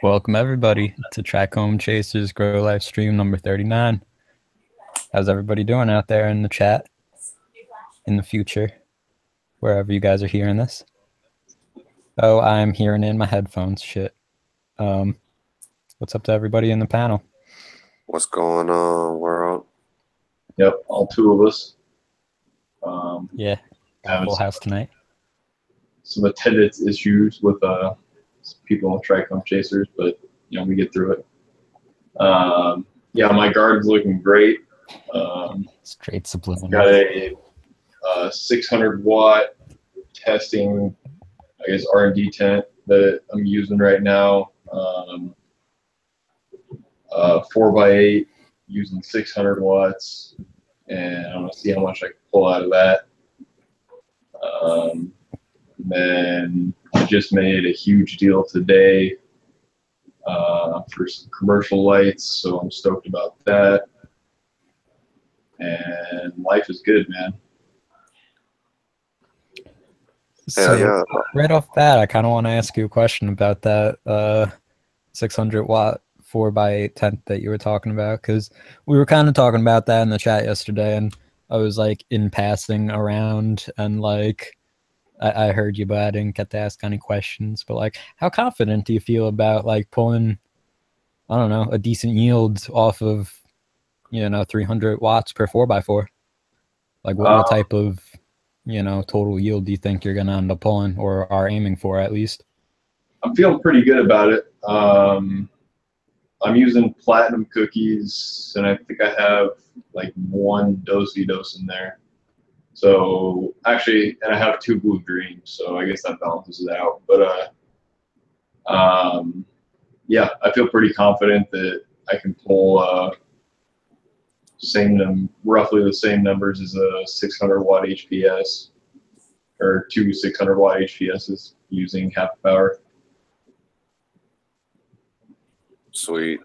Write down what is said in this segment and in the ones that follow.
Welcome everybody to Trichome Chasers Grow Life Stream number 39. How's everybody doing out there in the chat, in the future, wherever you guys are hearing this? Oh, I'm hearing in my headphones. Shit. What's up to everybody in the panel? What's going on, world? Yep, all two of us. Yeah, full house tonight. Some attendance issues with some people on Trichome Chasers, but we get through it. Yeah, my garden's looking great. Straight subliminal. Got a 600 watt testing, I guess, R&D tent that I'm using right now. 4x8 using 600 watts, and I'm gonna see how much I can pull out of that. Then I just made a huge deal today for some commercial lights, so I'm stoked about that. And life is good, man. So, yeah. right off bat, I kind of want to ask you a question about that 600 watt 4x8 tent that you were talking about, because we were kind of talking about that in the chat yesterday, and I was like in passing around, and like I heard you, but I didn't get to ask any questions. But like, how confident do you feel about like pulling, I don't know, a decent yield off of 300 watts per 4x4? Like, what type of total yield do you think you're gonna end up pulling, or are aiming for at least? I'm feeling pretty good about it. I'm using platinum cookies, and I think I have like one dose in there. So actually, and I have two blue dreams, so I guess that balances it out. But yeah, I feel pretty confident that I can pull roughly the same numbers as a 600 watt HPS, or two 600 watt HPSs using half power. Sweet.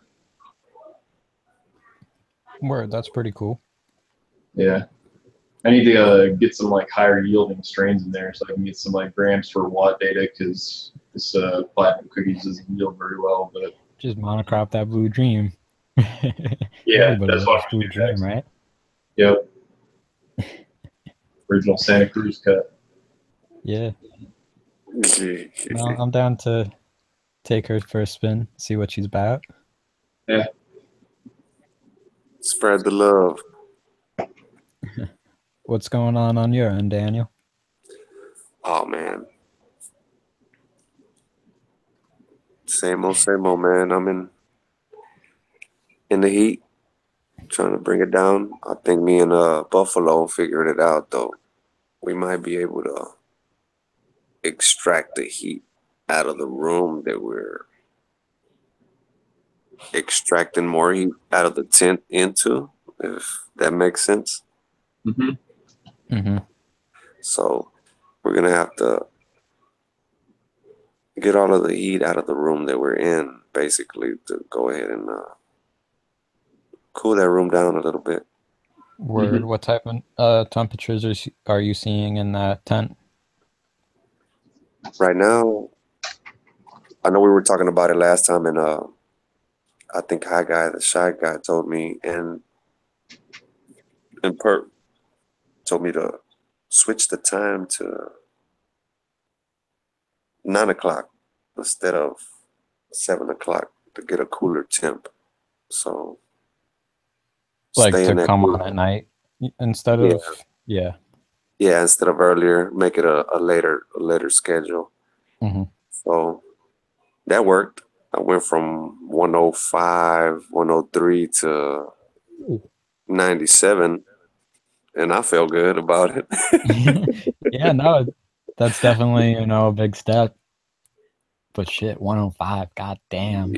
Word, that's pretty cool. Yeah. I need to get some like higher yielding strains in there so I can get some like grams per watt data, because this platinum cookies doesn't yield very well. But just monocrop that blue dream. Yeah, everybody that's loves what blue dream, right? Yep. Original Santa Cruz cut. Yeah. Well, I'm down to take her for a spin, see what she's about. Yeah. Spread the love. What's going on your end, Daniel? Oh man. Same old, man. I'm in the heat, trying to bring it down. I think me and Buffalo figured it out though. We might be able to extract the heat out of the room that we're extracting more heat out of the tent into, if that makes sense. So we're gonna have to get all of the heat out of the room that we're in, basically, to go ahead and cool that room down a little bit. Word. What type of temperatures are you seeing in that tent? Right now, I know we were talking about it last time, and I think the Shy Guy told me, and Perp told me to switch the time to 9 o'clock instead of 7 o'clock to get a cooler temp. So Like stay in to that come cool. on at night instead of yeah. Yeah, instead of earlier, make it a later schedule. So that worked. I went from 105, 103 to 97, and I felt good about it. Yeah, no, that's definitely a big step. But shit, 105, god damn.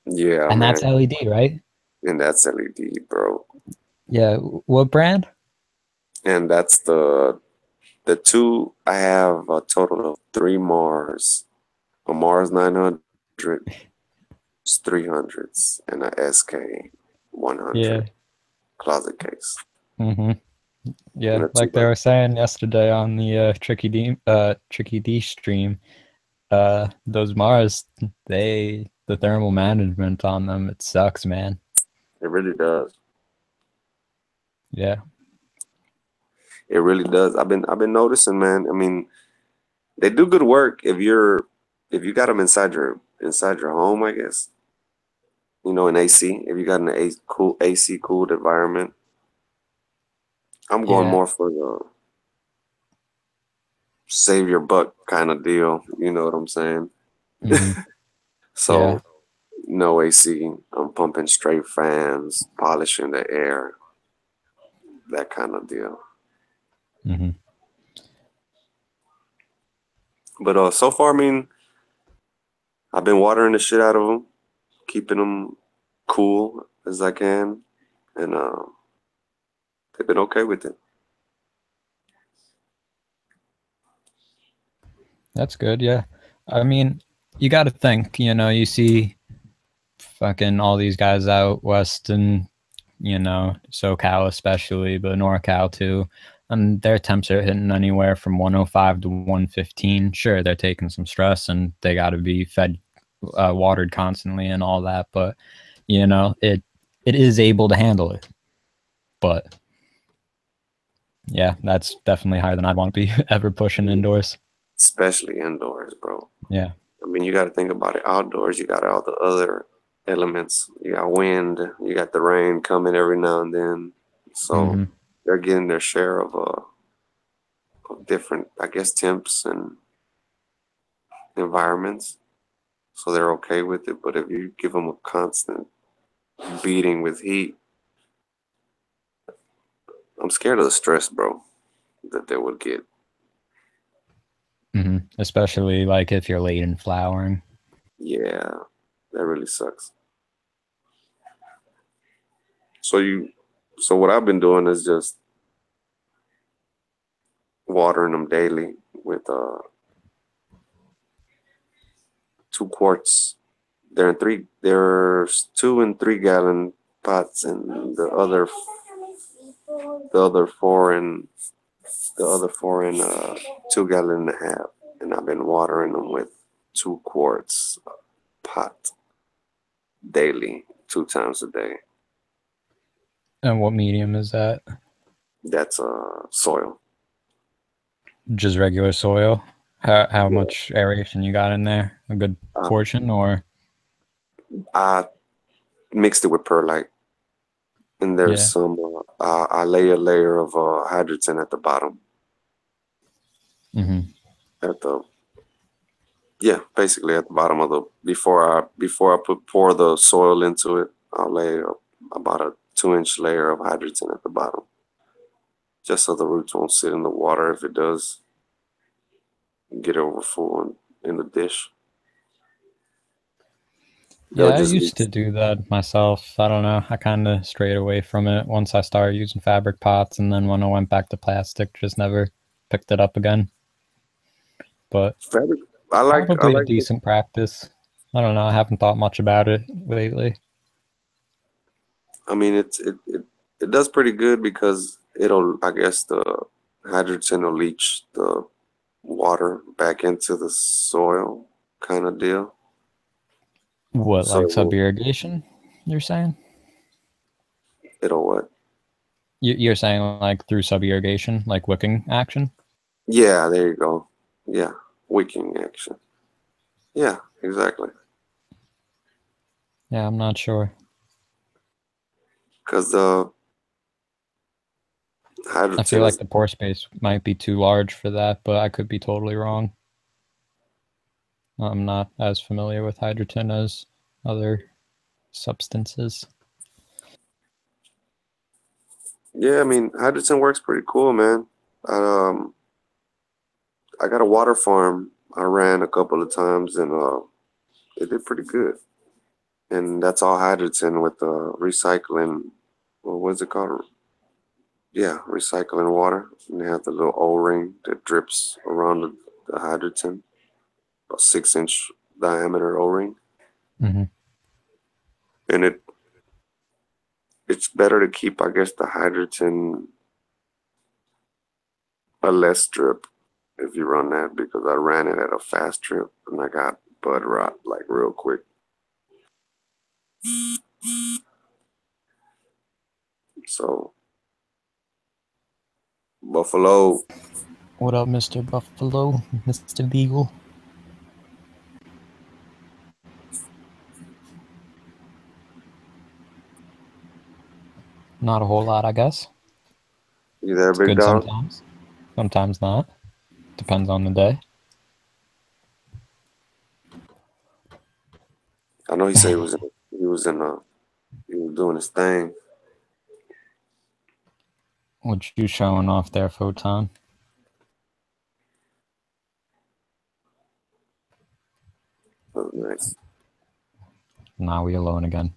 Yeah, and man. that's LED, right? And that's LED, bro. Yeah, what brand? And that's the two. I have a total of 3 Mars. A Mars 900, 300s, and a SK 100 closet case. Yeah, like they were saying yesterday on the Tricky D stream, those Mars, the thermal management on them, it sucks, man. It really does. Yeah. It really does. I've been noticing, man. I mean, they do good work if you got them inside your home, I guess. You know, in AC. If you got an cool AC cooled environment. I'm going Yeah. more for the save your buck kind of deal. You know what I'm saying? Mm-hmm. So Yeah. no AC. I'm pumping straight fans, polishing the air, that kind of deal. Mm-hmm. But so far, I mean, I've been watering the shit out of them, keeping them cool as I can, and they've been okay with it. That's good. Yeah. I mean, you got to think, you know, you see fucking all these guys out west and, you know, SoCal especially, but NorCal too. And their temps are hitting anywhere from 105 to 115. Sure, they're taking some stress and they got to be fed, watered constantly and all that. But, you know, it is able to handle it. But yeah, that's definitely higher than I'd want to be ever pushing indoors. Especially indoors, bro. Yeah. I mean, you got to think about it. Outdoors, you got all the other elements. You got wind, you got the rain coming every now and then. So they're getting their share of different, I guess, temps and environments. So they're okay with it. But if you give them a constant beating with heat, I'm scared of the stress, bro, that they would get. Especially like if you're late in flowering. Yeah, that really sucks. So what I've been doing is just watering them daily with 2 quarts. There's 2 and 3 gallon pots, and the other four in 2 gallon and a half. And I've been watering them with 2 quarts pot daily, 2 times a day. And what medium is that? That's soil. Just regular soil? How Yeah. much aeration you got in there? A good portion, or? I mixed it with perlite, and there's Yeah. some. I lay a layer of hydrogen at the bottom. At the basically at the bottom of the before I pour the soil into it, I'll lay about a 2-inch layer of hydrogen at the bottom, just so the roots won't sit in the water. If it does get over full in the dish, Yeah, they'll I just used leach. to do that myself. I don't know. I kind of strayed away from it once I started using fabric pots, and then when I went back to plastic, just never picked it up again. But Fabric. I probably a like the, decent practice. I don't know. I haven't thought much about it lately. I mean, it does pretty good because I guess the hydrogen will leach the water back into the soil, kind of deal. What, like So sub-irrigation, you're saying? it'll what? You're saying like through sub-irrigation, like wicking action? Yeah, there you go. Yeah, wicking action. Yeah, exactly. Yeah, I'm not sure. Because the I feel hydrogen like is, the pore space might be too large for that, but I could be totally wrong. I'm not as familiar with hydrogen as other substances. yeah, I mean, hydrogen works pretty cool, man. Um, I got a water farm I ran a couple of times, and it did pretty good. And that's all hydrogen with recycling. What was it called? Yeah, recycling water. And they have the little O-ring that drips around the hydrogen, a 6-inch diameter O-ring. Mm-hmm. And it's better to keep, I guess, the hydrogen a less drip if you run that, because I ran it at a fast trip and I got bud rot like real quick. So, Buffalo. What up, Mr. Buffalo? Mr. Beagle? Not a whole lot, I guess. You there, It's big good dog? sometimes. Sometimes not. Depends on the day. I know he said he was doing his thing. What you showing off there, Photon? That was nice. Nah, we alone again.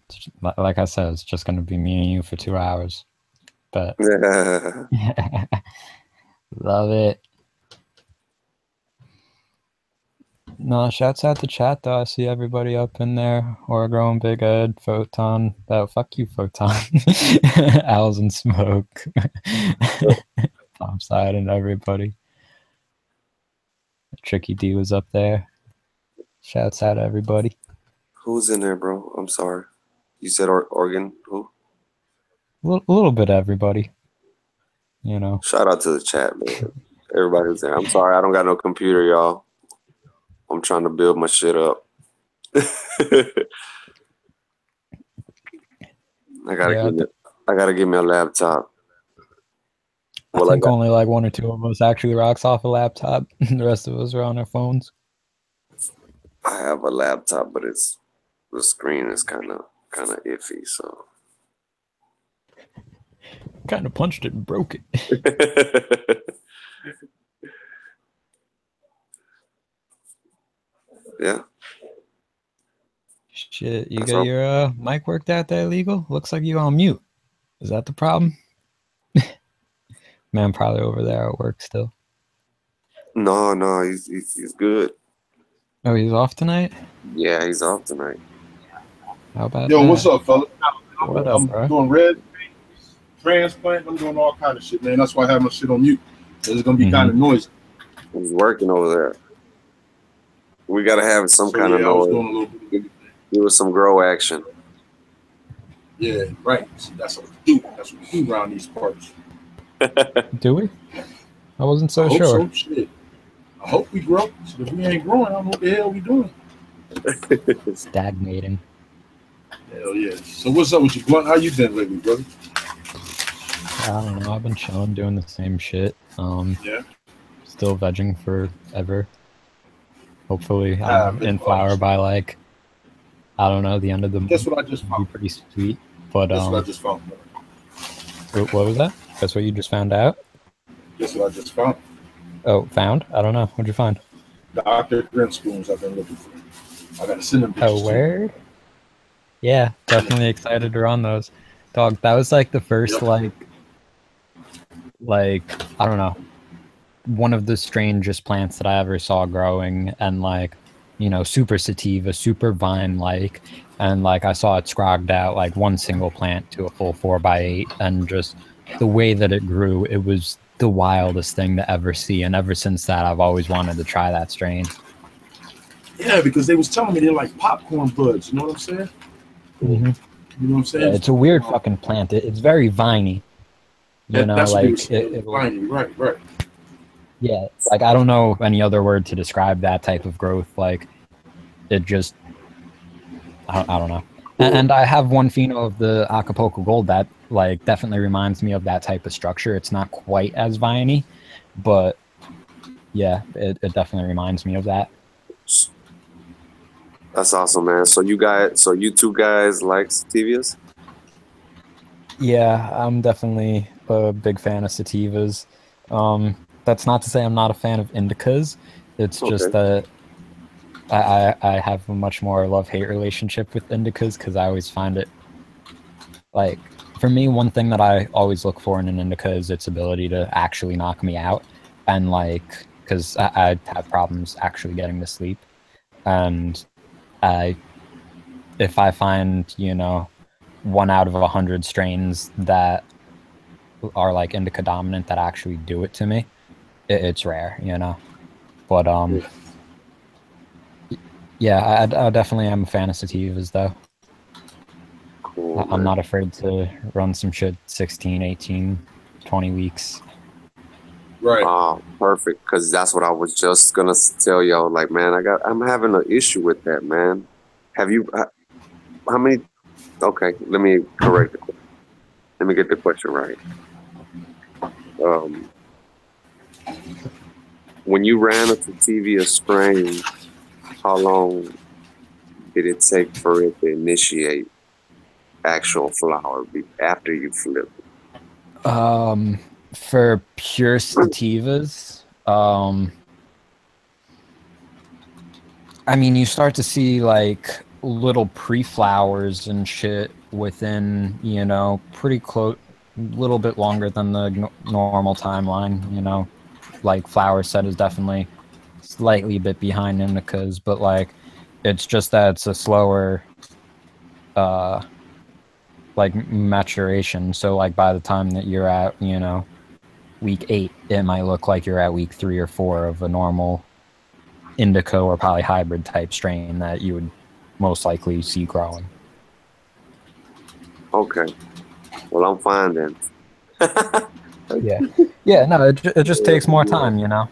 Like I said, it's just gonna be me and you for 2 hours. But love it. No, shouts out to chat though. I see everybody up in there. Or growing big Ed, Photon. Oh, fuck you, Photon. Owls and Smoke. Topside and everybody. Tricky D was up there. Shouts out to everybody. Who's in there, bro? I'm sorry. You said Oregon. Who? A little bit of everybody. You know. Shout out to the chat, man. Everybody who's there. I'm sorry, I don't got no computer, y'all. I'm trying to build my shit up. I gotta give me a laptop. I think only like 1 or 2 of us actually rocks off a laptop. The rest of us are on our phones. I have a laptop, but the screen is kind of iffy, so. Kind of punched it and broke it. Yeah. Shit, you got your mic worked out there, Legal? Looks like you on mute. Is that the problem? Man, probably over there at work still. No, he's good. Oh, he's off tonight? Yeah, he's off tonight. How about Yo, that? what's up, fella? What up, bro? I'm doing red transplant. I'm doing all kind of shit, man. That's why I have my shit on mute. It's gonna be kind of noisy. He's working over there. We gotta have some kind of noise. I was doing a little bit. Give us some grow action. Yeah, right. See, that's what we do. That's what we do around these parts. Do we? I wasn't so I sure. Hope so. Shit. I hope we grow. So if we ain't growing, I don't know what the hell we doing. Stagnating. Hell yeah. So what's up with you, Blunt? How you been lately, brother? I don't know. I've been chilling, doing the same shit. Yeah. Still vegging forever. Hopefully, I'm in flower by like, I don't know, the end of the month. Guess what I just found? Be pretty sweet. But Guess what I just found? What was that? That's what you just found out? Guess what I just found? Oh, found? I don't know. What'd you find? Dr. Grin spoons I've been looking for. I gotta send them. Oh, where? Yeah, definitely excited to run those. Dog, that was like the first like I don't know, one of the strangest plants that I ever saw growing, and like, you know, super sativa, super vine like, and like I saw it scrogged out like one single plant to a full 4x8, and just the way that it grew, it was the wildest thing to ever see. And ever since that, I've always wanted to try that strain. Yeah, because they was telling me they're like popcorn buds. You know what I'm saying? Mm-hmm. You know what I'm saying? Yeah, it's a weird fucking plant. It's very viney. You know, that's like viney, right. Yeah, like I don't know any other word to describe that type of growth. Like, it just, I don't know. And I have one pheno of the Acapulco Gold that like definitely reminds me of that type of structure. It's not quite as viney, but yeah, it definitely reminds me of that. That's awesome, man. So you two guys like sativas? Yeah, I'm definitely a big fan of sativas. That's not to say I'm not a fan of indicas. It's just that I have a much more love-hate relationship with indicas, because I always find it, like, for me, one thing that I always look for in an indica is its ability to actually knock me out, and like, because I have problems actually getting to sleep, and if I find, you know, 1 out of 100 strains that are like indica dominant that actually do it to me, it's rare, you know. But yeah, I definitely am a fan of sativas though. Cool, I'm man. not afraid to run some shit 16, 18, 20 weeks. Right. Perfect. Because that's what I was just gonna tell y'all. Like, man, I'm having an issue with that, man. Have you? How many? Okay, let me correct it. Let me get the question right. When you ran a sativa strain, how long did it take for it to initiate actual flower after you flip it? For pure sativas, I mean, you start to see like little pre-flowers and shit within, you know, pretty close, little bit longer than the normal timeline, you know. Like flower set is definitely slightly a bit behind indicas, but like it's just that it's a slower like maturation. So like by the time that you're at, you know, week 8, it might look like you're at week 3 or 4 of a normal indica or polyhybrid type strain that you would most likely see growing. Okay. Well, I'm fine then. Yeah, no, it just takes more time, you know.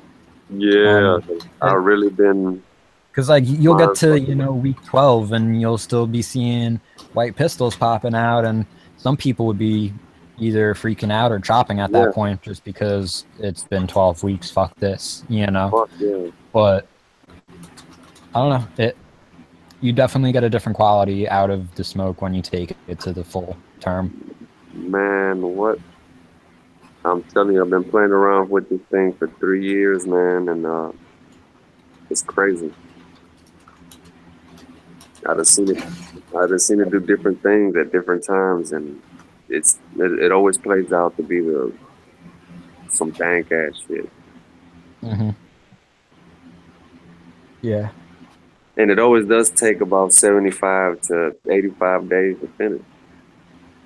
Yeah, I've really been. Because like you'll get to, you know, week 12 and you'll still be seeing white pistils popping out, and some people would be either freaking out or chopping at that point just because it's been 12 weeks. Fuck this, you know. Fuck yeah. But I don't know. You definitely get a different quality out of the smoke when you take it to the full term. Man, what? I'm telling you, I've been playing around with this thing for 3 years, man, and it's crazy. I've just seen it do different things at different times, and it always plays out to be some dank ass shit. Mm-hmm. Yeah. And it always does take about 75 to 85 days to finish.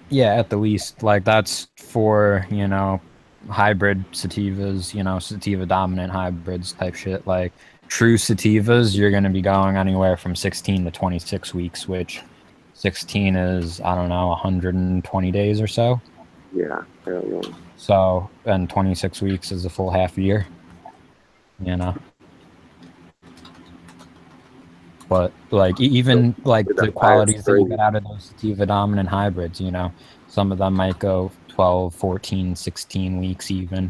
Yeah, at the least. Like that's for, you know, hybrid sativas, you know, sativa dominant hybrids type shit. Like true sativas, you're going to be going anywhere from 16 to 26 weeks, which 16 is, I don't know, 120 days or so. Yeah, hell yeah. So, and 26 weeks is a full half year, you know. But like even like the qualities that you get out of those sativa dominant hybrids, you know, some of them might go 12, 14, 16 weeks even,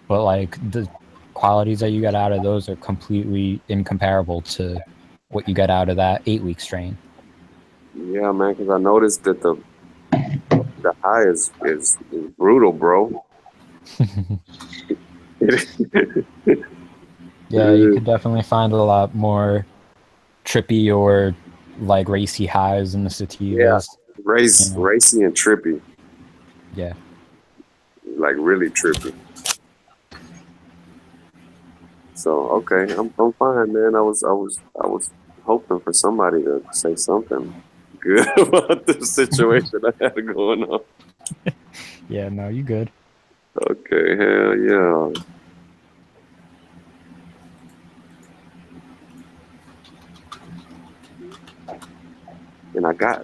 but like the qualities that you get out of those are completely incomparable to what you get out of that 8-week strain. Yeah, man, because I noticed that the high is brutal, bro. Yeah, you could definitely find a lot more trippy or like racy highs in the sativas. Yeah, racy and trippy. Yeah, like really trippy. So okay, I'm fine, man. I was hoping for somebody to say something good about the situation I had going on. Yeah, no, you good. Okay, hell yeah. And I got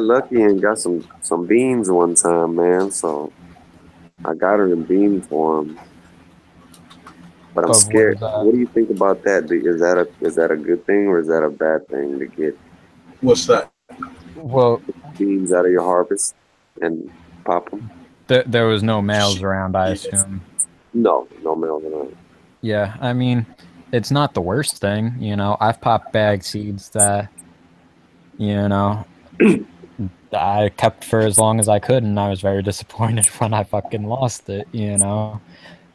lucky and got some beans one time, man. So I got her in bean form. But I'm scared. What do you think about that? Is that a good thing or is that a bad thing to get? What's that? Well, beans out of your harvest and pop them. There was no males around, I assume. No males around. Yeah, I mean, it's not the worst thing, you know. I've popped bag seeds that, you know, I kept for as long as I could, and I was very disappointed when I fucking lost it, you know.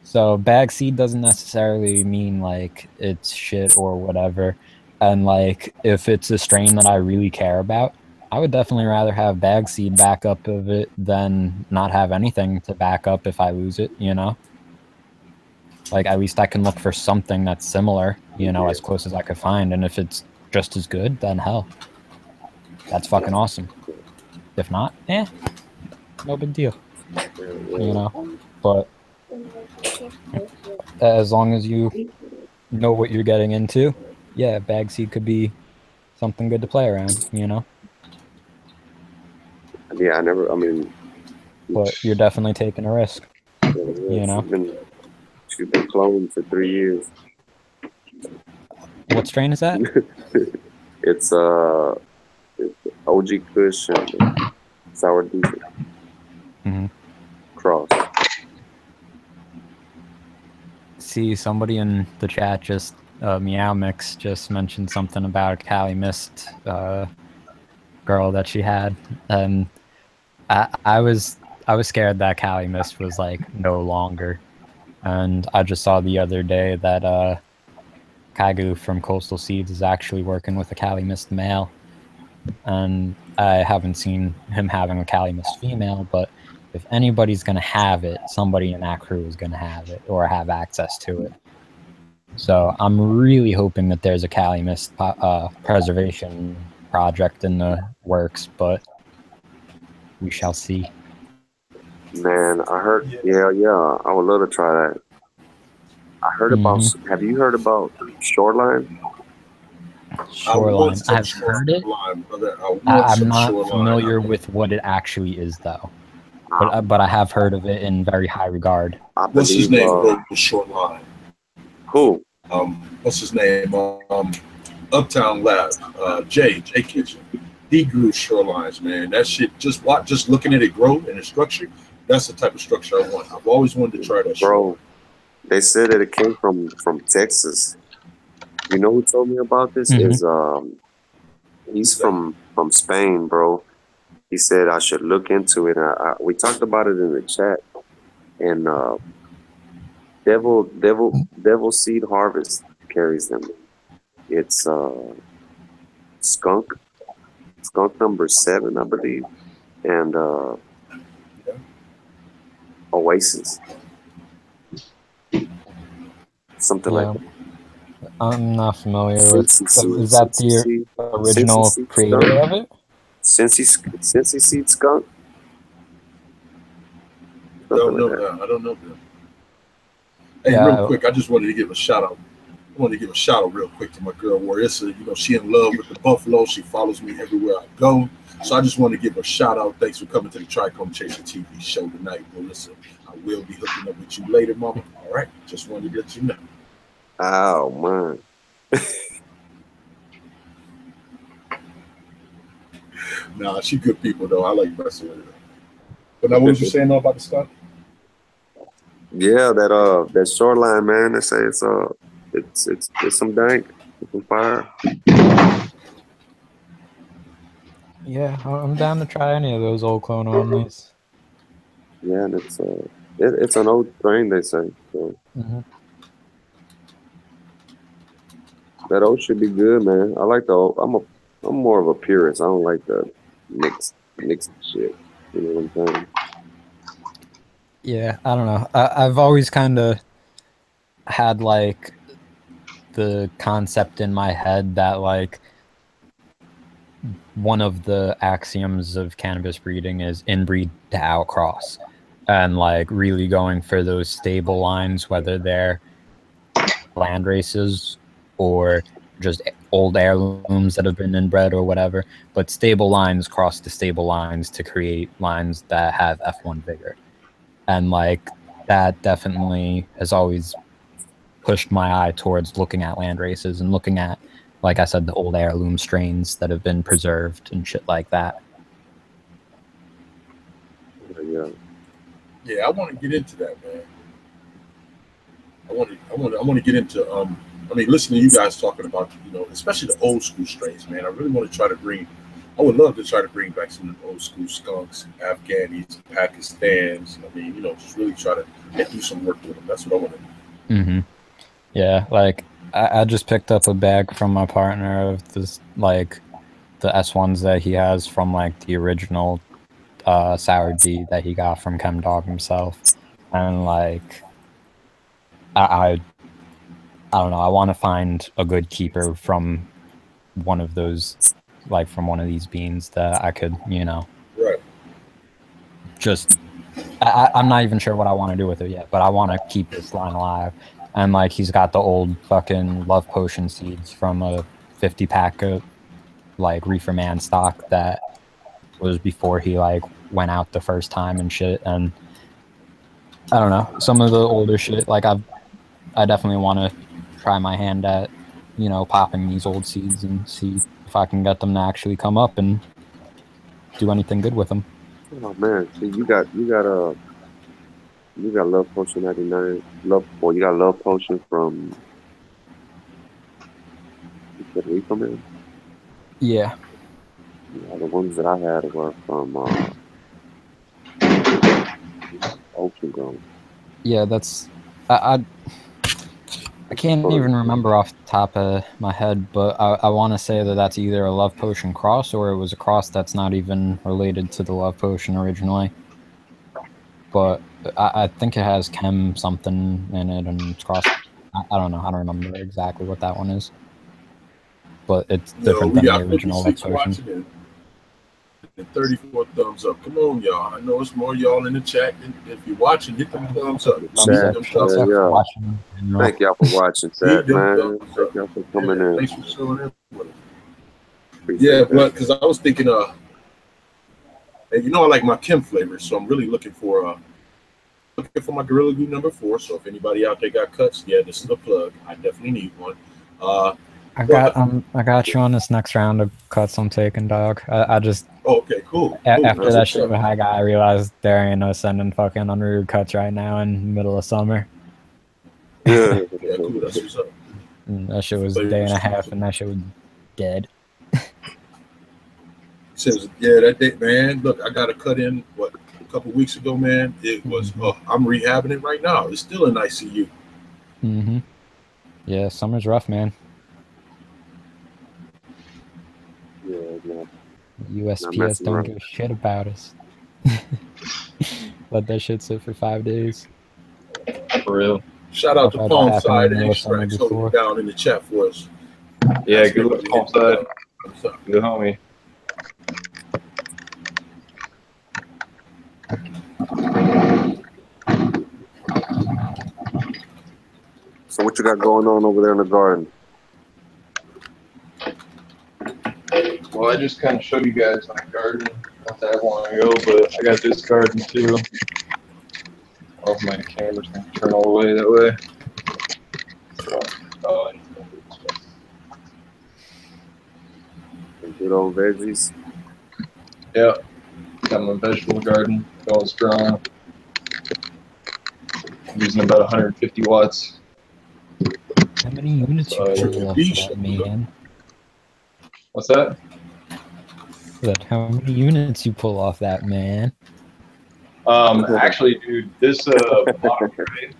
So bag seed doesn't necessarily mean like it's shit or whatever. And like if it's a strain that I really care about, I would definitely rather have bag seed backup of it than not have anything to back up if I lose it, you know? Like at least I can look for something that's similar, you know, as close as I could find. And if it's just as good, then hell, that's fucking awesome. If not, no big deal, you know? But as long as you know what you're getting into, yeah, bag seed could be something good to play around, you know. Yeah, I mean, But you're definitely taking a risk, you know. She's been cloned for 3 years. What strain is that? It's OG Kush and Sour Diesel cross. See, somebody in the chat just Meow Mix just mentioned something about a Cali Mist girl that she had, and I was scared that Cali Mist was like no longer, and I just saw the other day that Kagu from Coastal Seeds is actually working with a Cali Mist male, and I haven't seen him having a Cali Mist female, but if anybody's gonna have it, somebody in that crew is gonna have it or have access to it. So I'm really hoping that there's a Cali Mist preservation project in the works, but we shall see. Man, I heard, yeah, I would love to try that. I heard about, have you heard about Shoreline? Shoreline. I've heard it. I'm not familiar with what it actually is, though. But I have heard of it in very high regard. What's his name? Shoreline. Who? What's his name? Uptown Lab. J Kitchen. He grew shorelines, man. That shit, just looking at it grow and the structure, that's the type of structure I want. I've always wanted to try that. Bro, they said that it came from Texas. You know who told me about this? Is he's from Spain, bro. He said I should look into it. We talked about it in the chat, and Devil Seed Harvest carries them. It's skunk number 7, I believe, and Oasis, something like that. I'm not familiar with. Is that the original creator of it? Cincy Seed Skunk. I don't know that. Hey, real quick, I just wanted to give a shout out. I wanted to give a shout out real quick to my girl Warissa. You know, she in love with the buffalo. She follows me everywhere I go. So I just want to give her a shout out. Thanks for coming to the Trichome Chaser TV show tonight, Warissa. I will be hooking up with you later, mama. All right. Just wanted to let you know. Oh, man. Nah, she good people though. I like messing with her. But now, what was you saying about the skunk? Yeah, that Shoreline, man. They say it's some dank, it's some fire. Yeah, I'm down to try any of those old clone onlys. Yeah, and it's an old strain, they say. So. That old should be good, man. I like the old. I'm more of a purist. I don't like the mixed shit. You know what I'm saying? Yeah, I don't know. I've always kind of had like the concept in my head that like one of the axioms of cannabis breeding is inbreed to outcross, and like really going for those stable lines, whether they're land races or just old heirlooms that have been inbred or whatever, but stable lines cross to stable lines to create lines that have F1 vigor. And like that definitely has always pushed my eye towards looking at land races and looking at, like I said, the old heirloom strains that have been preserved and shit like that. Yeah, I want to get into that, man. I want to get into I mean, listening to you guys talking about, you know, especially the old school strains, man. I really want to try to bring. I would love to try to bring back some of the old school skunks, Afghanis, Pakistans. I mean, you know, just really try to do some work with them. That's what I want to do. Yeah, like I just picked up a bag from my partner of this, like the S1s that he has from like the original Sour D that he got from ChemDog himself, and like I don't know. I want to find a good keeper from one of those, like from one of these beans that I could, you know, just. I'm not even sure what I want to do with it yet, but I want to keep this line alive. And like he's got the old fucking Love Potion seeds from a 50-pack of like Reefer Man stock that was before he like went out the first time and shit. And I don't know, some of the older shit, like I definitely want to try my hand at, you know, popping these old seeds and see if I can get them to actually come up and do anything good with them. Oh man, see, you got Love Potion 99. You got Love Potion from Rico, man. Yeah. Yeah, the ones that I had were from Ocean Grow. Yeah, that's I can't even remember off the top of my head, but I want to say that that's either a Love Potion cross or it was a cross that's not even related to the Love Potion originally. But I think it has chem something in it and it's cross. I don't know. I don't remember exactly what that one is. But it's different than the original Love Potion. And 34 thumbs up. Come on, y'all. I know it's more y'all in the chat. If you're watching, hit them thumbs up. Thank y'all for watching, chat, man. Thank y'all for coming in. Thanks for showing in with us. Yeah, Blunt, because I was thinking, you know, I like my chem flavors, so I'm really looking for my Gorilla Glue number 4. So if anybody out there got cuts, yeah, this is a plug. I definitely need one. I got you on this next round of cuts I'm taking, dog. I just okay, cool. After that shit with High Guy, I realized there ain't no sending fucking unrude cuts right now in the middle of summer. Yeah, cool. That's what's up. That shit was a day and a half, and that shit was dead. Yeah, that day, man. Look, I got a cut in a couple weeks ago, man. It was. I'm rehabbing it right now. It's still in ICU. Yeah, summer's rough, man. Yeah. USPS don't give a shit about us. Let that shit sit for 5 days. For real. Shout out to Palm Side and Extracts holding it down in the chat for us. Yeah, good luck, Palm Side. Good homie. So what you got going on over there in the garden? Well, I just kind of showed you guys my garden not that long ago, but I got this garden too. Oh, my camera's going to turn all the way that way. Good old veggies. Yeah, got my vegetable garden going strong. I'm using about 150 watts. How many units you pull off that, man? What's that? How many units you pull off that, man? Actually, dude, this bottom right,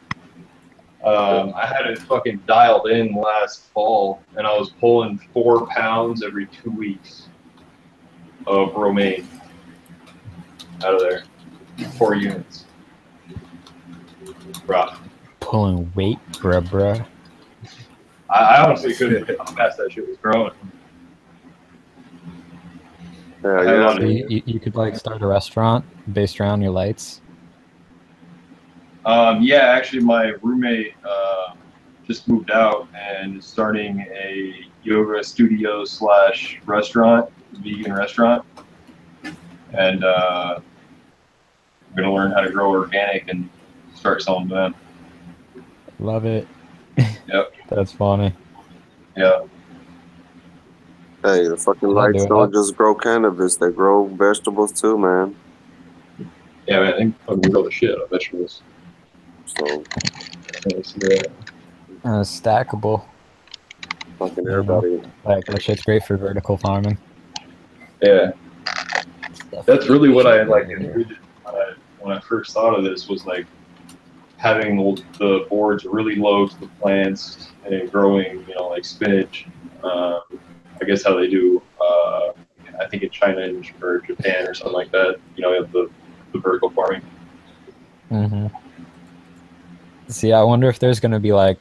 I had it fucking dialed in last fall, and I was pulling 4 pounds every 2 weeks of romaine out of there. 4 units. Bruh. Pulling weight, bruh. I honestly couldn't believe how fast that shit was growing. Yeah. You could like start a restaurant based around your lights. Yeah, actually, my roommate just moved out and is starting a yoga studio / restaurant, vegan restaurant, and I'm gonna learn how to grow organic and start selling to them. Love it. Yep. That's funny. Yeah. Hey, the fucking lights don't just grow cannabis; they grow vegetables too, man. Yeah, man, I think fucking grow the shit out of vegetables. So, stackable. Fucking everybody. Like that shit's great for vertical farming. Yeah. That's really what I like envisioned when I first thought of this, was like having the boards really low to the plants and growing, you know, like spinach. I guess how they do, I think in China or Japan or something like that, you know, have the vertical farming. See, I wonder if there's going to be like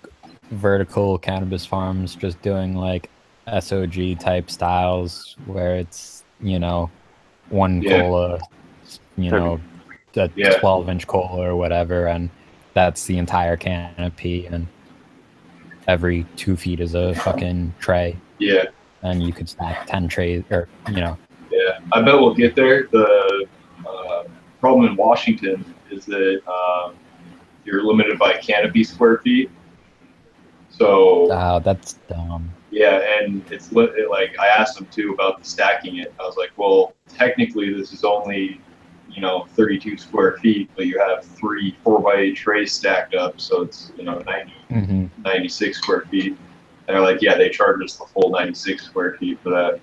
vertical cannabis farms just doing like SOG type styles where it's, you know, one cola, you know, a 12-inch cola or whatever, and that's the entire canopy, and every 2 feet is a fucking tray. Yeah. And you could stack 10 trays, or, you know. Yeah, I bet we'll get there. The problem in Washington is that you're limited by canopy square feet. So that's dumb. Yeah, and it's like I asked them too about the stacking it. I was like, well, technically this is only, 32 square feet, but you have 3 4x8 trays stacked up, so it's 96 square feet. And they're like, yeah, they charge us the full 96 square feet for that.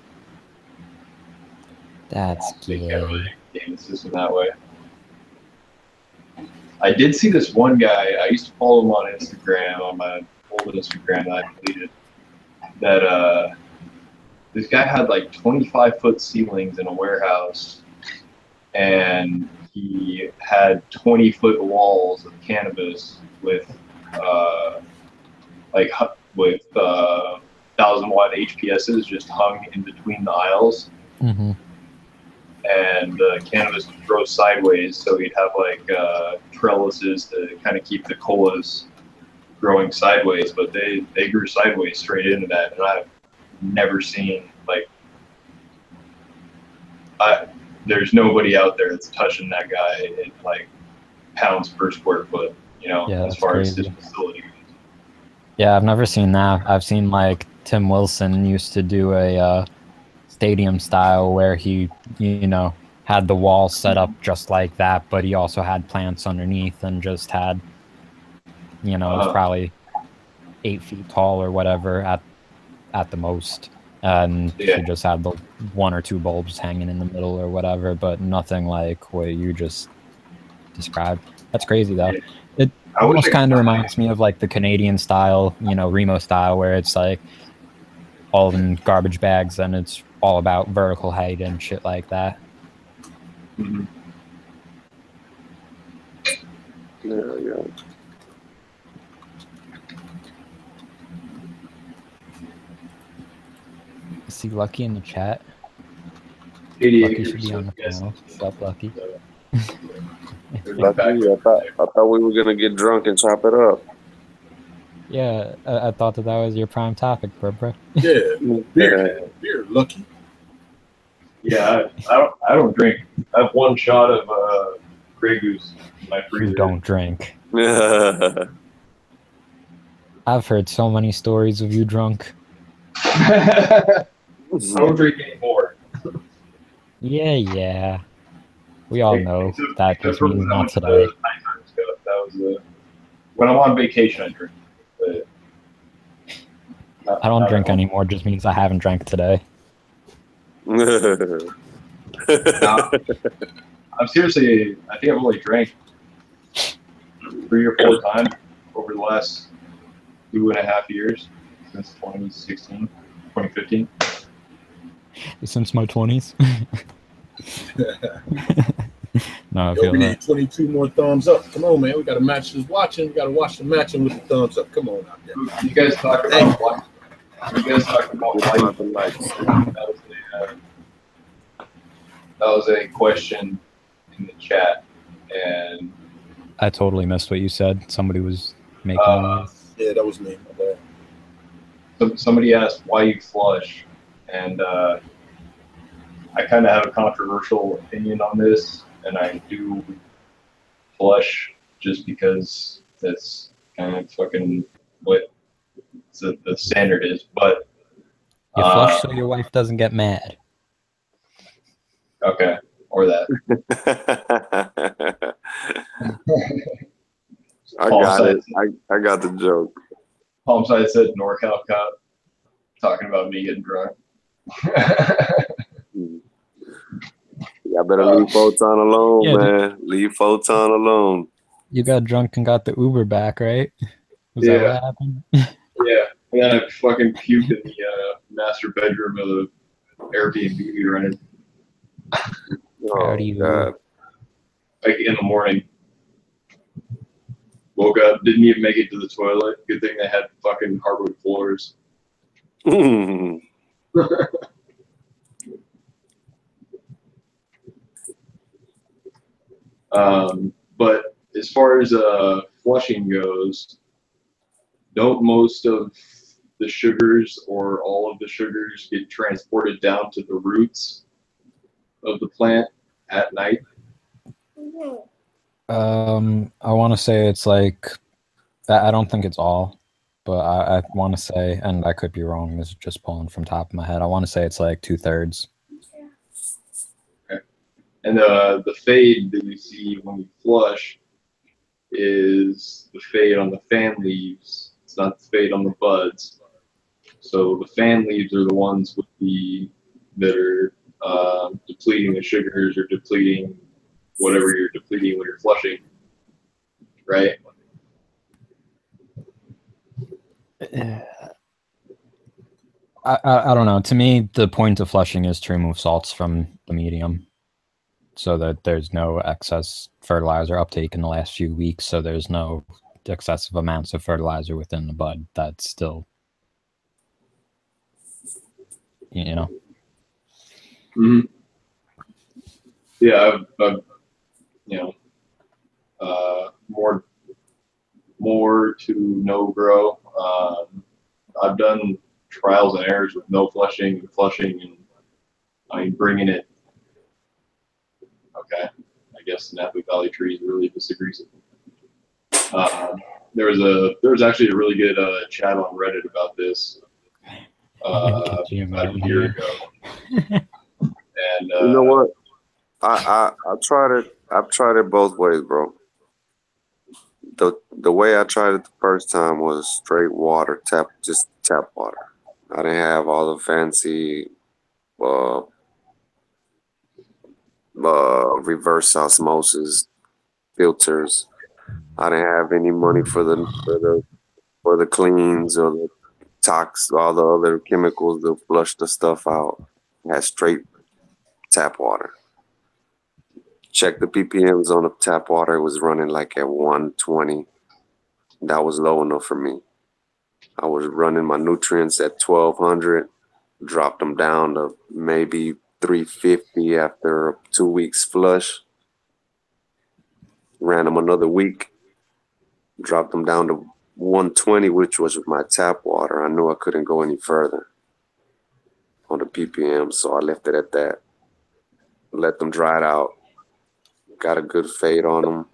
That's they can't really game the system that way. I did see this one guy. I used to follow him on Instagram, on my old Instagram that I deleted. That this guy had like 25-foot ceilings in a warehouse, and he had 20-foot walls of cannabis with 1,000-watt HPSs just hung in between the aisles. Mm-hmm. And the cannabis would grow sideways, so he'd have like trellises to kind of keep the colas growing sideways, but they grew sideways straight into that, and I've never seen there's nobody out there that's touching that guy in like pounds per square foot, as far as his facility goes. Yeah, I've never seen that. I've seen like Tim Wilson used to do a stadium style where he, had the wall set up just like that, but he also had plants underneath and just had, it was probably 8 feet tall or whatever at the most. And he just had the 1 or 2 bulbs hanging in the middle or whatever, but nothing like what you just described. That's crazy though. It almost kind of reminds me of like the Canadian style, Remo style, where it's like all in garbage bags and it's all about vertical height and shit like that. Mm-hmm. Yeah. See Lucky in the chat. 88 Lucky should be on the panel. What's up, Lucky? Lucky, I thought we were gonna get drunk and chop it up. Yeah, I thought that was your prime topic, bro. Yeah, beer, Lucky. Yeah, I don't drink. I have 1 shot of Grey Goose in my freezer. You don't drink. I've heard so many stories of you drunk. I don't drink anymore. Yeah. We all know that just means not today. That was when I'm on vacation, I drink. I don't drink anymore, just means I haven't drank today. I'm seriously, I think I've only drank 3 or 4 times over the last 2.5 years, since 2015. Since my 20s. No, I feel we need 22 more thumbs up. Come on, man. We got to match this watching. We got to watch the matching with the thumbs up. Come on out there. You guys talk about life. That was a question in the chat, and I totally missed what you said. Somebody was making noise. Yeah, that was me. Somebody asked why you flush, and I kind of have a controversial opinion on this, and I do flush just because that's kind of fucking what the standard is. But you flush so your wife doesn't get mad. Okay, or that. I got it. I got the joke. Palm side said NorCal Cop, talking about me getting drunk. I better leave Photon alone, man. Leave Photon alone. You got drunk and got the Uber back, right? Was that what happened? Yeah. And then I fucking puked in the master bedroom of the Airbnb we rented. Oh, God. Like in the morning. Woke up, didn't even make it to the toilet. Good thing they had fucking hardwood floors. But as far as flushing goes, don't most of the sugars or all of the sugars get transported down to the roots of the plant at night? I want to say it's like, I don't think it's all, but I want to say, and I could be wrong, this is just pulling from top of my head, I want to say it's like 2/3. Okay. And the fade that you see when you flush is the fade on the fan leaves. It's not the fade on the buds. So the fan leaves are the ones that are depleting the sugars or depleting whatever you're depleting when you're flushing, right? I don't know. To me, the point of flushing is to remove salts from the medium so that there's no excess fertilizer uptake in the last few weeks, so there's no excessive amounts of fertilizer within the bud that's still, you know. Mm-hmm. Yeah, I've you know, more to no grow. I've done trials and errors with no flushing and flushing, and I mean bringing it. Okay, I guess Napa Valley Trees really disagrees with me. There was actually a really good chat on Reddit about this about a year ago. And you know what? I've tried it both ways, bro. The way I tried it the first time was straight water, just tap water. I didn't have all the fancy reverse osmosis filters. I didn't have any money for the cleans or the tox, all the other chemicals to flush the stuff out. I had straight tap water. Check the ppms on the tap water. It was running like at 120. That was low enough for me. I was running my nutrients at 1200, dropped them down to maybe 350 after a 2 weeks flush. Ran them another week, dropped them down to 120, which was my tap water. I knew I couldn't go any further on the ppm, so I left it at that. Let them dry it out. Got a good fade on them.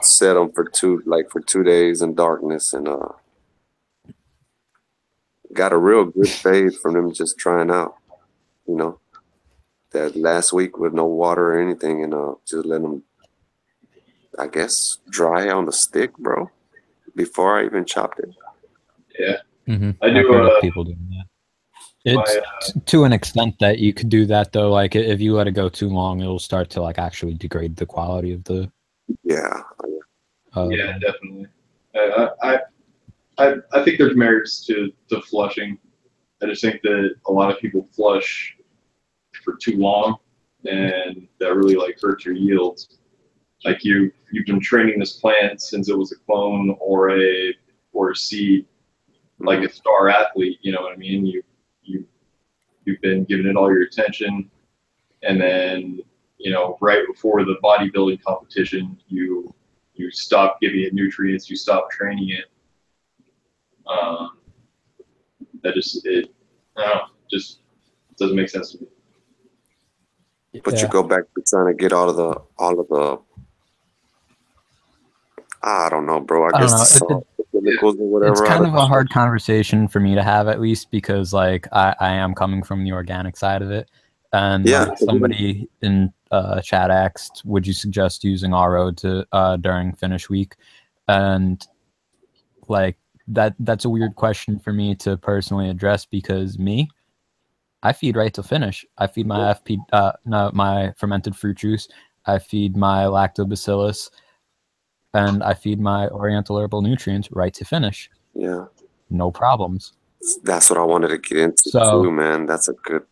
Set them for 2 days in darkness, and got a real good fade from them just trying out. You know, that last week with no water or anything, and just let them, I guess, dry on the stick, bro, before I even chopped it. Yeah, I do. I've heard of people doing that. It's to an extent that you could do that though. Like if you let it go too long, it'll start to like actually degrade the quality of the. Yeah. Yeah, definitely. I think there's merits to flushing. I just think that a lot of people flush for too long, and that really like hurts your yields. Like you've been training this plant since it was a clone or a seed, like a star athlete. You know what I mean? You've been giving it all your attention, and then right before the bodybuilding competition, you stop giving it nutrients, you stop training it. That just I don't know, just doesn't make sense to me. But you go back to trying to get all of the I don't know, bro. I guess the chemicals or whatever. It's kind of a hard conversation for me to have, at least because like I am coming from the organic side of it, and like, somebody in chat asked, would you suggest using RO to during finish week? And like that's a weird question for me to personally address, because I feed right to finish. I feed my my fermented fruit juice. I feed my lactobacillus, and I feed my oriental herbal nutrients right to finish. Yeah. No problems. That's what I wanted to get into too, man. That's a good.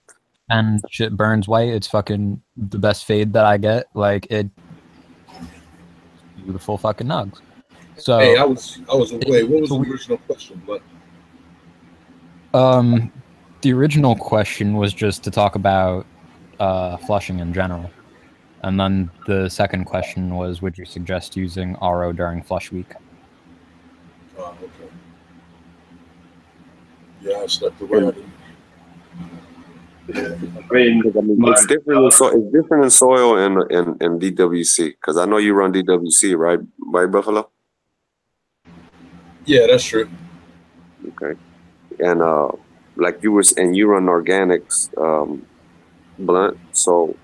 And shit burns white. It's fucking the best fade that I get. Like it, beautiful fucking nugs. So hey, I was away. What was the original question? But the original question was just to talk about flushing in general, and then the second question was, would you suggest using RO during flush week? Okay. Yeah, I stepped away. And, I mean, it's different. It's different in soil and DWC, because I know you run DWC, right? Right, Buffalo. Yeah, that's true. Okay. And like you were, and you run organics, Blunt. So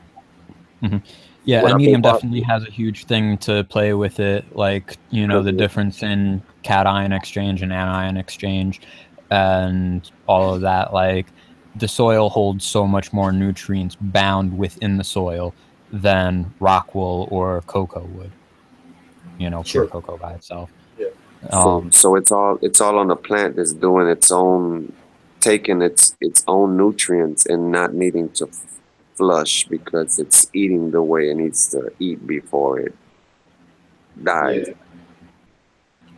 yeah, and medium definitely has a huge thing to play with it. Like, you know, the difference in cation exchange and anion exchange, and all of that. Like, the soil holds so much more nutrients bound within the soil than rock wool or cocoa would. You know, pure cocoa by itself. Yeah. So it's all on the plant that's doing its own, taking its own nutrients and not needing to flush because it's eating the way it needs to eat before it dies.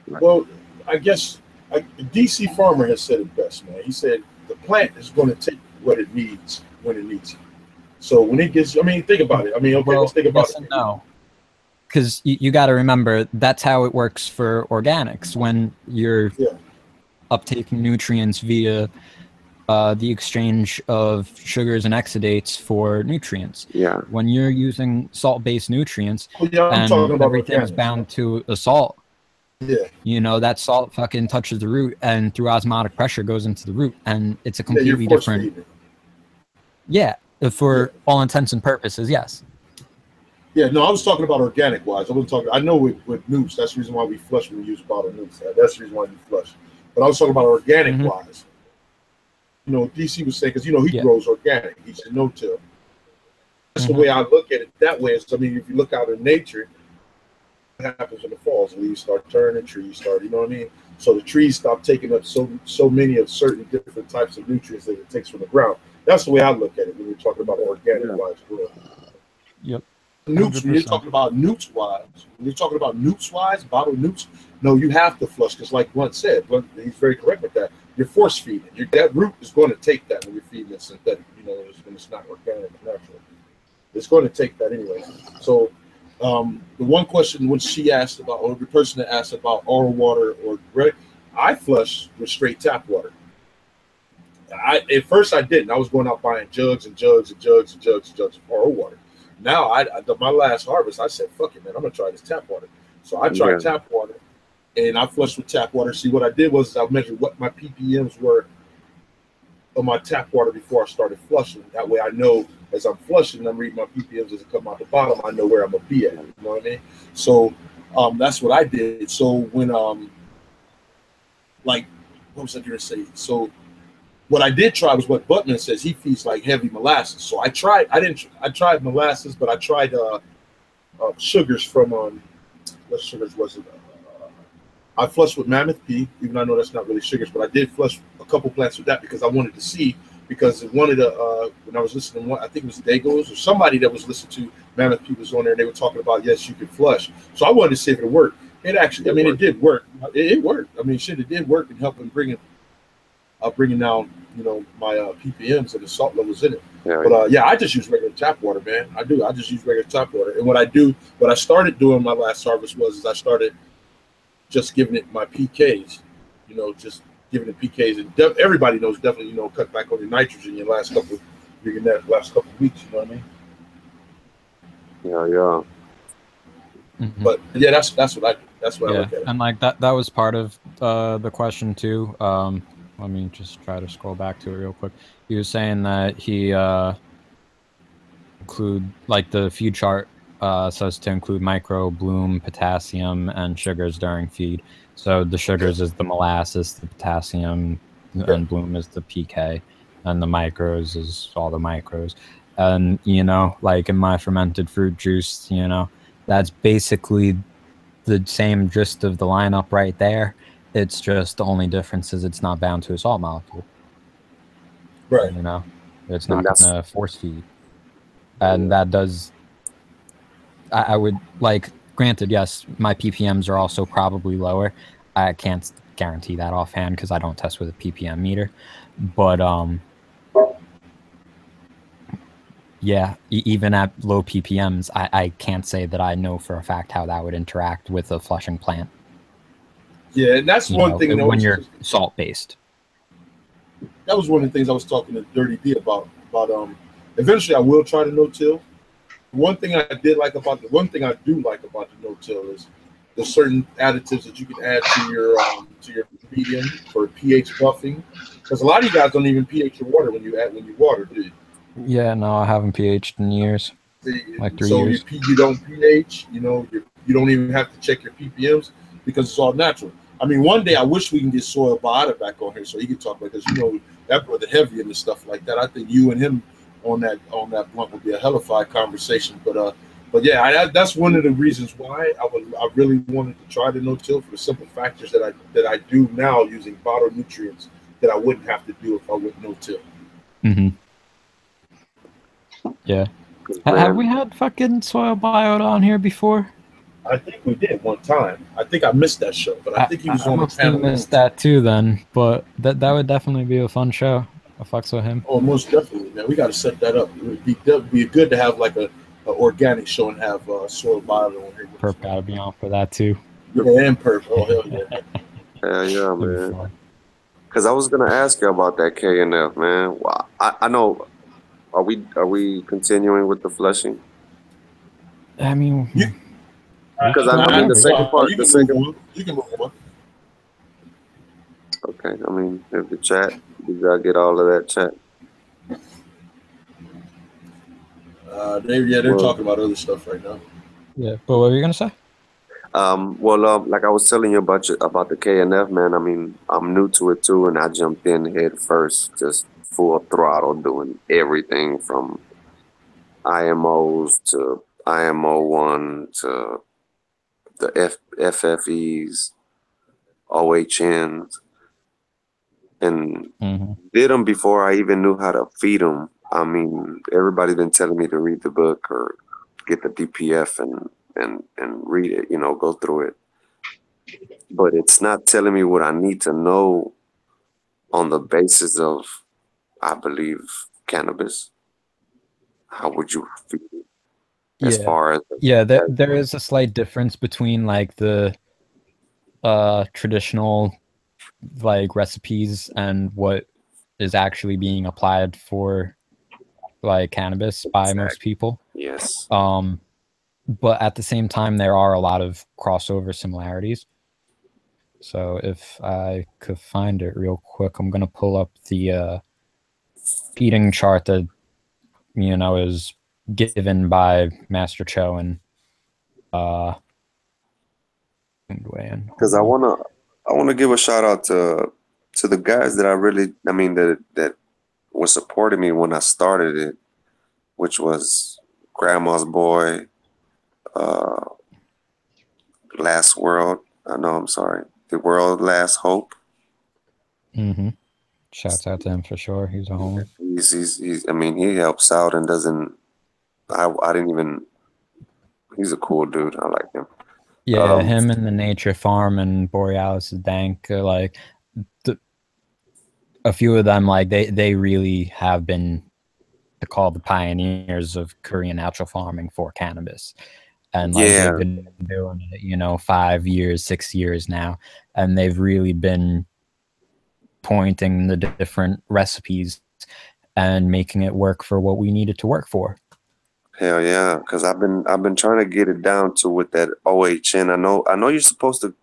Yeah. Well, I guess DC Farmer has said it best, man. He said the plant is going to take what it needs when it needs it. So when it gets, I mean, think about it. I mean, okay, let's think about it. No. Because you got to remember, that's how it works for organics. When you're uptaking nutrients via the exchange of sugars and exudates for nutrients. Yeah. When you're using salt-based nutrients I'm talking about everything's bound to a salt, yeah, you know, that salt fucking touches the root and through osmotic pressure goes into the root, and it's a completely different. Yeah, for all intents and purposes, yes. Yeah, no, I was talking about organic wise. I wasn't talking. I know with newts, that's the reason why we flush when we use bottled newts. That's the reason why we flush. But I was talking about organic wise. You know, DC was saying, because you know he grows organic. He said no-till. That's the way I look at it. That way, is, I mean, if you look out in nature, what happens in the fall? Leaves start turning, trees start. You know what I mean? So the trees stop taking up so many of certain different types of nutrients that it takes from the ground. That's the way I look at it when we're talking about organic wise growth. Yep. Newts, when you're talking about newts wise, bottled newts, no, you have to flush, because like Blunt said, he's very correct with that. You're force feeding. That root is going to take that when you're feeding it synthetic, you know, when it's not organic and natural. It's going to take that anyway. So the one question when she asked about, or the person that asked about oral water or I flush with straight tap water. At first I didn't. I was going out buying jugs and jugs and jugs and jugs and jugs of oral water. Now, my last harvest, I said, fuck it, man, I'm going to try this tap water. So I tried tap water, and I flushed with tap water. See, what I did was I measured what my ppms were on my tap water before I started flushing. That way I know as I'm flushing, I'm reading my ppms as it come out the bottom, I know where I'm going to be at. You know what I mean? So that's what I did. So when, like, what was I going to say? So what I did try was what Buttman says. He feeds like heavy molasses. So I tried molasses, but I tried sugars from what sugars was it? I flushed with Mammoth P, even though I know that's not really sugars, but I did flush a couple plants with that because I wanted to see, because one of the when I was listening to I think it was Dagos or somebody that was listening to Mammoth P was on there, and they were talking about yes, you can flush. So I wanted to see if it worked. It actually, I mean, it did work. It worked. I mean, shit, it did work in helping bringing down, you know, my ppms and the salt levels in it. But I just use regular tap water, man. I just use regular tap water. And what I started doing my last harvest was I started just giving it my PKs, you know, just giving it PKs. And everybody knows definitely, you know, cut back on your nitrogen your last couple of weeks. You know what I mean? Yeah. But yeah, that's what I do. That's what I look at it. And like that was part of the question too. Let me just try to scroll back to it real quick. He was saying that he include, like, the feed chart says to include micro, bloom, potassium, and sugars during feed. So the sugars is the molasses, the potassium, and bloom is the PK, and the micros is all the micros. And, you know, like in my fermented fruit juice, you know, that's basically the same gist of the lineup right there. It's just the only difference is it's not bound to a salt molecule. Right. You know, it's not going to force feed. And that does, I would, like, granted, yes, my ppms are also probably lower. I can't guarantee that offhand because I don't test with a ppm meter. But, yeah, even at low ppms, I can't say that I know for a fact how that would interact with a flushing plant. Yeah, and that's one thing. When you're salt based. That was one of the things I was talking to Dirty D about. Eventually, I will try the no-till. One thing I do like about the no-till is there's certain additives that you can add to your medium for pH buffing. Because a lot of you guys don't even pH your water when you water, do you? Yeah, no, I haven't pH'd in years. Like 3 years. So you don't pH, you don't even have to check your ppms because it's all natural. I mean, one day I wish we can get Soil Biotta back on here so he can talk about, because that brother heavy and stuff like that. I think you and him on that blunt would be a hellified conversation. But yeah, that's one of the reasons why I really wanted to try the no-till, for the simple factors that I do now using bottled nutrients that I wouldn't have to do if I went no-till. Mm-hmm. Yeah. Have we had fucking Soil Biotta on here before? I think we did one time. I think I missed that show, but I think he was on the panel. I missed that too then, but that would definitely be a fun show. I fucks with him. Oh, most definitely, man. We got to set that up. It would be good to have like a organic show and have Soil Biotta on here. Perp gotta be on for that too. Yeah, and Perp. Oh, hell yeah. Hell yeah, man. Because I was gonna ask you about that KNF, man. Well, I know. Are we continuing with the flushing? I mean, because I mean the second part. You can move on. Okay, I mean if the chat, you gotta get all of that chat. They're talking about other stuff right now. Yeah, but what were you gonna say? Like I was telling you about the KNF, man. I mean, I'm new to it too, and I jumped in head first, just full throttle, doing everything from IMOs to IMO1 to the FFEs, OHNs, and did them before I even knew how to feed them. I mean, everybody's been telling me to read the book or get the DPF and read it, go through it. But it's not telling me what I need to know on the basis of, I believe, cannabis. How would you feed it? As far as there is a slight difference between like the traditional like recipes and what is actually being applied for like cannabis by most people. Yes. But at the same time, there are a lot of crossover similarities. So if I could find it real quick, I'm gonna pull up the feeding chart that is given by Master Cho and because I wanna give a shout out to the guys that that was supporting me when I started it, which was Grandma's Boy, Last World. The World Last Hope. Shouts out to him for sure. He's a homie. He's I mean, he helps out and doesn't. I didn't even. He's a cool dude. I like him. Yeah, him and the Nature Farm and Borealis Dank, like a few of them, like they really have been called the pioneers of Korean natural farming for cannabis. And like they've been doing it, 5 years, 6 years now, and they've really been pointing the different recipes and making it work for what we need it to work for. Hell yeah, because I've been trying to get it down to with that OHN. I know you're supposed to.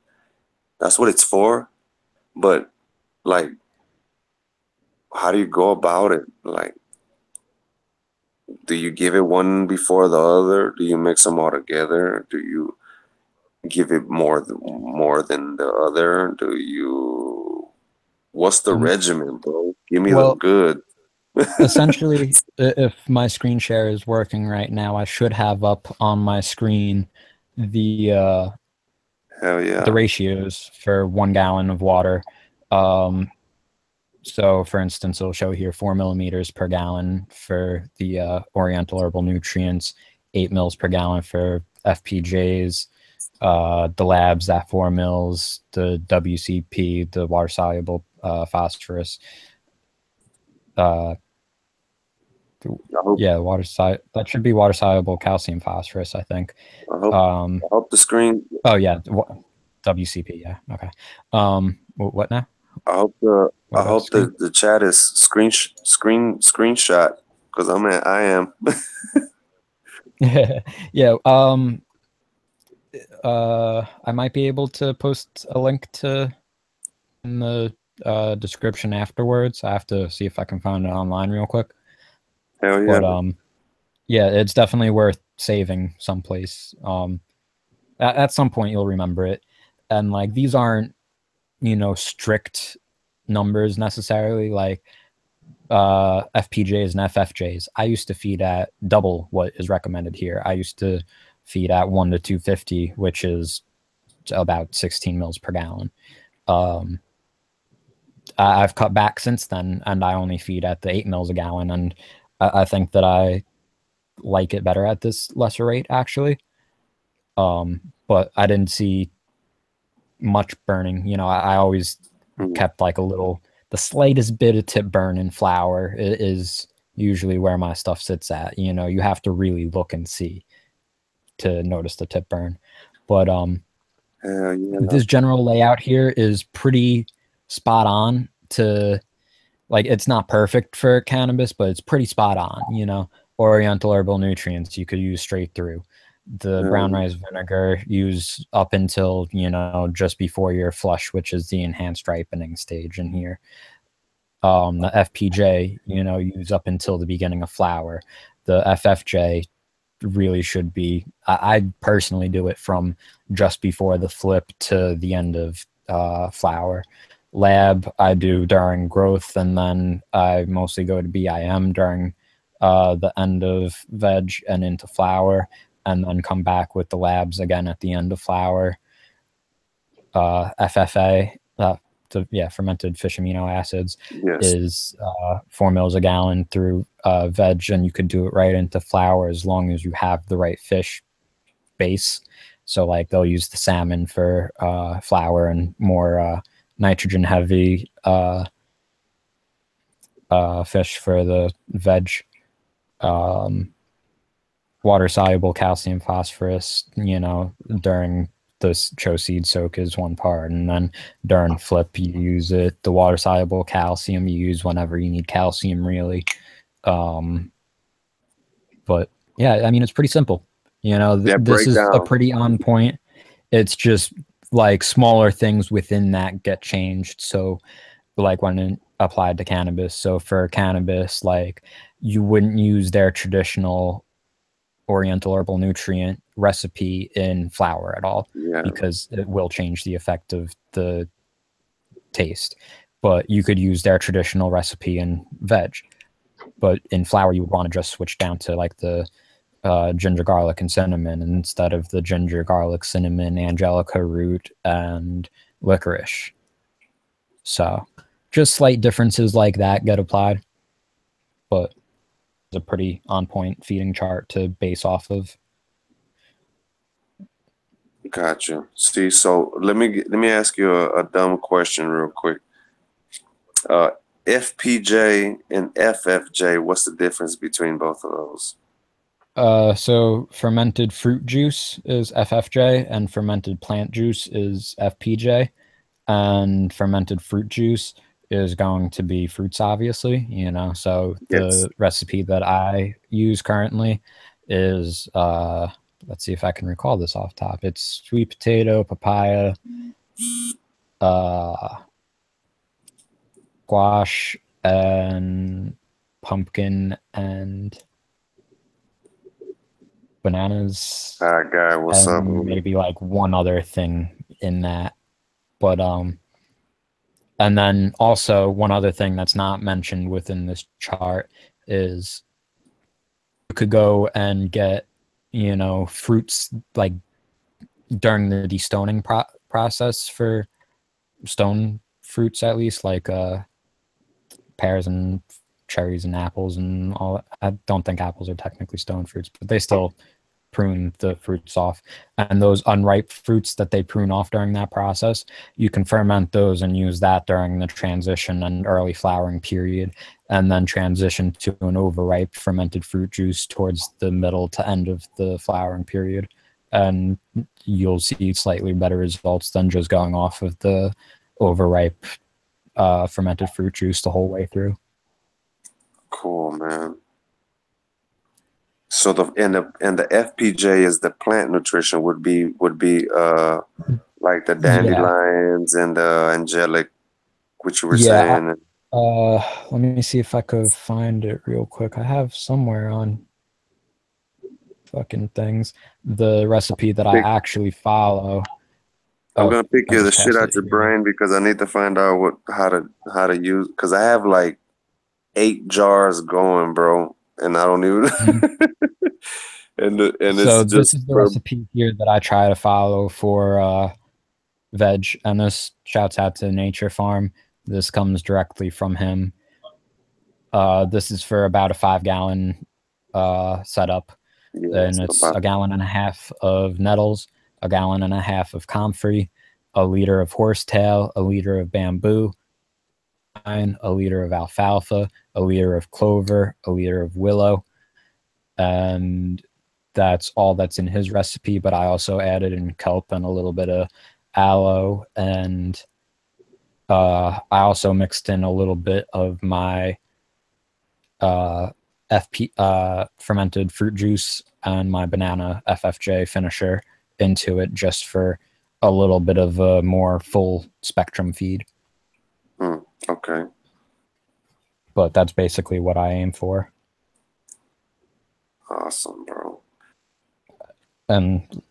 That's what it's for, but like, how do you go about it? Like, do you give it one before the other? Do you mix them all together? Do you give it more than the other? What's the regimen, bro? Give me the good. Essentially, if my screen share is working right now, I should have up on my screen the hell yeah, the ratios for 1 gallon of water. So, for instance, it'll show here 4 millimeters per gallon for the Oriental Herbal Nutrients, 8 mils per gallon for FPJs, the labs at 4 mils, the WCP, the water soluble phosphorus. That should be water soluble calcium phosphorus, I think. I hope the screen. Oh yeah, WCP, yeah. Okay. What now? I hope the chat is screenshot because I am. Yeah. I might be able to post a link to in the description afterwards. I have to see if I can find it online real quick. Hell yeah. But yeah, it's definitely worth saving someplace. At some point you'll remember it, and like these aren't, you know, strict numbers necessarily. Like FPJs and FFJs, I used to feed at double what is recommended here. I used to feed at 1 to 250, which is about 16 mils per gallon. I've cut back since then, and I only feed at the 8 mils a gallon, and I think that I like it better at this lesser rate, actually. But I didn't see much burning. You know, I always kept like the slightest bit of tip burn in flour is usually where my stuff sits at. You know, you have to really look and see to notice the tip burn. But this general layout here is pretty spot on to, like, it's not perfect for cannabis, but it's pretty spot on. You know, oriental herbal nutrients you could use straight through. The brown rice vinegar use up until, you know, just before your flush, which is the enhanced ripening stage in here. The FPJ, you know, use up until the beginning of flower. The FFJ really should be, I personally do it from just before the flip to the end of flower. Lab, I do during growth, and then I mostly go to BIM during the end of veg and into flower, and then come back with the labs again at the end of flower. FFA, fermented fish amino acids, is 4 mils a gallon through veg, and you could do it right into flour as long as you have the right fish base. So like they'll use the salmon for flour and more nitrogen heavy fish for the veg. Water soluble calcium phosphorus, you know, during this Cho seed soak is one part, and then during flip you use it. The water soluble calcium you use whenever you need calcium, really. But yeah, I mean, it's pretty simple. You know, this is a pretty on point. It's just like smaller things within that get changed. So like when applied to cannabis. So for cannabis, like you wouldn't use their traditional oriental herbal nutrient recipe in flour at all, because it will change the effect of the taste. But you could use their traditional recipe in veg, but in flour you would want to just switch down to like the ginger, garlic, and cinnamon instead of the ginger, garlic, cinnamon, angelica root, and licorice. So just slight differences like that get applied, but a pretty on point feeding chart to base off of. Gotcha. See, so let me ask you a dumb question real quick. FPJ and FFJ, what's the difference between both of those? So fermented fruit juice is FFJ and fermented plant juice is FPJ, and fermented fruit juice is going to be fruits, obviously, you know. So the recipe that I use currently is let's see if I can recall this off top. It's sweet potato, papaya, squash, and pumpkin, and bananas. Guy, what's up? Maybe like one other thing in that, but and then also one other thing that's not mentioned within this chart is you could go and get, you know, fruits like during the destoning process for stone fruits, at least, like pears and cherries and apples and all that. I don't think apples are technically stone fruits, but they still prune the fruits off, and those unripe fruits that they prune off during that process, you can ferment those and use that during the transition and early flowering period, and then transition to an overripe fermented fruit juice towards the middle to end of the flowering period, and you'll see slightly better results than just going off of the overripe fermented fruit juice the whole way through. Cool, man. So the FPJ is the plant nutrition would be like the dandelions and the angelic, which you were saying. Let me see if I could find it real quick. I have somewhere on fucking things the recipe that I actually follow. I'm gonna pick you the shit out your brain because I need to find out how to use, because I have like 8 jars going, bro, and I don't even. and so it's this is the recipe here that I try to follow for veg, and this shouts out to Nature Farm. This comes directly from him. This is for about a 5-gallon setup, and it's 1.5 gallons of nettles, 1.5 gallons of comfrey, 1 liter of horsetail, 1 liter of bamboo, 1 liter of alfalfa, 1 liter of clover, 1 liter of willow, and that's all that's in his recipe. But I also added in kelp and a little bit of aloe, and I also mixed in a little bit of my fermented fruit juice and my banana FFJ finisher into it, just for a little bit of a more full spectrum feed. Okay. But that's basically what I aim for. Awesome, bro. And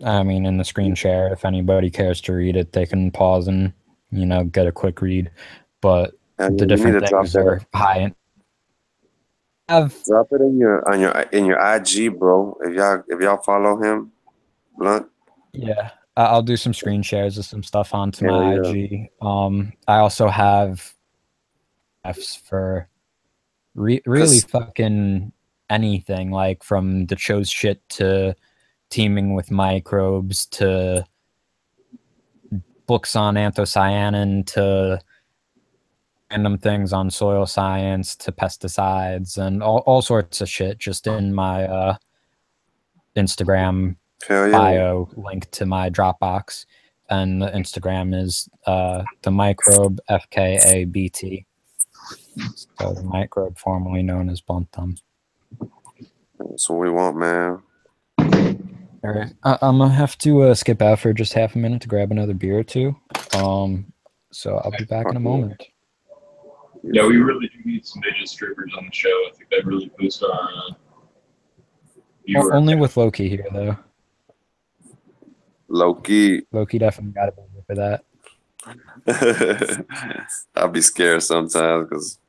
I mean, in the screen share, if anybody cares to read it, they can pause and, you know, get a quick read. But the different things are high. Drop it in your IG, bro. If y'all follow him, Blunt. Yeah, I'll do some screen shares of some stuff onto my IG. I also have F's for really fucking anything, like from the chose shit to teaming with microbes to books on anthocyanin to random things on soil science to pesticides and all sorts of shit, just in my Instagram bio link to my Dropbox. And the Instagram is the microbe FKABT. So the microbe formerly known as Blunthumb. That's what we want, man. All right, I'm gonna have to skip out for just half a minute to grab another beer or two. So I'll be back in a moment. Yeah, we really do need some midget strippers on the show. I think that really boosts our viewer. Only with Loki here, though. Loki definitely got to be here for that. I'll be scared sometimes because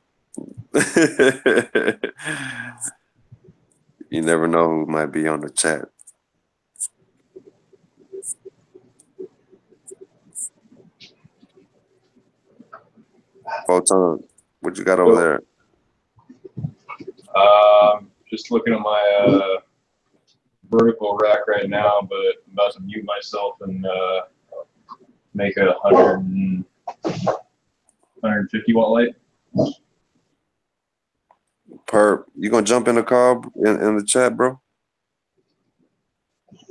you never know who might be on the chat. Photon, what you got over there? Just looking at my vertical rack right now, but I'm about to mute myself and make a 150 watt light. Perp, you gonna jump in the car in the chat, bro?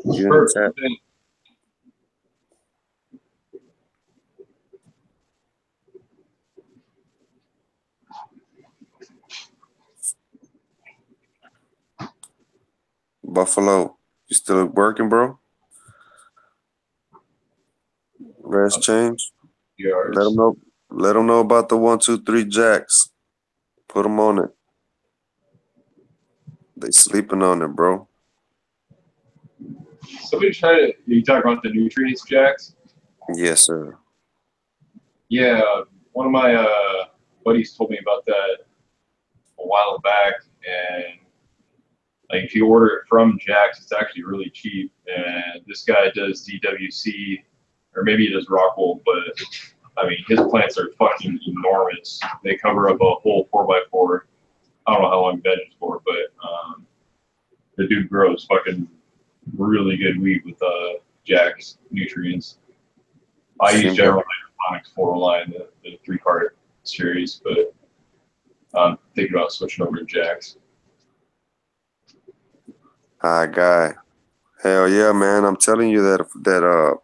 Perp, Buffalo, you still working, bro? Rest change. Let them know. Let them know about the 1, 2, 3 jacks. Put them on it. They sleeping on it, bro. Somebody tried to. You talk about the nutrients jacks? Yes, sir. Yeah, one of my buddies told me about that a while back, and like if you order it from Jack's, it's actually really cheap. And this guy does DWC, or maybe he does Rockwool, but I mean his plants are fucking enormous. They cover up a whole 4x4. I don't know how long veg is for, but the dude grows fucking really good weed with Jack's nutrients. I use General Hydroponics 4 line, the 3-part series, but I'm thinking about switching over to Jack's. Hi, Guy. Hell yeah, man! I'm telling you that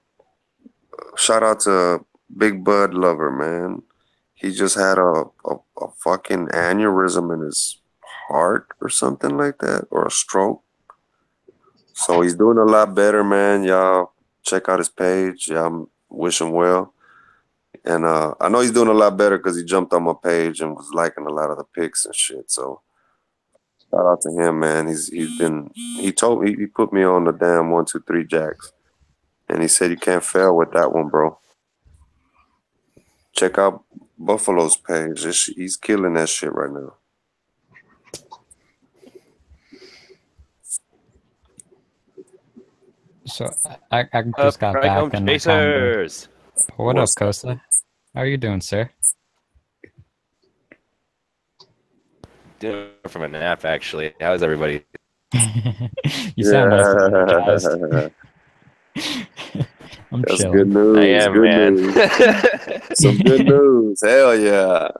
shout out to Big Bud Lover, man. He just had a fucking aneurysm in his heart or something like that, or a stroke. So he's doing a lot better, man. Y'all check out his page. Y'all wish him well. And I know he's doing a lot better because he jumped on my page and was liking a lot of the pics and shit. So shout out to him, man. He put me on the damn 1, 2, 3 jacks. And he said you can't fail with that one, bro. Check out Buffalo's page. He's killing that shit right now. So I just got back and chasers. What up, Cosa? How are you doing, sir? Doing from a nap, actually. How's everybody? You sound nice and energized. I'm That's chilling. good news. I am, good man. News. Some good news. Hell yeah.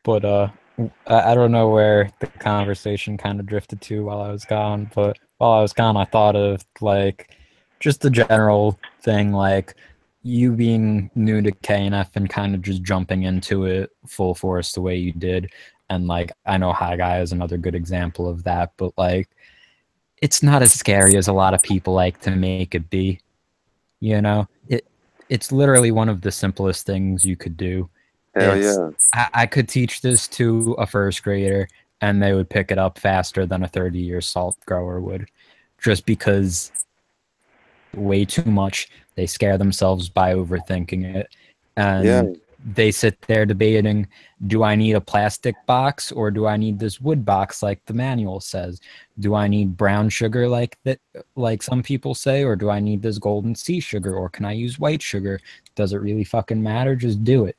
But I don't know where the conversation kind of drifted to while I was gone. But while I was gone, I thought of like just the general thing, like you being new to KNF and kind of just jumping into it full force the way you did. And like I know High Guy is another good example of that. But like it's not as scary as a lot of people like to make it be. You know, it's literally one of the simplest things you could do. Hell yeah. I could teach this to a first grader and they would pick it up faster than a 30-year salt grower would, just because way too much. They scare themselves by overthinking it. And they sit there debating, do I need a plastic box or do I need this wood box like the manual says? Do I need brown sugar like that, like some people say, or do I need this golden sea sugar, or can I use white sugar? Does it really fucking matter? Just do it.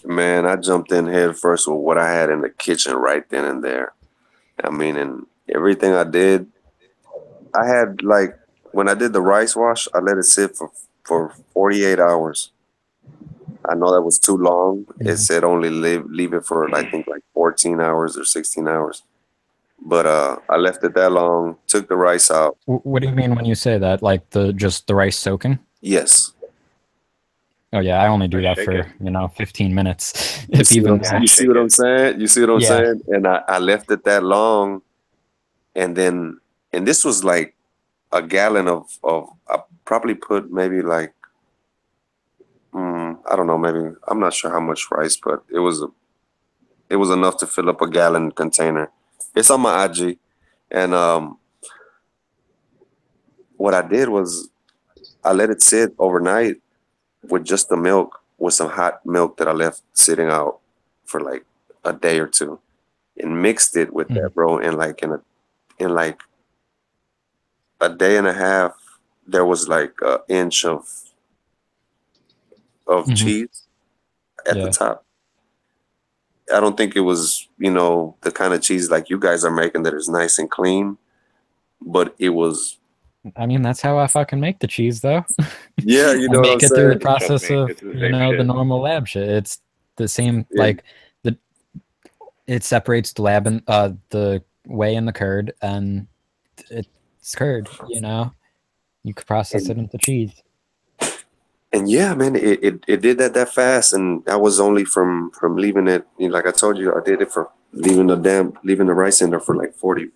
Man, I jumped in head first with what I had in the kitchen right then and there. I mean, and everything I did, I had like, when I did the rice wash, I let it sit for 48 hours. I know that was too long. It said only leave it for, I think, like 14 hours or 16 hours. But I left it that long, took the rice out. What do you mean when you say that? Like just the rice soaking? Yes. Oh yeah, I only do that for 15 minutes. If even that. You see what I'm saying? You see what I'm saying? And I left it that long, and this was like a gallon of I probably put maybe like I don't know, maybe I'm not sure how much rice, but it was enough to fill up a gallon container. It's on my IG, and what I did was I let it sit overnight with just the milk, with some hot milk that I left sitting out for like a day or two, and mixed it with that, bro. And like in a day and a half, there was like an inch of cheese at the top. I don't think it was, the kind of cheese like you guys are making that is nice and clean, but it was. I mean, that's how I fucking make the cheese, though. Yeah, you know, make it through the process of the normal lab shit. It's the same, like it separates the lab and the whey and the curd, and it's curd. You could process it into cheese. And yeah, man, it did that fast, and that was only from leaving it. Like I told you, I did it for leaving the rice in there for like 48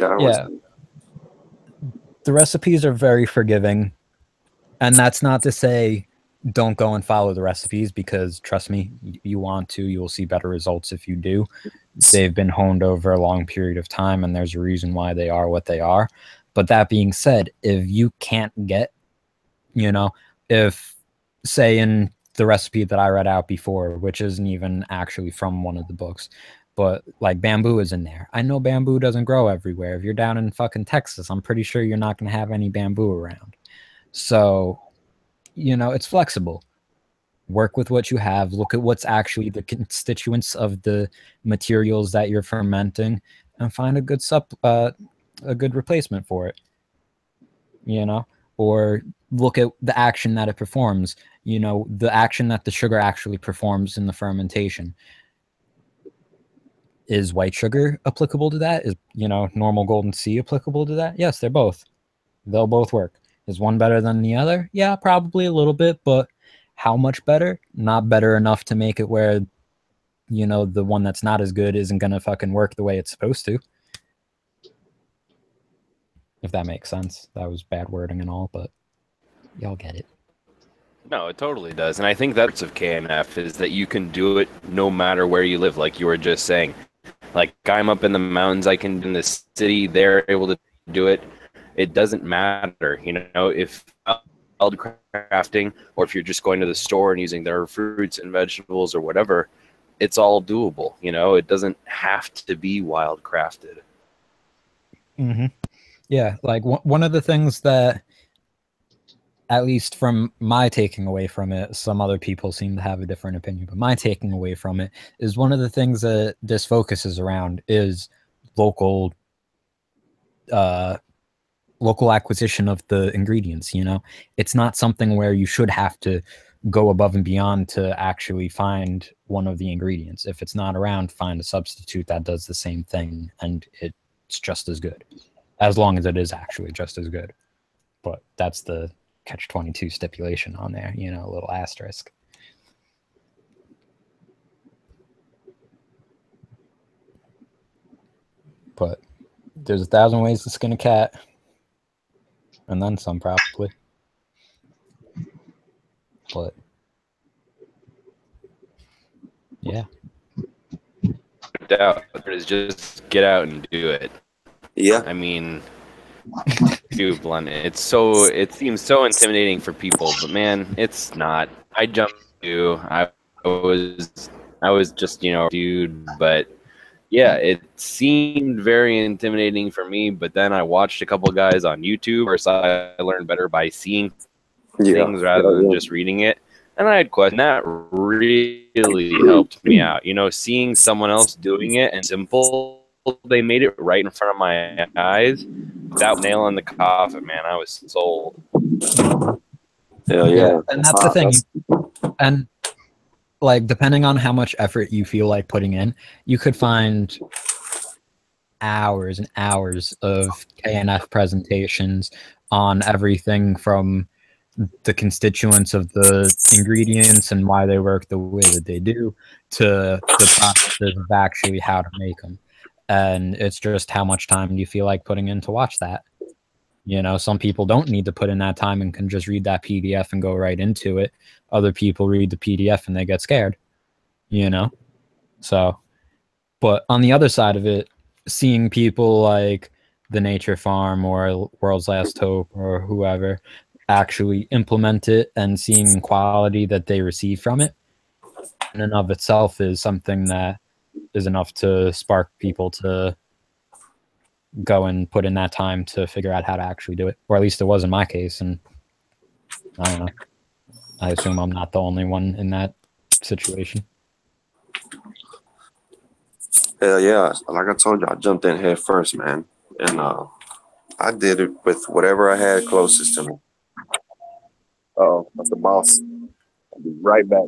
hours. Yeah. The recipes are very forgiving, and that's not to say don't go and follow the recipes, because trust me, you want to, you'll see better results if you do. They've been honed over a long period of time, and there's a reason why they are what they are. But that being said, if you can't get, if say in the recipe that I read out before, which isn't even actually from one of the books, but like bamboo is in there. I know bamboo doesn't grow everywhere. If you're down in fucking Texas, I'm pretty sure you're not going to have any bamboo around. So, it's flexible. Work with what you have. Look at what's actually the constituents of the materials that you're fermenting, and find a good replacement for it. Or look at the action that it performs. The action that the sugar actually performs in the fermentation. Is white sugar applicable to that? Is, you know, normal golden sea applicable to that? Yes, they're both. They'll both work. Is one better than the other? Yeah, probably a little bit, but how much better? Not better enough to make it where, you know, the one that's not as good isn't gonna fucking work the way it's supposed to. If that makes sense. That was bad wording and all, but y'all get it. No, it totally does. And I think that's of KNF is that you can do it no matter where you live, like you were just saying. Like, I'm up in the mountains, I can in the city, they're able to do it. It doesn't matter, you know, if wild crafting or if you're just going to the store and using their fruits and vegetables or whatever, it's all doable, you know. It doesn't have to be wild crafted. Mm-hmm. Yeah, like one of the things that, at least from my taking away from it, some other people seem to have a different opinion, but my taking away from it is one of the things that this focuses around is local acquisition of the ingredients. You know, it's not something where you should have to go above and beyond to actually find one of the ingredients. If it's not around, find a substitute that does the same thing and it's just as good, as long as it is actually just as good. But that's the catch-22 stipulation on there, you know, a little asterisk. But there's 1,000 ways to skin a cat, and then some, probably. But yeah, Doubt is just get out and do it. Yeah. I mean, dude, Blunt, it seems so intimidating for people, but man, it's not. I jumped too. I was just, you know, dude, but yeah, it seemed very intimidating for me, but then I watched a couple guys on YouTube, or so I learned better by seeing things rather than just reading it. And I had questions. That really helped me out. You know, seeing someone else doing it and simple, they made it right in front of my eyes. That nail in the coffin, man. I was sold. Yeah. And that's the thing. And like, depending on how much effort you feel like putting in, you could find hours and hours of KNF presentations on everything from the constituents of the ingredients and why they work the way that they do to the processes of actually how to make them. And it's just how much time do you feel like putting in to watch that? You know, some people don't need to put in that time and can just read that PDF and go right into it. Other people read the PDF and they get scared, you know? So, but on the other side of it, seeing people like the Nature Farm or World's Last Hope or whoever actually implement it and seeing the quality that they receive from it in and of itself is something that is enough to spark people to go and put in that time to figure out how to actually do it. Or at least it was in my case. And I don't know. I assume I'm not the only one in that situation. Hell yeah. Like I told you, I jumped in head first, man. And I did it with whatever I had closest to me. Oh, that's the boss. I'll be right back.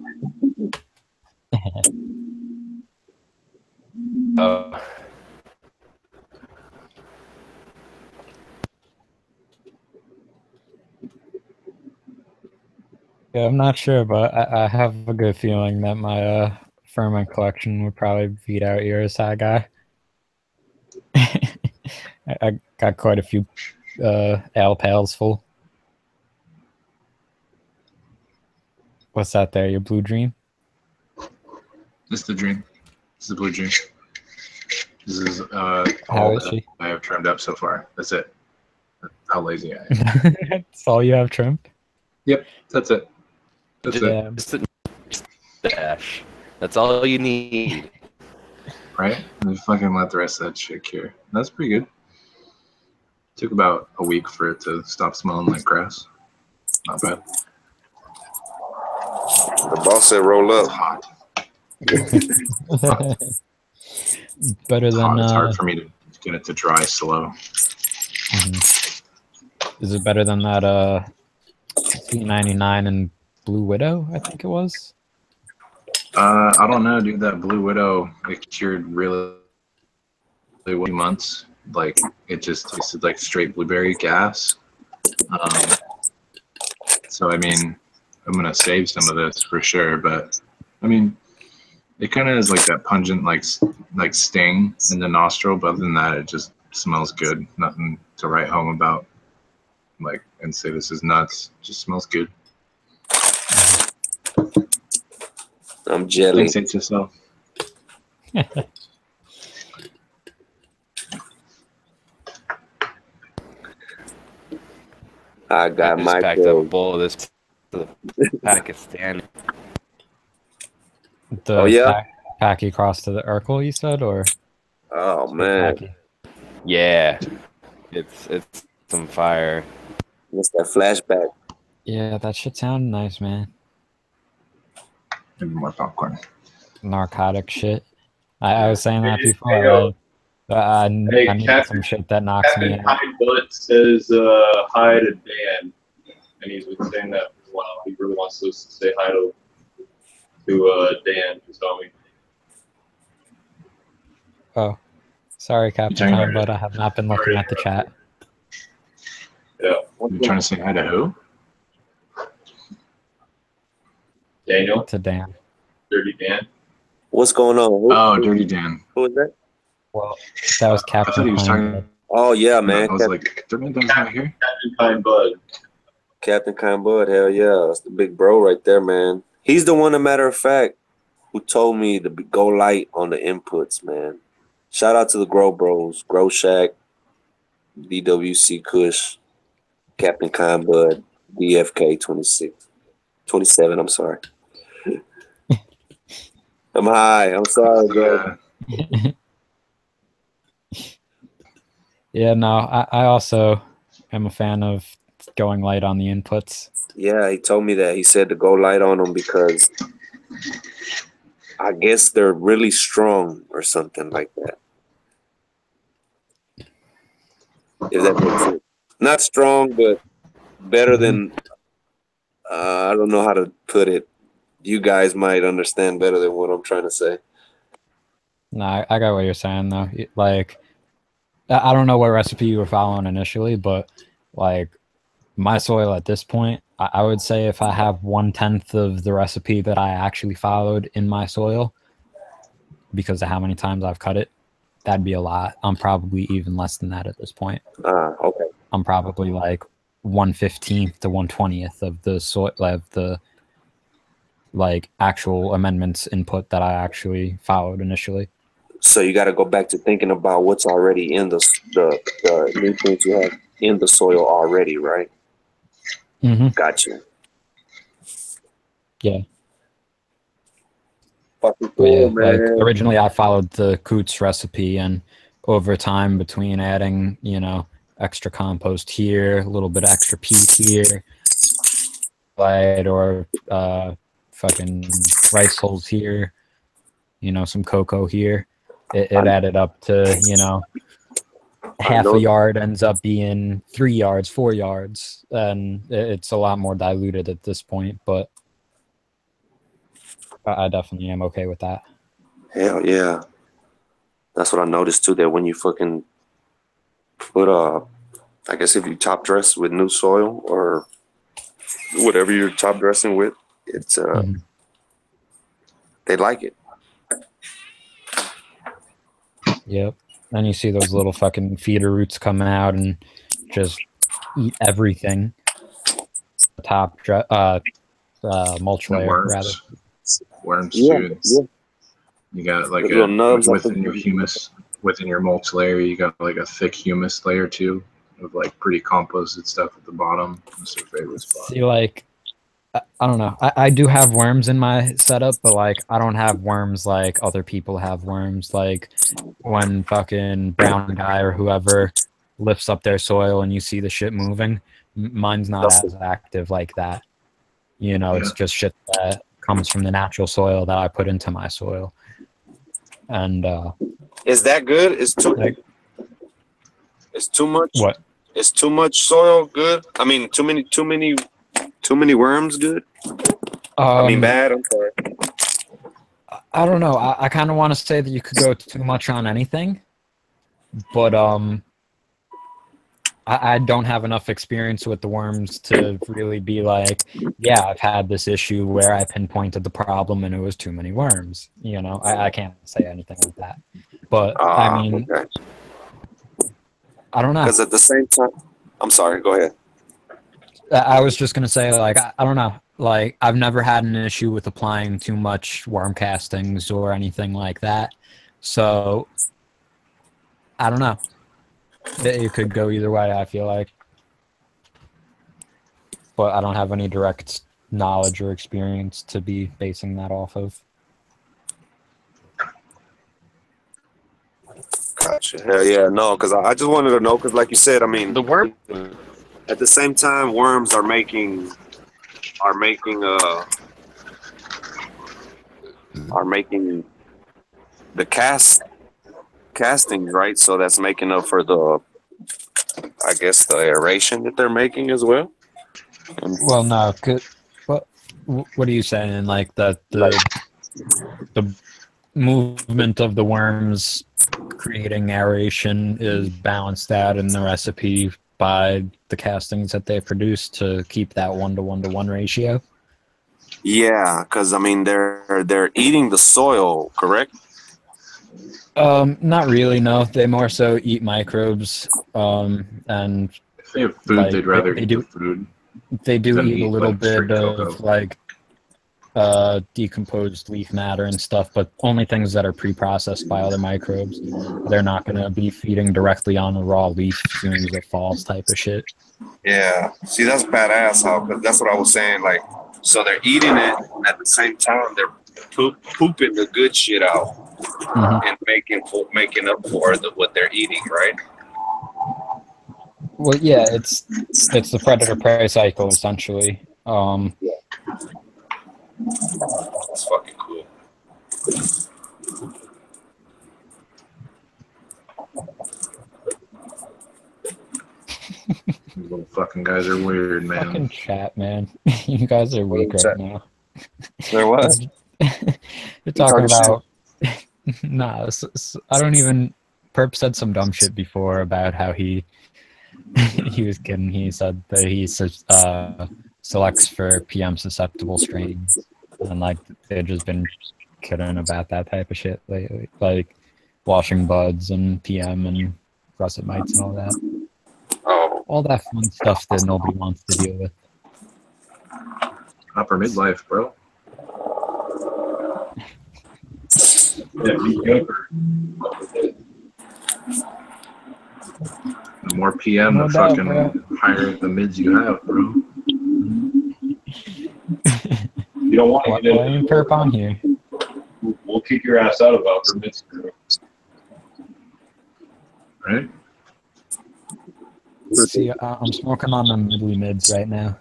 Yeah, I'm not sure, but I have a good feeling that my ferment collection would probably beat out yours, Hi Guy. I got quite a few ale pails full. What's that there? Your Blue Dream? This is the dream. This is the Blue Dream. This is How is she? I have trimmed up so far. That's it. That's how lazy I am. That's all you have trimmed? Yep, that's it. That's it. Just the dash. That's all you need. Right? And just fucking let the rest of that shit cure. That's pretty good. Took about a week for it to stop smelling like grass. Not bad. The boss said roll It's up. hot. Better It's than hot. It's hard for me to get it to dry slow. Is it better than that C99 and Blue Widow, I think it was? I don't know, dude. That Blue Widow, it cured really, months, like it just tasted like straight blueberry gas. So I mean, I'm gonna save some of this for sure, but I mean, it kind of has like that pungent like sting in the nostril, but other than that, it just smells good. Nothing to write home about, like, and say this is nuts. Just smells good. I'm jelly. Thanks, yourself. I got just packed up a bowl of this to Pakistan. The Oh, yeah? Packy across to the Urkel, you said, or? Oh man, Packy? Yeah, it's some fire. what's that flashback? Yeah, that shit sounded nice, man. Maybe more popcorn. Narcotic shit. I was saying that Hey, before. I Hey, need Captain- some shit that knocks me Captain out. High Butt says hi to Dan, and he's been saying that for a while. He really wants us to say hi to Dan, his homie. Oh, sorry, Captain talking Time, about but I have not been looking at the chat. Yeah, You're trying to say hi to who? Daniel, To Dan. Dirty Dan. What's going on? Oh, Dirty Dan. Who is that? Well, that was I thought Captain he was Time. talking. Oh yeah, man. I was like, Dirty Dan's not here. Captain Kind Bud. Captain Kind Bud, hell yeah, that's the big bro right there, man. He's the one, a matter of fact, who told me to go light on the inputs, man. Shout out to the Grow Bros, Grow Shack, DWC Kush, Captain Kind Bud, DFK 27, I'm sorry. I'm high, I'm sorry, bro. Yeah, no, I also am a fan of going light on the inputs. Yeah, he told me that. He said to go light on them because I guess they're really strong or something like that. If that makes sense. Not strong, but better than, I don't know how to put it. You guys might understand better than what I'm trying to say. No, I got what you're saying, though. Like, I don't know what recipe you were following initially, but, like, my soil at this point, I would say if I have 1/10 of the recipe that I actually followed in my soil, because of how many times I've cut it, that'd be a lot. I'm probably even less than that at this point. Okay. I'm probably like 1/15 to 1/20 of the soil of the like actual amendments input that I actually followed initially. So you got to go back to thinking about what's already in the nutrients you have in the soil already, right? Mm-hmm. Gotcha. Yeah. Fucking But yeah, cool, like man. originally I followed the Coots recipe, and over time between adding, extra compost here, a little bit of extra peat here, light or fucking rice hulls here, some cocoa here, it added up to, half a yard ends up being 3 yards, 4 yards, and it's a lot more diluted at this point, but I definitely am okay with that. Hell yeah. That's what I noticed too, that when you fucking put I guess if you top dress with new soil or whatever you're top dressing with, it's they like it. Yep. And you see those little fucking feeder roots come out and just eat everything. Top mulch layer, Worms. rather. Worms Yeah, too. yeah. You got like Little nubs, within your humus, within your mulch layer, you got like a thick humus layer too, of like pretty composted stuff at the bottom. That's their favorite spot. See, like, I don't know. I do have worms in my setup, but like I don't have worms like other people have worms. Like when fucking Brown Guy or whoever lifts up their soil and you see the shit moving, mine's not as active like that. It's just shit that comes from the natural soil that I put into my soil. And Is that good? It's too much. What? Is too much soil good? I mean, too many worms good? I mean, bad. I'm sorry. I don't know. I kind of want to say that you could go too much on anything, but I don't have enough experience with the worms to really be like, yeah, I've had this issue where I pinpointed the problem and it was too many worms. You know, I can't say anything like that. But I mean, okay. I don't know. Because at the same time, I'm sorry. Go ahead. I was just gonna say, like, I don't know. Like, I've never had an issue with applying too much worm castings or anything like that. So I don't know. It could go either way, I feel like. But I don't have any direct knowledge or experience to be basing that off of. Gotcha. Hell yeah, no, because I just wanted to know, because like you said, I mean, The worm. at the same time, worms are making the castings, right? So that's making up for the, I guess, the aeration that they're making as well. Well, no. What are you saying? Like the movement of the worms creating aeration is balanced out in the recipe by the castings that they produce to keep that 1-to-1-to-1 ratio. Yeah, because I mean they're eating the soil, correct? Not really. No, they more so eat microbes. And If they have food, like, they'd rather they eat do. the food. They do Than eat a eat, little like, bit straight of cocoa. like decomposed leaf matter and stuff, but only things that are pre-processed by other microbes. They're not going to be feeding directly on a raw leaf as soon as it falls, type of shit. Yeah. See, that's badass, huh? Because that's what I was saying. Like, so they're eating it, and at the same time they're pooping the good shit out and making up for what they're eating, right? Well, yeah, it's the predator-prey cycle essentially. It's fucking cool. These little fucking guys are weird, man. Fucking chat, man. You guys are weak right now. There was. You're talking about. Nah, I don't even. Perp said some dumb shit before about how he was kidding. He said that he selects for PM susceptible strains, and like they've just been kidding about that type of shit lately, like washing buds and PM and russet mites and all that. Oh, All that fun stuff that nobody wants to deal with. Upper midlife, bro. Yeah, be younger. The more PM, No the doubt, fucking bro. higher the mids you have, bro. You don't want Why to get ain't Perp on here? We'll kick your ass out of upper mids. Right? See, I'm smoking on the middly mids right now.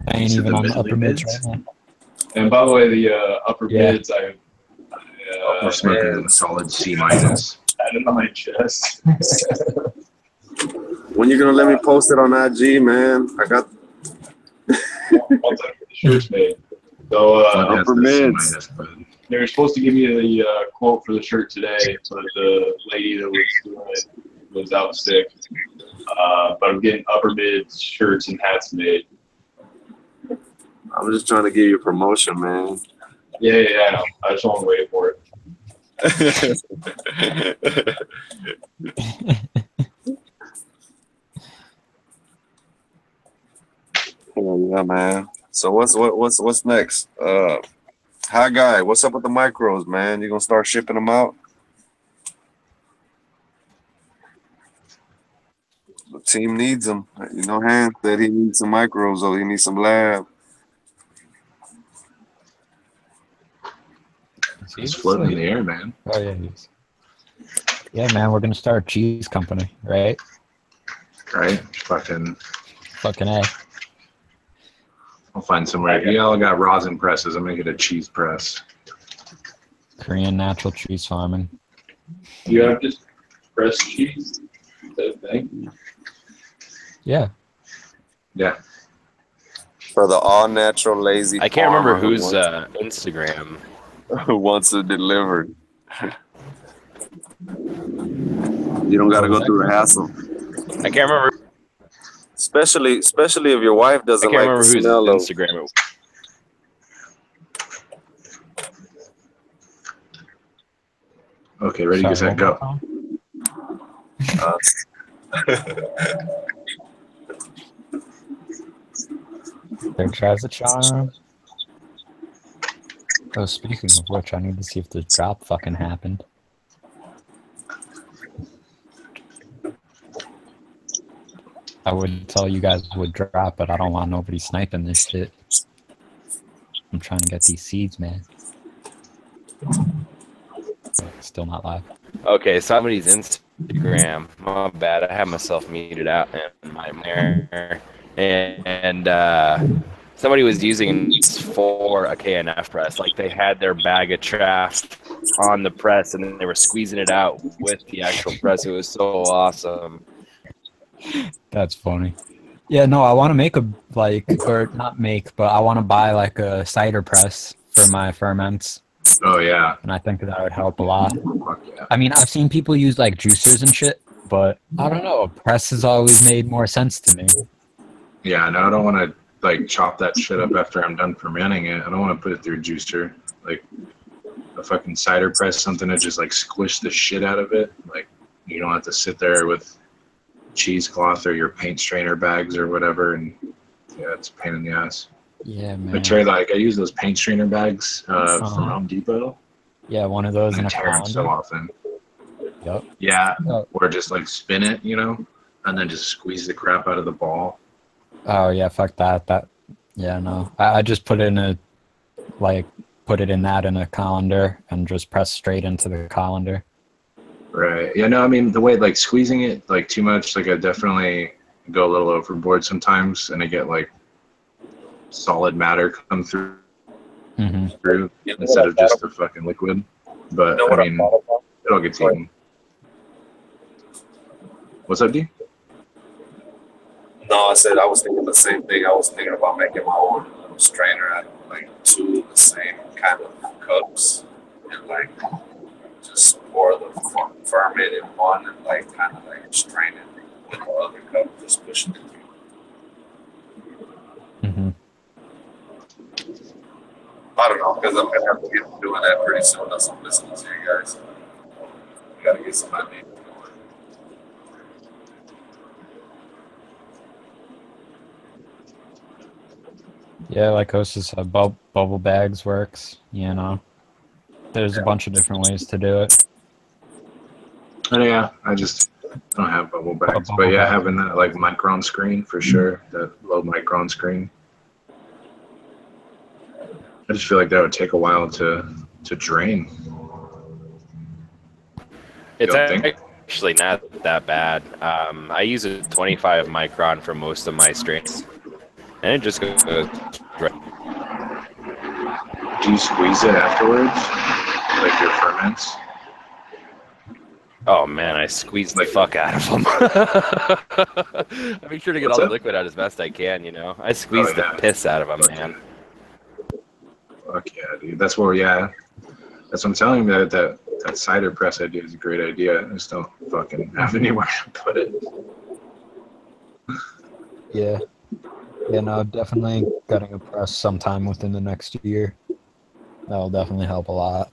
I ain't You said even the on the middly upper mids mids? right now. And by the way, the upper Yeah. mids, I We're smoking a solid C minus. had it on my chest. when you gonna let me post it on IG, man? I got Once I get the shirts made. So Blood upper has the C mids. minus, but they were supposed to give me the quote for the shirt today, but the lady that was doing it was out sick. But I'm getting upper mids shirts and hats made. I'm just trying to give you a promotion, man. Yeah, I know. I just want to wait for it. Yeah, man. So what's next? Hi, Guy. What's up with the micros, man? You gonna start shipping them out? The team needs them. You know, Han said he needs some micros, or he needs some lab. he's floating in the air, man. Oh yeah, he is. Yeah, man, we're gonna start a cheese company, right? Right? Fucking, A. I'll find somewhere. You all got rosin presses. I'm making a cheese press. Korean natural cheese farming. You have just pressed cheese? Is that a thing? Yeah. Yeah. For the all natural lazy. I can't remember farmer whose Instagram. who wants it delivered. You don't got to go through the hassle. I can't remember. Especially if your wife I doesn't can't like remember the whose smell of. Instagram it was. Okay, ready, set, go. There tries a charm. Oh, speaking of which, I need to see if the drop fucking happened. I would tell you guys would drop, but I don't want nobody sniping this shit. I'm trying to get these seeds, man. Still not live. Okay, somebody's Instagram. My bad. I have myself muted out in my mirror. And somebody was using it for a KNF press. Like they had their bag of trash on the press and then they were squeezing it out with the actual press. It was so awesome. That's funny. Yeah, no, I want to make a, like, or not make, but I want to buy like a cider press for my ferments. Oh, yeah. And I think that would help a lot. Fuck yeah. I mean, I've seen people use like juicers and shit, but I don't know. A press has always made more sense to me. Yeah, no, I don't want to like chop that shit up after I'm done fermenting it. I don't want to put it through a juicer. Like a fucking cider press, something to just like squish the shit out of it. Like you don't have to sit there with cheesecloth or your paint strainer bags or whatever, and yeah, it's a pain in the ass. Yeah, man. But Trey, like I use those paint strainer bags from Home Depot. Yeah, one of those in a tear them so often. Yep. Yeah, or just like spin it, you know, and then just squeeze the crap out of the ball. Oh yeah, fuck that. Yeah, no. I just put in a, like, put it in that in a colander and just press straight into the colander. Right. Yeah, no, I mean, the way, like, squeezing it, like, too much, like, I definitely go a little overboard sometimes, and I get, like, solid matter come through instead of just the fucking liquid. But, I mean, it all gets eaten. What's up, D? No, I said I was thinking the same thing. I was thinking about making my own little strainer out of, like, 2 of the same kind of cups and, like, just pour the ferment in one and like kind of like strain it with the other cup, just pushing it through. I don't know, because I'm gonna have to get doing that pretty soon. As I'm listening to you guys. I gotta get some ideas going. Yeah, like Cosa said, bubble bags works, you know. There's a bunch of different ways to do it. Oh, yeah, I just don't have bubble bags. But yeah, having that like micron screen for sure, that low micron screen. I just feel like that would take a while to drain. It's actually not that bad. I use a 25 micron for most of my strains, and it just goes right. Do you squeeze it afterwards, like your ferments? Oh man, I squeeze the fuck out of them. I make sure to get all the liquid out as best I can, you know. I squeeze the piss out of them, man. Fuck yeah, dude. That's what I'm telling you, that cider press idea is a great idea. I just don't fucking have anywhere to put it. Yeah. Yeah, no, definitely getting a press sometime within the next year. That'll definitely help a lot.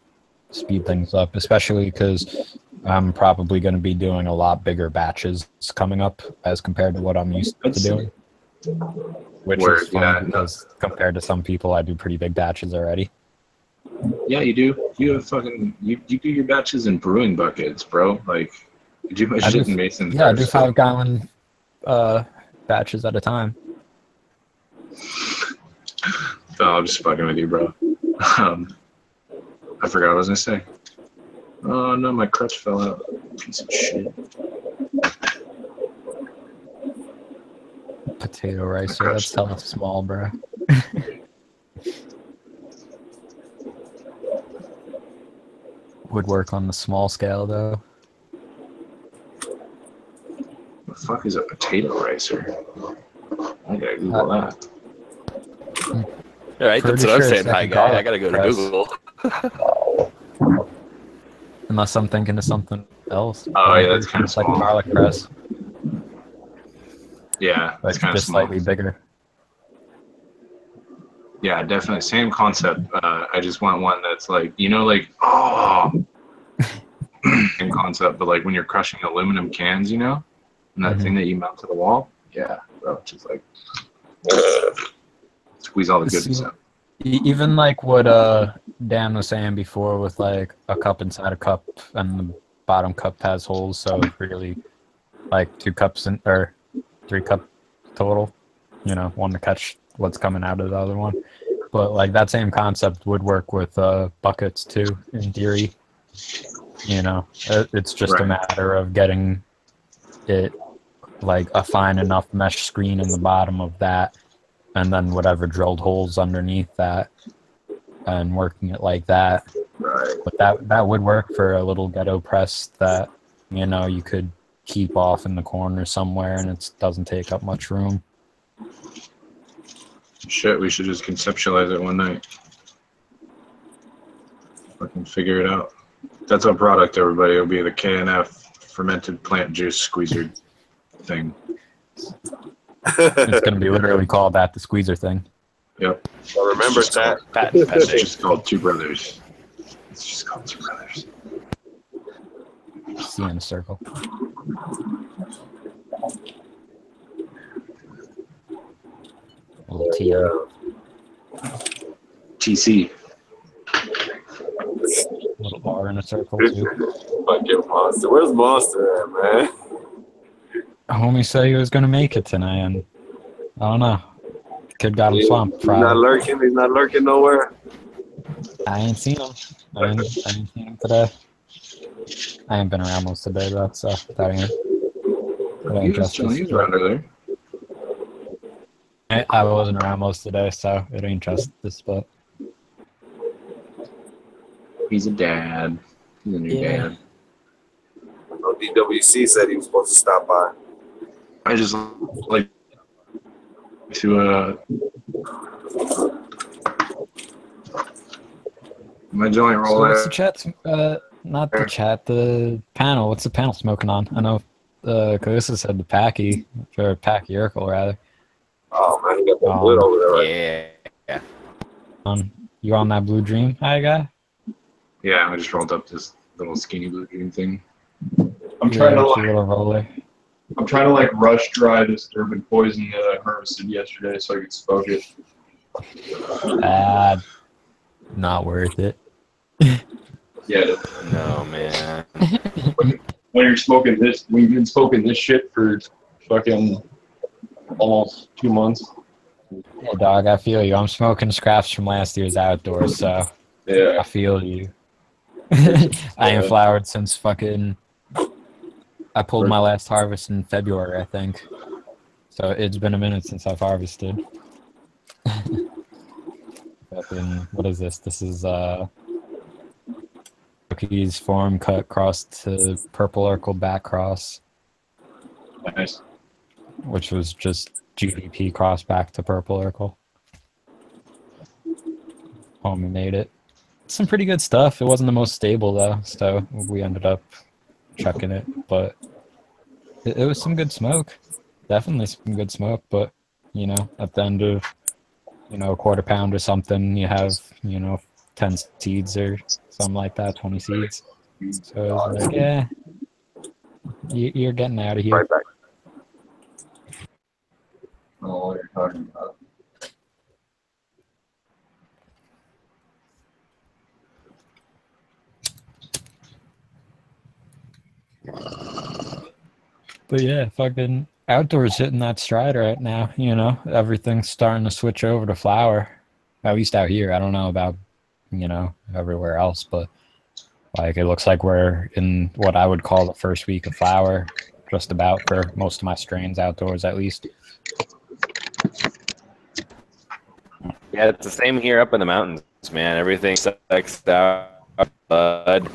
Speed things up, especially because I'm probably going to be doing a lot bigger batches coming up as compared to what I'm used to doing. Which is funny because compared to some people, I do pretty big batches already. Yeah, you do. You have fucking you do your batches in brewing buckets, bro. Like you do my shit in mason. Yeah, I do 5-gallon batches at a time. No, I'm just fucking with you, bro. I forgot what I was gonna say. Oh no, my crutch fell out. Piece of shit. Potato ricer, that's hella small, bro. Would work on the small scale though. What the fuck is a potato ricer? I gotta Google that. All right, that's what I'm saying. Hi, guy. I gotta go to Google. Unless I'm thinking of something else. Oh yeah, that's kind of It's like small. garlic press, Yeah, but that's kind of just small. slightly bigger. Yeah, definitely same concept. I just want one that's like, you know, like oh, same concept, but like when you're crushing aluminum cans, you know, and that thing that you mount to the wall. Yeah, bro, just like squeeze all the goodness out. Even like what Dan was saying before, with like a cup inside a cup, and the bottom cup has holes, so really like 2 cups or 3 cup total. You know, one to catch what's coming out of the other one. But like that same concept would work with buckets too, in theory. You know, it's just a matter of getting it like a fine enough mesh screen in the bottom of that, and then whatever drilled holes underneath that, and working it like that. Right. But that would work for a little ghetto press that, you know, you could keep off in the corner somewhere, and it doesn't take up much room. Shit, we should just conceptualize it one night. Fucking figure it out. That's our product, everybody. It'll be the KNF fermented plant juice squeezer thing. It's gonna be literally called that, the squeezer thing. Yep. So remember that. It's just called Two Brothers. It's just called Two Brothers. See in a circle. A little TM. TC. A little bar in a circle too. Fucking Monster. Where's Monster at, man? Homie said he was gonna make it tonight, and I don't know. Kid got him swamped He's Friday. not lurking. He's not lurking nowhere. I ain't seen him. I ain't seen him today. I ain't been around most of the day though, so that ain't justice. He's around there. I wasn't around most of the day, so it ain't justice, but He's a dad. He's a new dad. No, DWC said he was supposed to stop by. I just like to my joint roll. So what's the chat? Not the chat. The panel. What's the panel smoking on? I know. Cosa said the Packy, or Packy Urkel rather. Oh man, he got that wood over there. Right? Yeah. You on that Blue Dream, hi guy? Yeah, I just rolled up this little skinny Blue Dream thing. I'm trying to like rush dry this urban poison that I harvested yesterday so I could smoke it. Not worth it. Yeah. No, man. When you're smoking this, we've been smoking this shit for fucking almost 2 months. Yeah, dog, I feel you. I'm smoking scraps from last year's outdoors, so yeah, I feel you. I ain't flowered since fucking. I pulled my last harvest in February, I think. So it's been a minute since I've harvested. Fucking, what is this? This is Cookies form cut cross to Purple Urkel back cross. nice. Which was just GDP cross back to Purple Urkel. Homie made it. Some pretty good stuff. It wasn't the most stable though, so we ended up chucking it. But it was some good smoke. Definitely some good smoke. But you know, at the end of a quarter pound or something, you have 10 seeds or something like that, 20 seeds. So it was like, yeah, you're getting out of here. Right back. I don't know what you're talking about. But yeah, fucking outdoors hitting that stride right now. Everything's starting to switch over to flower. At least out here. I don't know about everywhere else, but like it looks like we're in what I would call the first week of flower, just about for most of my strains outdoors at least. Yeah, it's the same here up in the mountains, man. Everything's sexed out. Bud.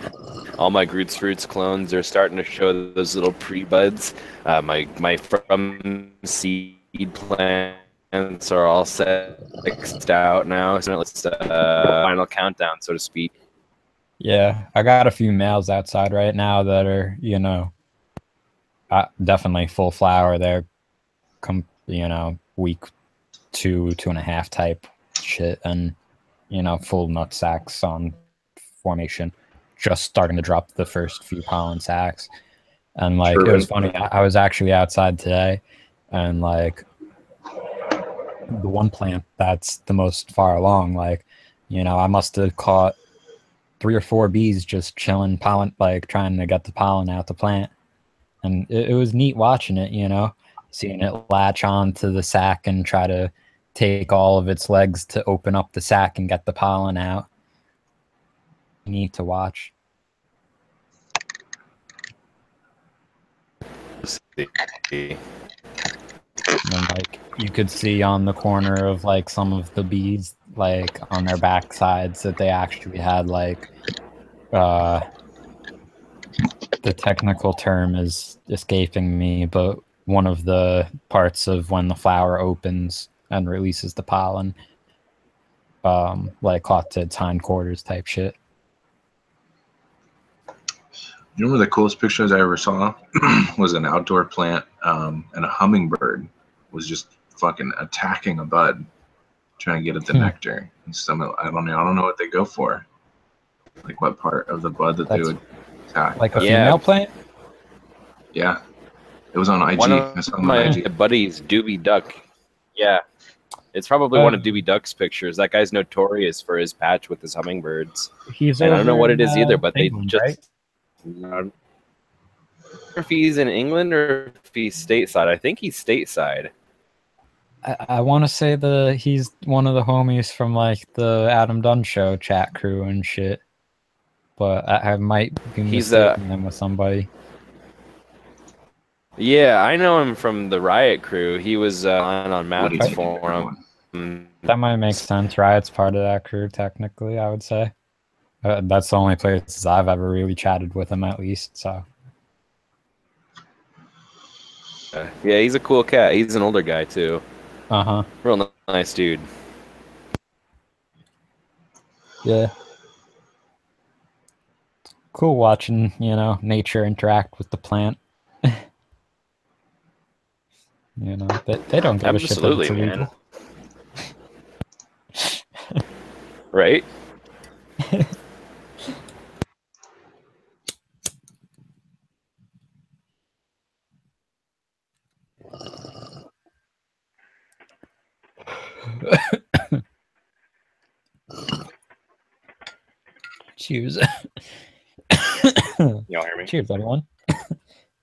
All my Groots Fruits clones are starting to show those little pre-buds. My from seed plants are all sexed out now. So it's final countdown, so to speak. Yeah, I got a few males outside right now that are, you know, definitely full flower. They're, you know, week 2.5 type shit, and you know, full nut sacks on formation, just starting to drop the first few pollen sacks. And like, it was funny. I was actually outside today, and like, the one plant that's the most far along, like, you know, I must have caught 3 or 4 bees just chilling pollen, like trying to get the pollen out the plant. And it was neat watching it, you know, seeing it latch on to the sac and try to take all of its legs to open up the sac and get the pollen out. Neat to watch. And like, you could see on the corner of like some of the bees, like on their backsides, that they actually had like the technical term is escaping me, but one of the parts of when the flower opens and releases the pollen, like caught to its hindquarters type shit. You know, one of the coolest pictures I ever saw was an outdoor plant, and a hummingbird was just fucking attacking a bud, trying to get at the nectar. And some, I don't know what they go for, like what part of the bud that they would attack. Like a female plant? Yeah, it was on IG. One of I saw him my on IG. buddies, Doobie Duck. Yeah, it's probably one of Doobie Duck's pictures. That guy's notorious for his patch with his hummingbirds. He's and I don't know what it is either, but England, they just. right? If he's in England or if he's stateside. I think he's stateside. I want to say he's one of the homies from like the Adam Dunn Show chat crew and shit, but I might be mistaking him with somebody. Yeah, I know him from the Riot crew. He was on Matt's forum. That might make sense. Riot's part of that crew, technically, I would say. That's the only places I've ever really chatted with him, at least. So. Yeah, he's a cool cat. He's an older guy too. Real nice dude. Yeah. Cool watching, you know, nature interact with the plant. You know, they don't give a shit that it's illegal. Right? Cheers. Y'all hear me? Cheers, everyone.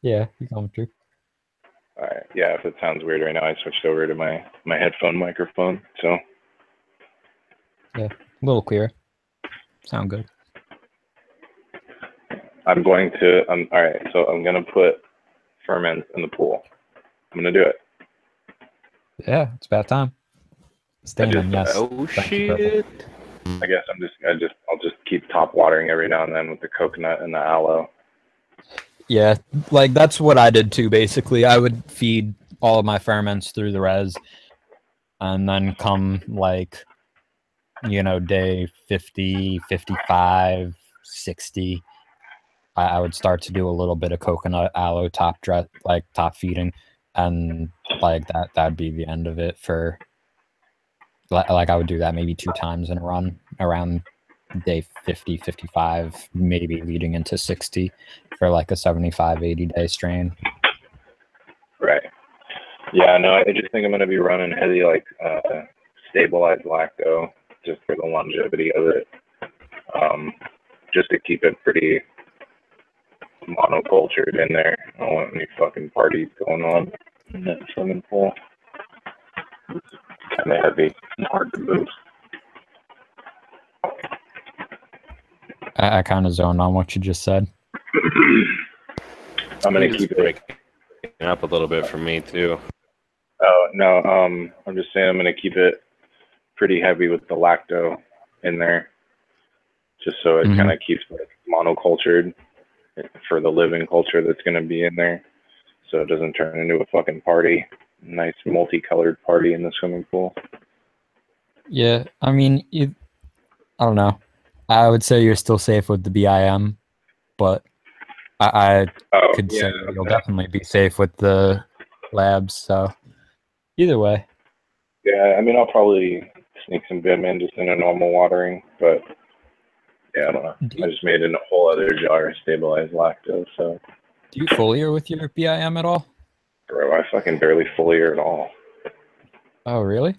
Yeah, you coming through. All right. Yeah, if it sounds weird right now, I switched over to my headphone microphone. So. Yeah, a little clearer. Sound good. I'm going to. All right. So I'm gonna put ferment in the pool. I'm gonna do it. Yeah, it's about time. Staining, yes. Oh shit! I guess I'll just keep top watering every now and then with the coconut and the aloe. Yeah, like that's what I did too, basically. I would feed all of my ferments through the res, and then come like, you know, day 50, 55, 60, I would start to do a little bit of coconut aloe top feeding, and like that'd be the end of it for, like I would do that maybe 2 times in a run around day 50, 55, maybe leading into 60 for like a 75, 80 day strain. Right. Yeah, no, I just think I'm going to be running heavy, like stabilized lacto, just for the longevity of it. Just to keep it pretty monocultured in there. I don't want any fucking parties going on in that swimming pool. It's kind of heavy and hard to move. I kind of zoned on what you just said. I'm going to keep it breaking up a little bit for me too. Oh, no, I'm just saying I'm going to keep it pretty heavy with the lacto in there, just so it kind of keeps it monocultured for the living culture that's going to be in there, so it doesn't turn into a fucking party. Nice multicolored party in the swimming pool. Yeah, I mean, I don't know. I would say you're still safe with the BIM, but I could say you'll definitely be safe with the labs. So either way. Yeah, I mean, I'll probably sneak some Vim in just in a normal watering, but yeah, I don't know. I just made it in a whole other jar of stabilized lactose. So. Do you foliar with your BIM at all? Bro, I fucking barely foliar at all. Oh, really?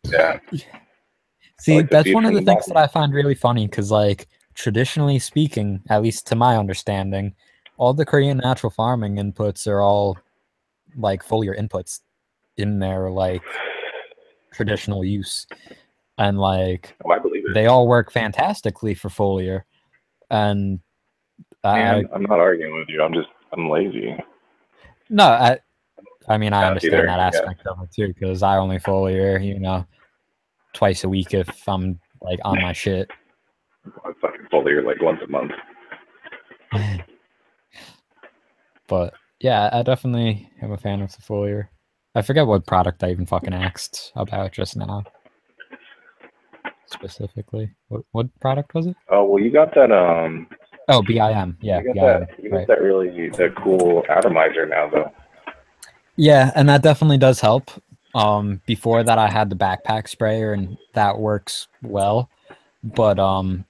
Yeah. See, like that's one of the things that I find really funny because, like, traditionally speaking, at least to my understanding, all the Korean natural farming inputs are all like foliar inputs in their like traditional use, and like I believe it. They all work fantastically for foliar. And Man, I'm not arguing with you. I'm lazy. No, I mean I understand that aspect of it too because I only foliar, you know, twice a week if I'm like on my shit. I fucking foliar like once a month. But yeah, I definitely am a fan of the foliar. I forget what product I even fucking asked about just now. Specifically, what product was it? Oh well, you got that. Oh, BIM. Yeah, you got that cool atomizer now though. Yeah, and that definitely does help. Before that, I had the backpack sprayer, and that works well. But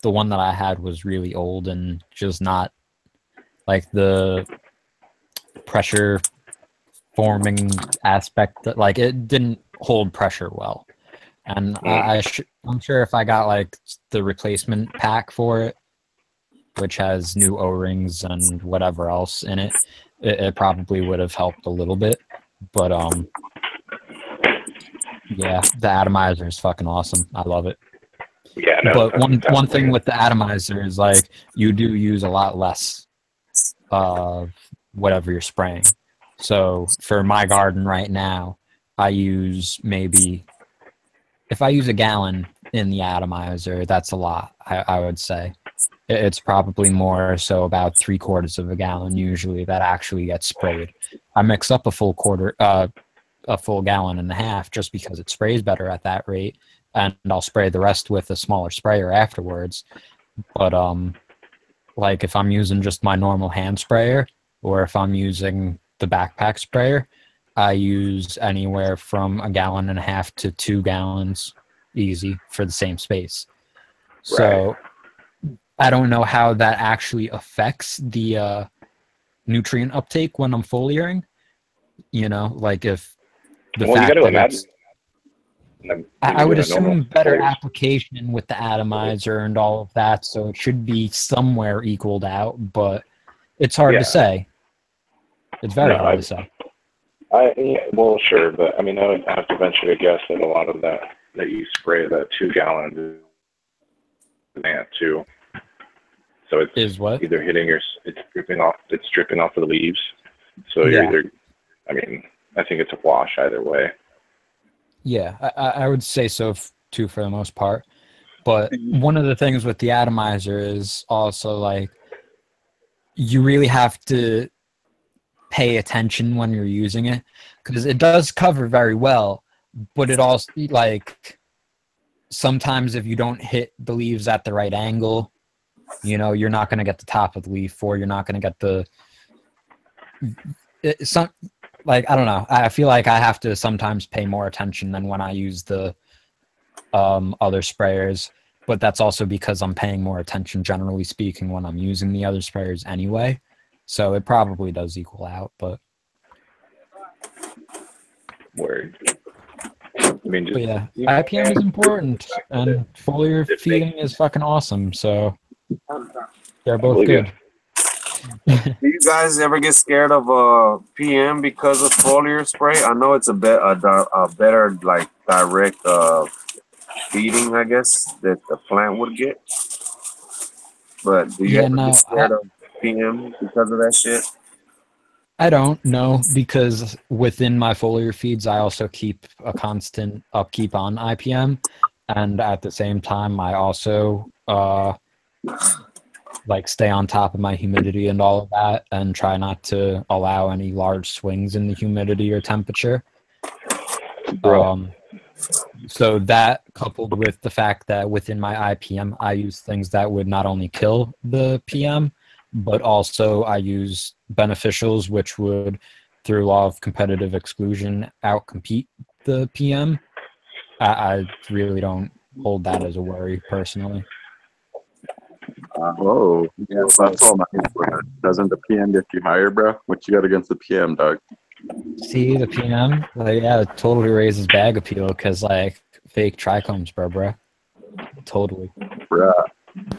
the one that I had was really old and just not like the pressure forming aspect. Like it didn't hold pressure well. And I'm sure if I got like the replacement pack for it, which has new O-rings and whatever else in it, it probably would have helped a little bit. But yeah, the atomizer is fucking awesome. I love it. Yeah, no, but one thing with the atomizer is like you do use a lot less of whatever you're spraying. So for my garden right now, I use maybe, if I use a gallon in the atomizer, that's a lot, I would say. It's probably more, so about 3/4 of a gallon usually that actually gets sprayed. I mix up a full gallon and a half just because it sprays better at that rate, and I'll spray the rest with a smaller sprayer afterwards. But like if I'm using just my normal hand sprayer, or if I'm using the backpack sprayer, I use anywhere from 1.5 gallons to 2 gallons easy for the same space. So I don't know how that actually affects the nutrient uptake when I'm foliaring. You know, like if the fact that I would assume better application with the atomizer and all of that, so it should be somewhere equaled out, but it's hard to say. It's very hard to say. Well, sure, but I mean, I would have to venture to guess that a lot of that you spray, that 2 gallons is too. So it's either hitting it's dripping off of the leaves. So you're either, I mean, I think it's a wash either way. Yeah, I would say so too for the most part. But one of the things with the atomizer is also like you really have to pay attention when you're using it because it does cover very well, but it also like sometimes if you don't hit the leaves at the right angle, you know, you're not going to get the top of the leaf, or you're not going to get the like, I don't know. I feel like I have to sometimes pay more attention than when I use the other sprayers, but that's also because I'm paying more attention, generally speaking, when I'm using the other sprayers anyway. So it probably does equal out, but... Word. I mean, just, yeah, IPM is important, and foliar feeding is fucking awesome, so they're both good. Do you guys ever get scared of PM because of foliar spray? I know it's a better like direct feeding, I guess, that the plant would get. But do you ever get scared of PM because of that shit? I don't know, because within my foliar feeds, I also keep a constant upkeep on IPM, and at the same time, I also like stay on top of my humidity and all of that, and try not to allow any large swings in the humidity or temperature. So that coupled with the fact that within my IPM, I use things that would not only kill the PM, but also I use beneficials, which would, through law of competitive exclusion, outcompete the PM. I really don't hold that as a worry personally. Oh, yeah, that's all nice. Doesn't the PM get you higher, bro? What you got against the PM, dog? See, the PM, like, yeah, it totally raises bag appeal because, like, fake trichomes, bro. Totally. Bruh,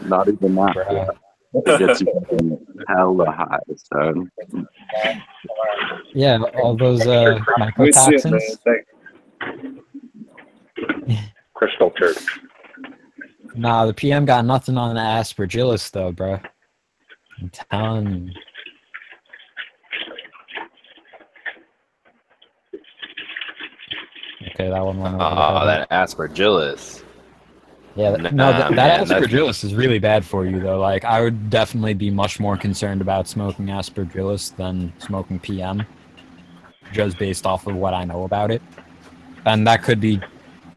not even that. Bruh. It gets you hella high, son. Yeah, all those mycotoxins. Crystal Church. Nah, the PM got nothing on the aspergillus, though, bro. I'm telling you. Okay, that one went over. Oh, that aspergillus. Yeah, Nah, that man, aspergillus is really bad for you, though. Like, I would definitely be much more concerned about smoking aspergillus than smoking PM, just based off of what I know about it. And that could be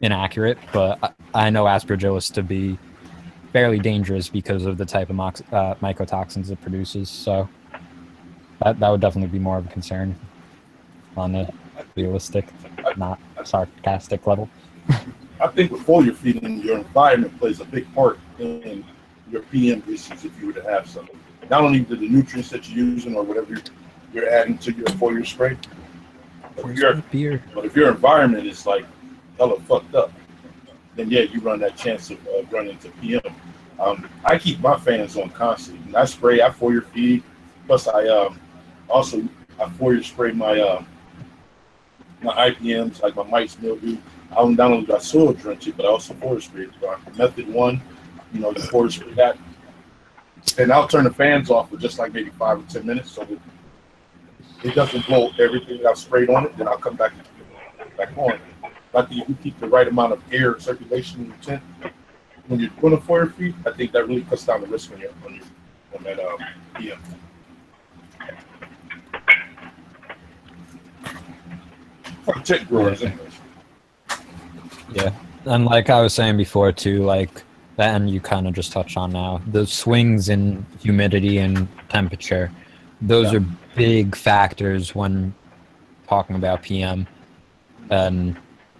inaccurate, but I know aspergillus to be fairly dangerous because of the type of mycotoxins it produces. So that would definitely be more of a concern on a realistic, not sarcastic level. I think with foliar feeding, your environment plays a big part in your PM issues if you were to have some. Not only the nutrients that you're using or whatever you're adding to your foliar spray, but if your environment is like hella fucked up, then yeah, you run that chance of running into PM. I keep my fans on constantly. When I spray, I foliar feed. Plus, I foliar spray my my IPMs, like my mites, mildew. I not only do I soil drench it, but I also foliar spray it. Method 1, you foliar spray that. And I'll turn the fans off for just like maybe 5 or 10 minutes so that it doesn't blow everything that I've sprayed on it. Then I'll come back on. But if you keep the right amount of air circulation in the tent when you're doing a foliar feed, I think that really cuts down the risk on that PM. For tent growers, anyways. Yeah, and like I was saying before too, like that, and you kind of just touched on now, the swings in humidity and temperature, those are big factors when talking about PM, and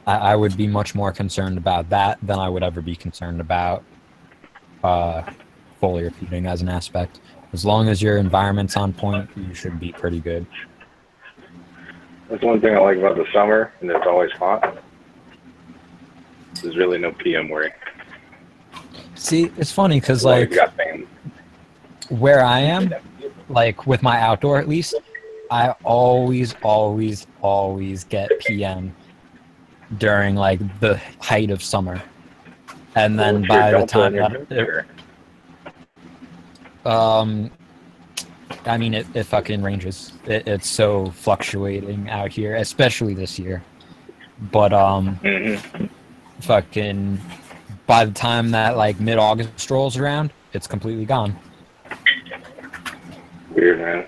I would be much more concerned about that than I would ever be concerned about foliar feeding as an aspect. As long as your environment's on point, you should be pretty good. That's one thing I like about the summer, and it's always hot. There's really no PM worry. See, it's funny because like where I am, like with my outdoor at least, I always get PM during like the height of summer, and then by the time I mean it fucking ranges. It's so fluctuating out here, especially this year. But fucking by the time that like mid-August rolls around, it's completely gone. Weird, man.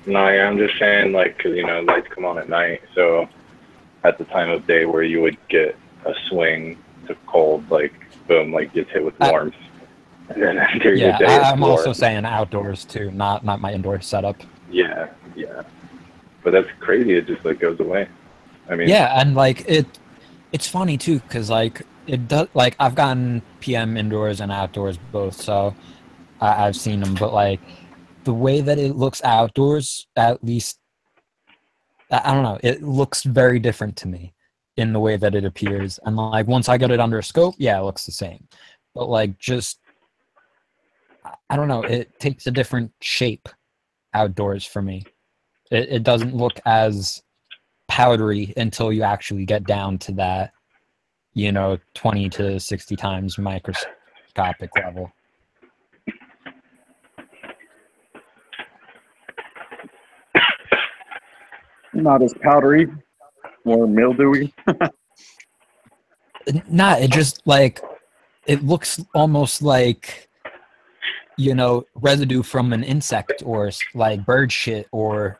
No, yeah, I'm just saying, like, because lights come on at night, so at the time of day where you would get a swing to cold, like boom, like gets hit with warmth, and then after your day, I'm also saying outdoors too, not my indoor setup. Yeah, but that's crazy. It just like goes away. I mean, yeah, and like it's funny too, because like it does. Like I've gotten PM indoors and outdoors both, so I've seen them. But like the way that it looks outdoors, at least, I don't know. It looks very different to me in the way that it appears. And like once I get it under a scope, yeah, it looks the same. But like just, I don't know. It takes a different shape outdoors for me. It doesn't look as powdery until you actually get down to that 20 to 60 times microscopic level. Not as powdery, more mildewy. It just like it looks almost like residue from an insect or like bird shit or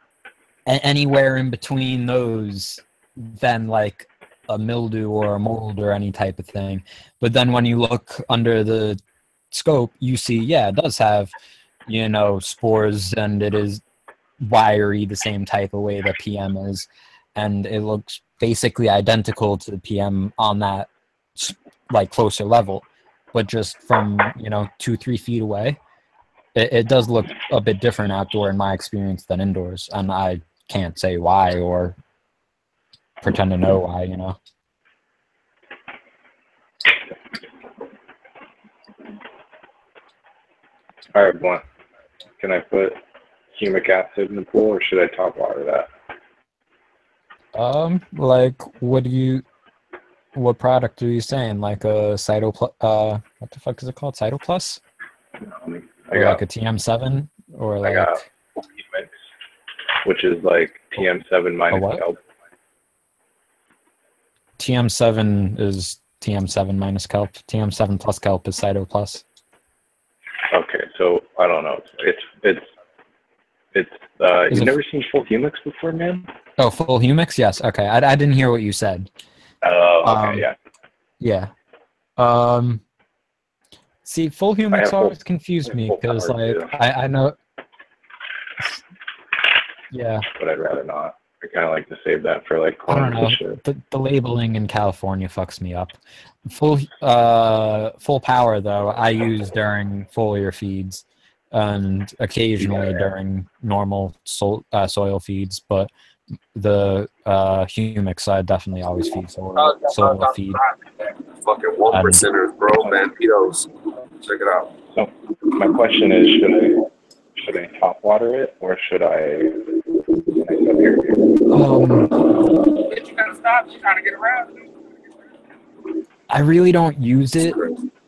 anywhere in between those than like a mildew or a mold or any type of thing. But then when you look under the scope, you see, yeah, it does have, you know, spores, and it is wiry the same type of way that PM is, and it looks basically identical to the PM on that like closer level, but just from, you know, 2-3 feet away, it does look a bit different outdoor in my experience than indoors, and I can't say why or pretend to know why, you know. All right, Blunt. Can I put humic acid in the pool, or should I top water that? Like, what product are you saying? Like a what the fuck is it called? Cytoplus? Or like a TM7? Or like... I got humic, which is like TM7 minus kelp. TM7 is TM7 minus kelp. TM7 plus kelp is Cytoplus. Okay, so I don't know. You've never seen full humics before, man? Oh, full humics? Yes. Okay, I didn't hear what you said. Oh, okay, yeah. See, full humics always confused me because, like, I know. Yeah. But I'd rather not. I kind of like to save that for like. I don't know. Shit. The labeling in California fucks me up. Full power though I use during foliar feeds and occasionally during normal soil feeds, but the humics I definitely always feed soil feed. Fucking 1%ers, bro. Banditos. Check it out. So my question is, should I top water it, or should I? You gotta stop. You're trying to get around. I really don't use it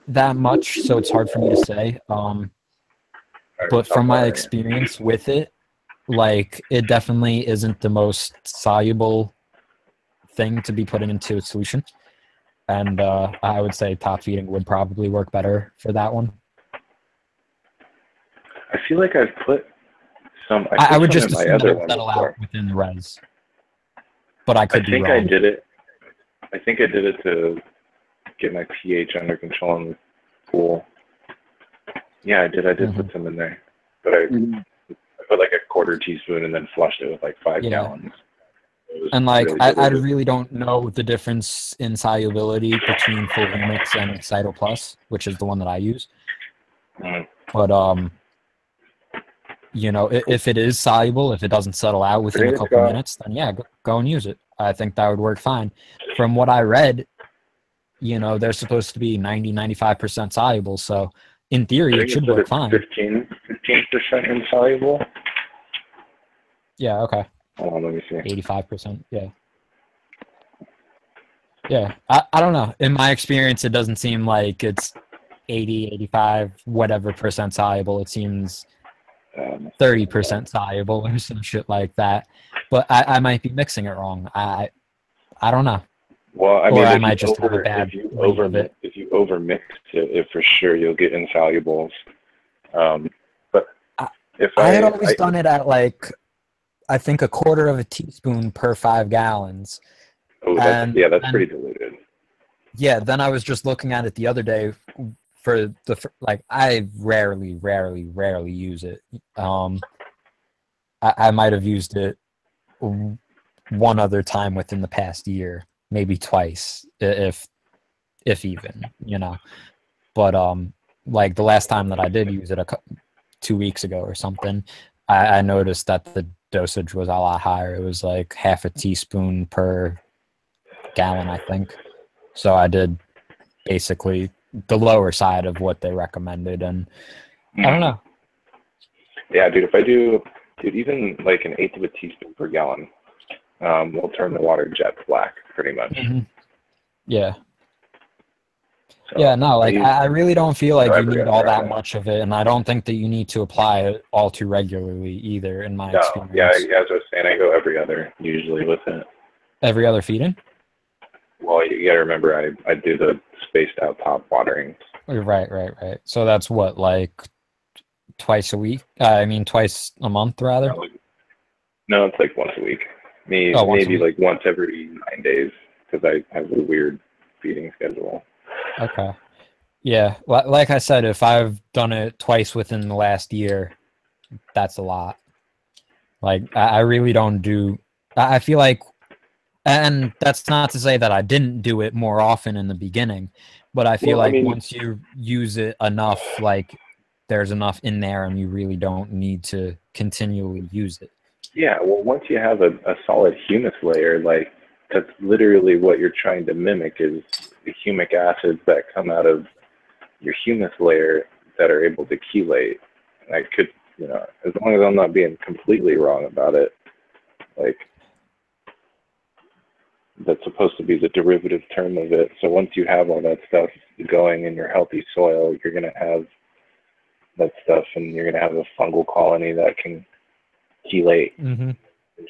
that much, so it's hard for me to say. But from my experience with it, like, it definitely isn't the most soluble thing to be putting into a solution. And I would say top feeding would probably work better for that one. I feel like I've put some. I would just assume that it would settle out within the res. But I could be wrong. I did it. I think I did it to get my pH under control in the pool. Yeah, I did. I did put some in there, but I put like a quarter teaspoon and then flushed it with like 5 gallons. And like, I really don't know the difference in solubility between full humics and Cytoplus, which is the one that I use. But you know, if it is soluble, if it doesn't settle out within a couple minutes, then yeah, go and use it. I think that would work fine. From what I read, you know, they're supposed to be 90-95% soluble, so in theory it should work fine. 15% insoluble. Yeah. Okay. Hold on, let me see. 85%. Yeah. Yeah. I don't know. In my experience, it doesn't seem like it's 80, 85, whatever percent soluble. It seems 30% soluble or some shit like that. But I might be mixing it wrong. I don't know. Well, I mean, or I might just have a bad if you overmix it, for sure you'll get insolubles. But if I had always done it at like, I think a quarter of a teaspoon per 5 gallons. Oh, that's pretty diluted. Yeah, then I was just looking at it the other day for like, I rarely use it. I might have used it one other time within the past year, maybe twice, if even, you know. But like the last time that I did use it 2 weeks ago or something, I noticed that the dosage was a lot higher. It was like half a teaspoon per gallon, I think. So I did basically the lower side of what they recommended, and I don't know. Yeah, dude, if I do, even like an eighth of a teaspoon per gallon, will turn the water jet black, pretty much. Yeah. So yeah, no, like I really don't feel like you need all that much of it, and I don't think that you need to apply it all too regularly either, in my experience. Yeah, as I was saying, I go every other usually with it. Every other feeding? Well, you gotta remember, I do the spaced out top watering. Right. So that's what, like twice a week? Twice a month, rather? No, it's like once a week. Maybe like once every 9 days, because I have a weird feeding schedule. Okay. Yeah, like I said, if I've done it twice within the last year, that's a lot. Like, I really don't do... I feel like... And that's not to say that I didn't do it more often in the beginning, but I feel like once you use it enough, like, there's enough in there and you really don't need to continually use it. Yeah, well, once you have a solid humus layer, like, that's literally what you're trying to mimic is the humic acids that come out of your humus layer that are able to chelate. And I could, you know, as long as I'm not being completely wrong about it, like, that's supposed to be the derivative term of it. So once you have all that stuff going in your healthy soil, you're going to have that stuff, and you're going to have a fungal colony that can chelate and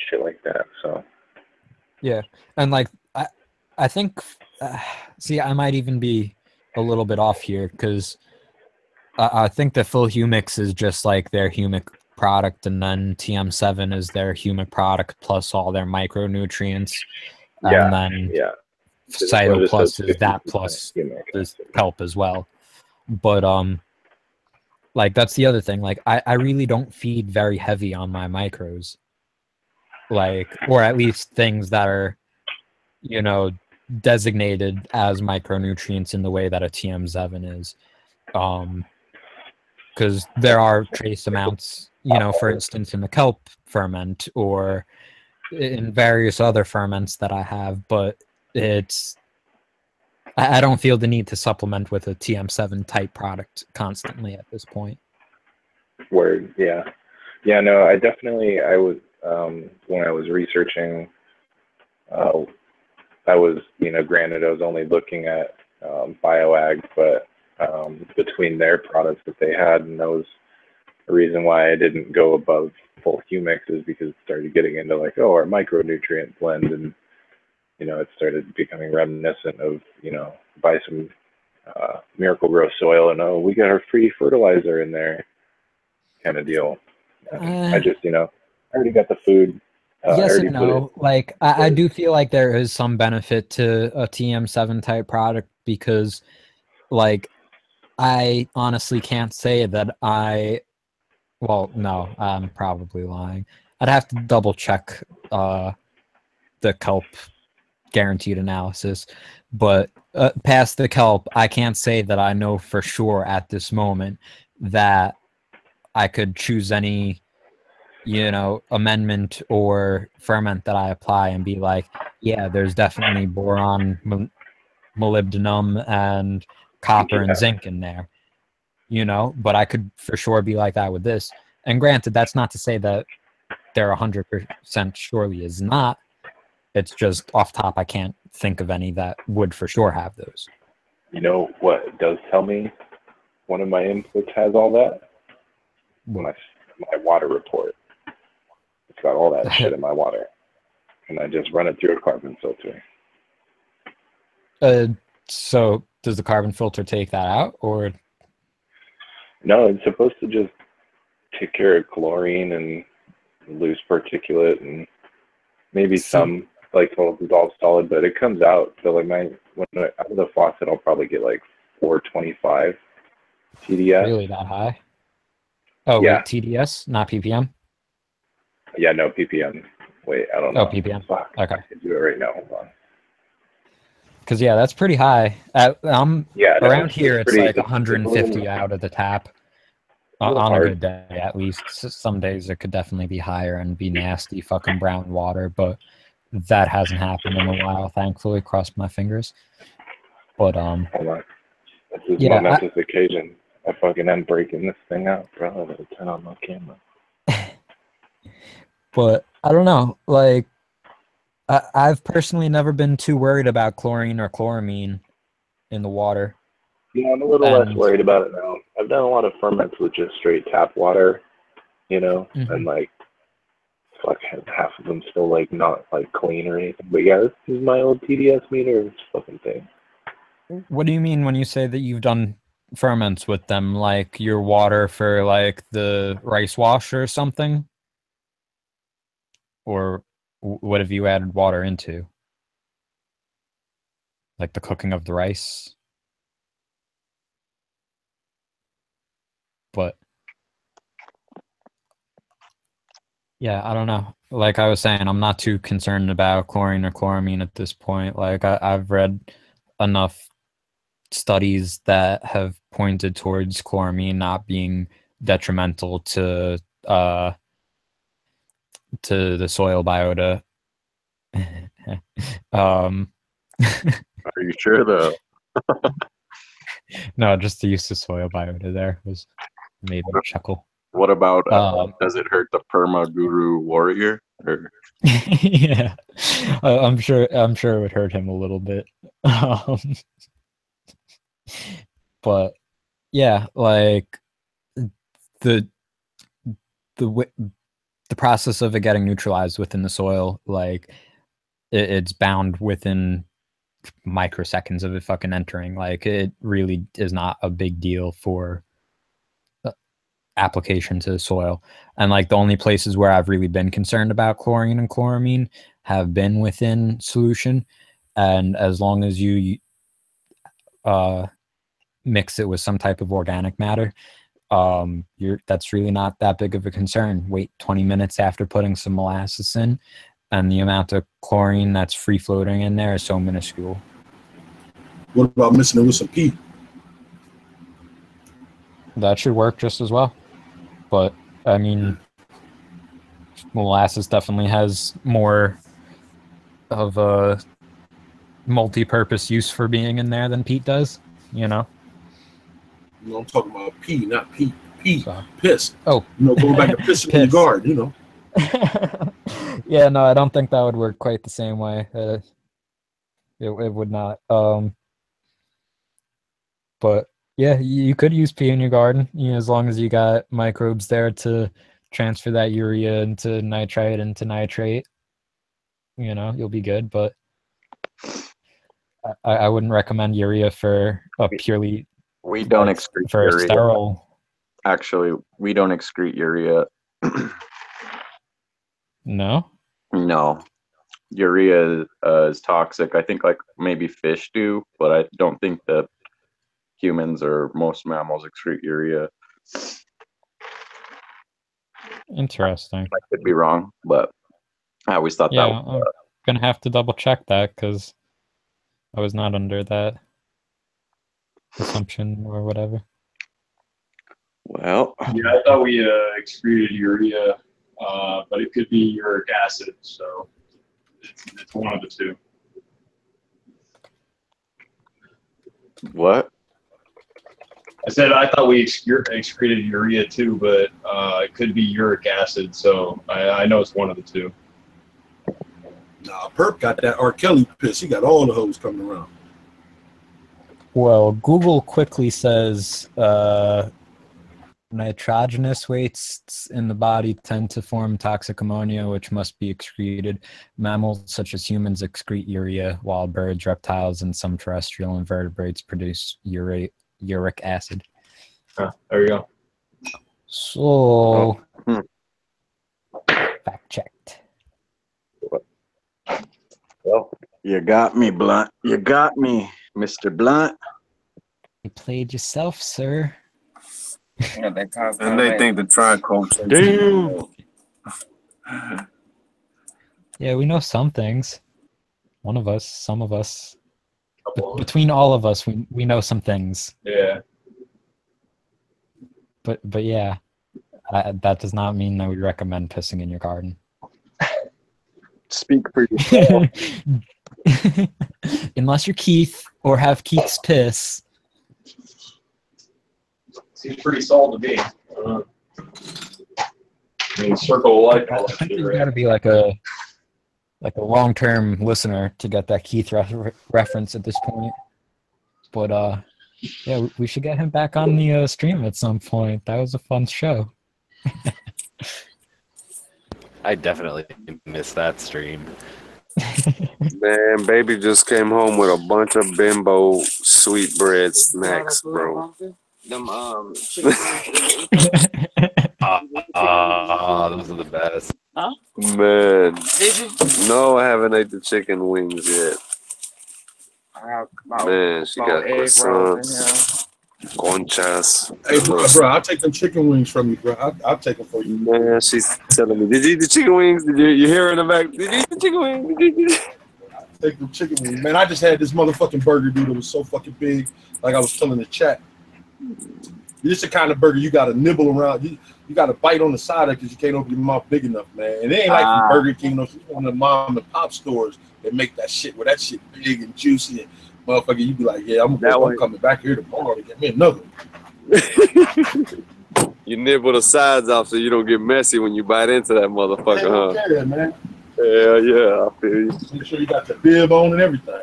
shit like that. So yeah, and like I think see, I might even be a little bit off here because I think the full humix is just like their humic product, and then TM7 is their humic product plus all their micronutrients. And then Cyto Plus is that plus this kelp as well. But like that's the other thing. Like I really don't feed very heavy on my micros. Like, or at least things that are, you know, designated as micronutrients in the way that a TM7 is. Because there are trace amounts, you know, for instance, in the kelp ferment or in various other ferments that I have, but it's I don't feel the need to supplement with a TM7 type product constantly at this point. Word, yeah. No, I was when I was researching, I was, you know, granted I was only looking at bioag, but between their products that they had, and that was the reason why I didn't go above full humics, is because it started getting into like, oh, our micronutrient blend, and you know, it started becoming reminiscent of, you know, buy some Miracle Grow soil and oh, we got our free fertilizer in there kind of deal. I just, you know, I already got the food. Yes and no. Like I do feel like there is some benefit to a TM7 type product because, like, I honestly can't say that well, no, I'm probably lying. I'd have to double check the kelp guaranteed analysis, but past the kelp, I can't say that I know for sure at this moment that I could choose any, you know, amendment or ferment that I apply and be like, yeah, there's definitely boron, molybdenum, and copper and zinc in there. You know, but I could for sure be like that with this. And granted, that's not to say that there 100% surely is not. It's just off top, I can't think of any that would for sure have those. You know what it does tell me? One of my inputs has all that. My water report. It's got all that shit in my water. And I just run it through a carbon filter. So does the carbon filter take that out, or? No, it's supposed to just take care of chlorine and loose particulate and maybe some like dissolved solid, but it comes out. So like out of the faucet, I'll probably get like 425 TDS. Really that high? Oh yeah. Wait, TDS, not ppm. Yeah, no ppm. Wait, I don't know. Oh, ppm. Fuck, okay. I can do it right now. Hold on. Because yeah, that's pretty high. Around here, it's like 150 out of the tap on a good day, at least. Some days it could definitely be higher and be nasty fucking brown water, but that hasn't happened in a while, thankfully. Cross my fingers. But hold on. This is a momentous occasion. I fucking am breaking this thing out, bro. I gotta turn on my camera. But I don't know, like. I've personally never been too worried about chlorine or chloramine in the water. Yeah, I'm a little less worried about it now. I've done a lot of ferments with just straight tap water, you know, and like, fuck, half of them still like not like clean or anything. But yeah, this is my old TDS meter. This fucking thing. What do you mean when you say that you've done ferments with them? Like your water for like the rice wash or something? Or what have you added water into? like the cooking of the rice. But yeah, I don't know. Like I was saying, I'm not too concerned about chlorine or chloramine at this point. Like I've read enough studies that have pointed towards chloramine not being detrimental to the soil biota. Are you sure though? No, just the use of soil biota there was made me chuckle. What about does it hurt the perma guru warrior? Or... Yeah, I'm sure it would hurt him a little bit. But yeah, like the process of it getting neutralized within the soil, like it's bound within microseconds of it fucking entering. Like it really is not a big deal for application to the soil. And like the only places where I've really been concerned about chlorine and chloramine have been within solution. And as long as you mix it with some type of organic matter, that's really not that big of a concern. Wait 20 minutes after putting some molasses in, and the amount of chlorine that's free floating in there is so minuscule. What about mixing it with some pee? That should work just as well. But I mean, molasses definitely has more of a multi-purpose use for being in there than peat does, you know? You know, I'm talking about pee, not pee. Pee, so, piss. Oh. You know, going back to pissing in the garden, you know. Yeah, no, I don't think that would work quite the same way. It would not. But yeah, you could use pee in your garden, you know, as long as you got microbes there to transfer that urea into nitrite into nitrate. You know, you'll be good. But I wouldn't recommend urea for a purely. We don't excrete for urea. A sterile. Actually, we don't excrete urea. No. No, urea is toxic. I think like maybe fish do, but I don't think that humans or most mammals excrete urea. Interesting. I could be wrong, but I always thought that was, I'm gonna have to double check that because I was not under that assumption or whatever. Well, yeah, I thought we excreted urea, but it could be uric acid, so it's one of the two. What? I said I thought we excreted urea too, but it could be uric acid, so I know it's one of the two. Nah, Perp got that R. Kelly piss. He got all the hoes coming around. Well, Google quickly says nitrogenous wastes in the body tend to form toxic ammonia, which must be excreted. Mammals such as humans excrete urea, while birds, reptiles, and some terrestrial invertebrates produce uric acid. There you go. So, fact checked. Well, you got me, Blunt. You got me, Mr. Blunt. You played yourself, sir. Yeah, and they think the Trichome. Damn. Yeah, we know some things. One of us, some of us. Between all of us, we know some things. Yeah. But yeah, that does not mean that we recommend pissing in your garden. Speak for yourself. Unless you're Keith or have Keith's piss. Seems pretty solid to me. I mean, circle of life. All that I think shit, you right? got to be like a long-term listener to get that Keith reference at this point. But yeah, we should get him back on the stream at some point. That was a fun show. I definitely missed that stream. Man, baby just came home with a bunch of bimbo sweetbread snacks, bro. Those are the best. Man. Did you? No, I haven't ate the chicken wings yet. Man, she got croissants, conchas. Hey, bro, I'll take them chicken wings from you, bro. I'll take them for you. Man, she's telling me, did you eat the chicken wings? Did you hear in the back? Did you eat the chicken wings? Take them chicken wings. Man, I just had this motherfucking burger, dude. It was so fucking big. Like I was telling the chat. This is the kind of burger you got to nibble around. You got to bite on the side of it because you can't open your mouth big enough, man. And it ain't like from Burger King. It's one of the mom and pop stores that make that shit where that shit big and juicy. And motherfucker, you be like, yeah, I'm coming back here tomorrow to get me another one. You nibble the sides off so you don't get messy when you bite into that motherfucker, huh? Yeah, man. Yeah, I feel you. Make sure you got the bib on and everything.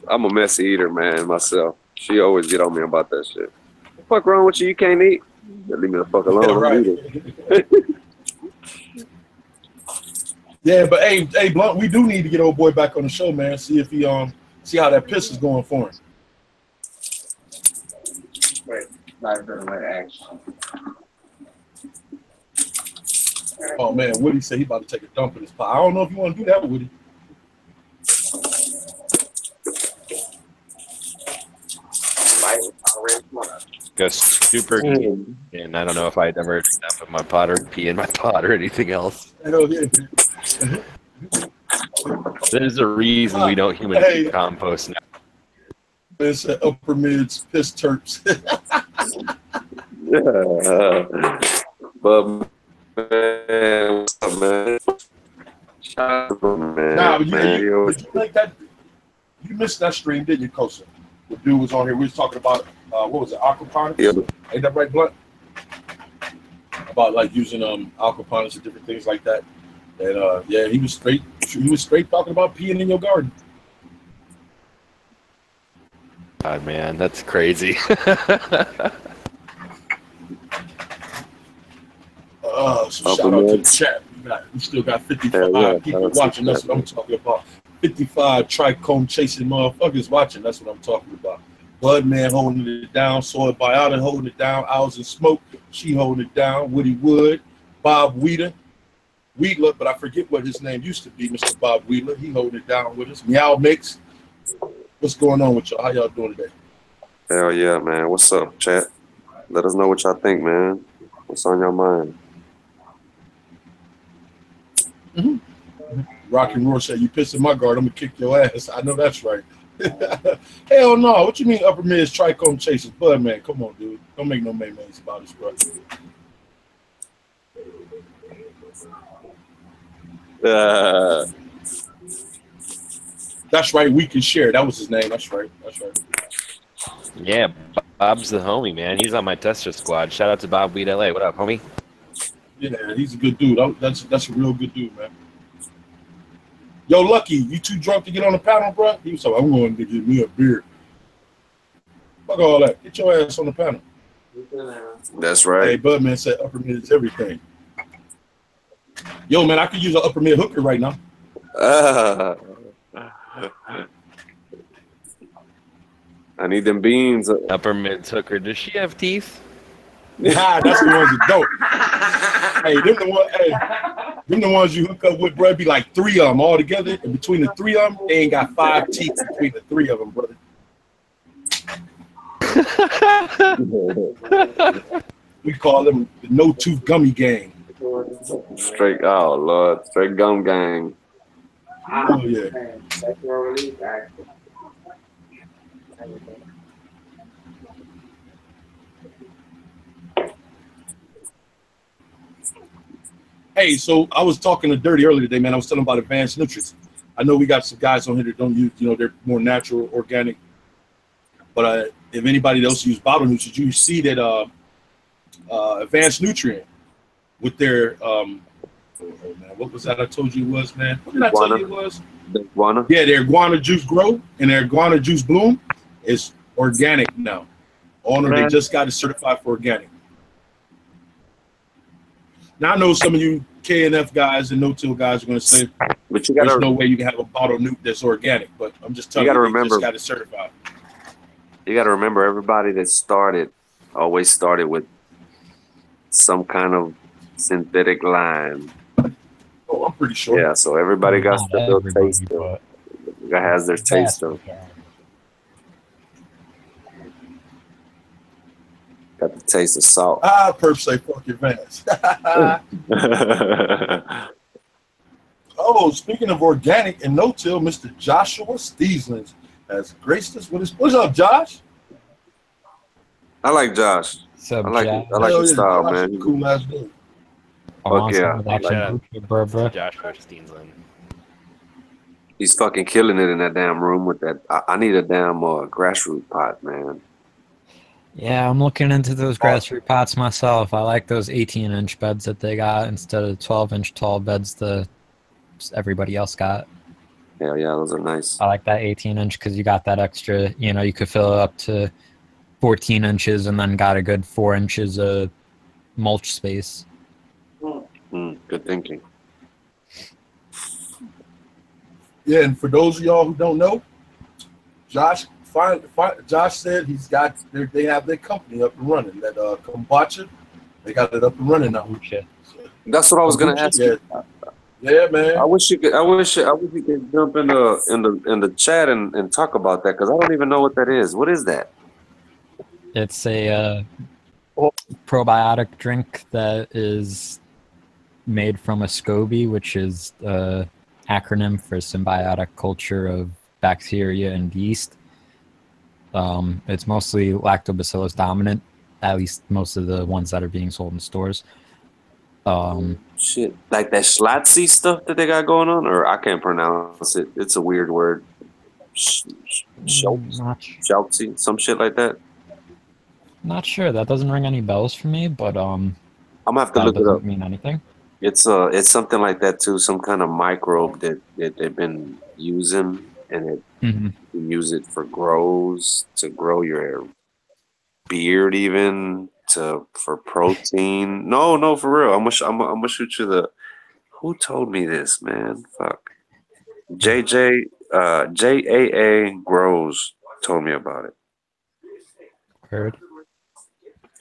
I'm a messy eater, man, myself. She always get on me about that shit. What the fuck wrong with you? You can't eat? Leave me the fuck alone. Yeah, right. Yeah, but hey, Blunt, we do need to get old boy back on the show, man. See if he see how that piss is going for him. Wait, not very much action. Oh man, Woody said he about to take a dump in his pot. I don't know if you want to do that, Woody. Go super deep, and I don't know if I'd ever dump in my pot or pee in my pot or anything else. Hell yeah. There's a reason we don't human compost now. It's upper mids piss terps. But man, what's up, man? Nah, you think that you missed that stream, didn't you, Cosa? The dude was on here. We was talking about what was it, aquaponics? Yeah. Ain't that right, Blunt? About like using aquaponics and different things like that. And yeah, he was straight talking about peeing in your garden. God, man, that's crazy. So shout out to the chat. We still got 55 people watching. That's what I'm talking about. 55 trichome chasing motherfuckers watching. That's what I'm talking about. Budman holding it down. Soy Biota holding it down. Owls and Smoke, she holding it down. Woody Wood, Bob Wheedler, but I forget what his name used to be, Mr. Bob Wheedler. He holding it down with us. Meow Mix. What's going on with y'all? How y'all doing today? Hell yeah, man. What's up, chat? Let us know what y'all think, man. What's on your mind? Rock and Roar said, you piss in my garden, I'm going to kick your ass. I know that's right. Hell no. What you mean upper mids trichome chasers? Bud, man, come on, dude. Don't make no mayonnaise about this, bro. That's right. We can share. That was his name. That's right. That's right. Yeah, Bob's the homie, man. He's on my tester squad. Shout out to Bob Weed LA. What up, homie? Yeah, he's a good dude. That's a real good dude, man. Yo, Lucky, you too drunk to get on the panel, bro? He was like, I'm going to get me a beer. Fuck all that. Get your ass on the panel. That's right. Hey, Budman said upper mid is everything. Yo, man, I could use an upper mid hooker right now. I need them beans. Upper mid hooker. Does she have teeth? Nah, that's the ones that don't. Hey, them the ones you hook up with, bro. Be like 3 of them all together, and between the 3 of them, they ain't got 5 teeth between the 3 of them, brother. We call them the no tooth gummy gang. Straight, oh Lord, straight gum gang. Oh yeah. Hey, so I was talking to Dirty earlier today, man. I was telling about advanced nutrients. I know we got some guys on here that don't use, they're more natural, organic. But if anybody else use bottle nutrients, you see that advanced nutrient with their man, what was that I told you it was, man? What did I tell you it was? The iguana? Yeah, their iguana juice grow and their iguana juice bloom is organic now. They just got it certified for organic. Now I know some of you KNF guys and no-till guys are going to say, but there's no way you can have a bottle nut that's organic. But I'm just telling you, they just got it certified. You got to remember, everybody that always started with some kind of synthetic lime. Oh, pretty sure. Yeah, so everybody got Not the little everybody, taste of. but Has their taste of. Got the taste of salt. Ah, perp say fuck your Vance. Oh, speaking of organic and no-till, Mr. Joshua Steensland has graced us with his. What's up, Josh? I like Josh. So, I like Hell his yeah, style, Josh is man. a cool ass dude. Fuck yeah. Joshua Steensland. He's fucking killing it in that damn room with that. I need a damn grassroot pot, man. Yeah, I'm looking into those grassroot pots myself. I like those 18-inch beds that they got instead of 12-inch tall beds that everybody else got. Hell yeah, those are nice. I like that 18-inch because you got that extra, you know, you could fill it up to 14 inches and then got a good 4 inches of mulch space. Good thinking. Yeah, and for those of y'all who don't know, Josh said they have their company up and running. That kombucha, they got it up and running now. That's what I was gonna ask you. Yeah, man. I wish you could jump in the chat and talk about that because I don't even know what that is. What is that? It's a probiotic drink that is made from a SCOBY, which is an acronym for symbiotic culture of bacteria and yeast. It's mostly lactobacillus dominant, at least most of the ones that are being sold in stores. Shit, like that Schlatzy stuff that they got going on, or I can't pronounce it. It's a weird word. Schlatzy, some shit like that. Not sure. That doesn't ring any bells for me, but I'm gonna have to look it up. Mean anything? It's something like that too. Some kind of microbe that they've been using, and you use it for grows to grow your beard, even for protein. No, for real. I'm gonna shoot you the. Who told me this, man? Fuck. JAA Grows told me about it. Heard.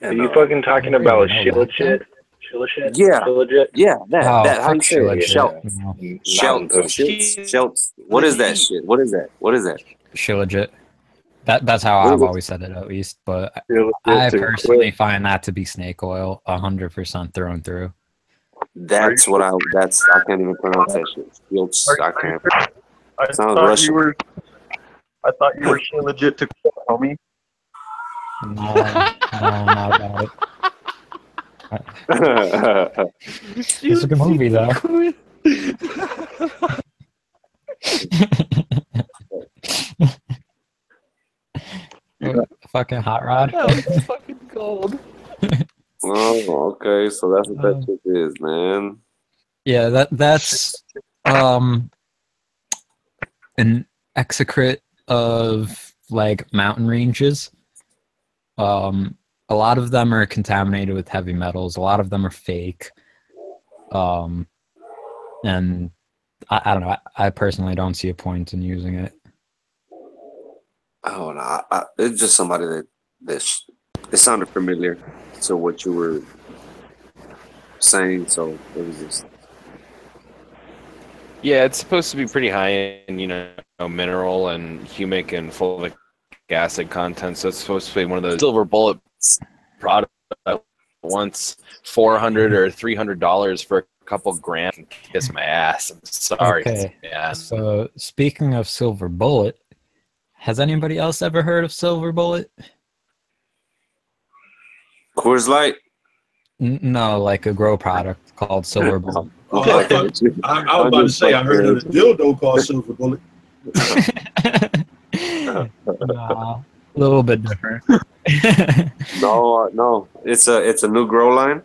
Are you fucking talking about shilajit? Yeah, that how you say it? Shelts. What is that shit? What is that? Shilajit. That's how I've always said it, at least. But I personally find that to be snake oil, 100% through and through. I can't even pronounce that shit. I can't. I thought you were legit to homie. No, not about it. It's a good movie, though. Fucking hot rod. That was fucking gold. Oh, okay. So that's what that shit is, man. Yeah, that's an excrete of like mountain ranges. A lot of them are contaminated with heavy metals. A lot of them are fake. And I don't know. I personally don't see a point in using it. Oh no, it's just somebody that it sounded familiar to what you were saying, so it was just. Yeah, it's supposed to be pretty high in, mineral and humic and fulvic acid content. So it's supposed to be one of those silver bullet products that wants $400 or $300 for a couple grand. And kiss my ass. I'm sorry. Okay. Yeah. So speaking of silver bullet, has anybody else ever heard of silver bullet? Coors Light? No, like a grow product called silver bullet. I was about to say I heard of a dildo called silver bullet. Nah, a little bit different. No, it's a new grow line.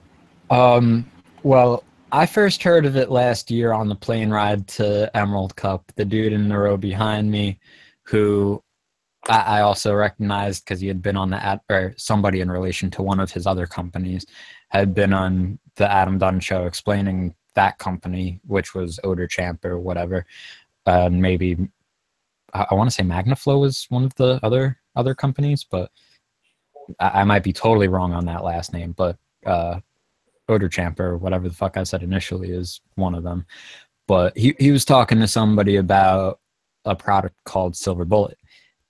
Well, I first heard of it last year on the plane ride to Emerald Cup. The dude in the row behind me, who I also recognized because he had been on or somebody in relation to one of his other companies, had been on the Adam Dunn show explaining that company, which was Odor Champ or whatever. Maybe I want to say Magnaflow was one of the other companies, but I might be totally wrong on that last name. But Odor Champ or whatever the fuck I said initially is one of them. but he was talking to somebody about a product called Silver Bullet,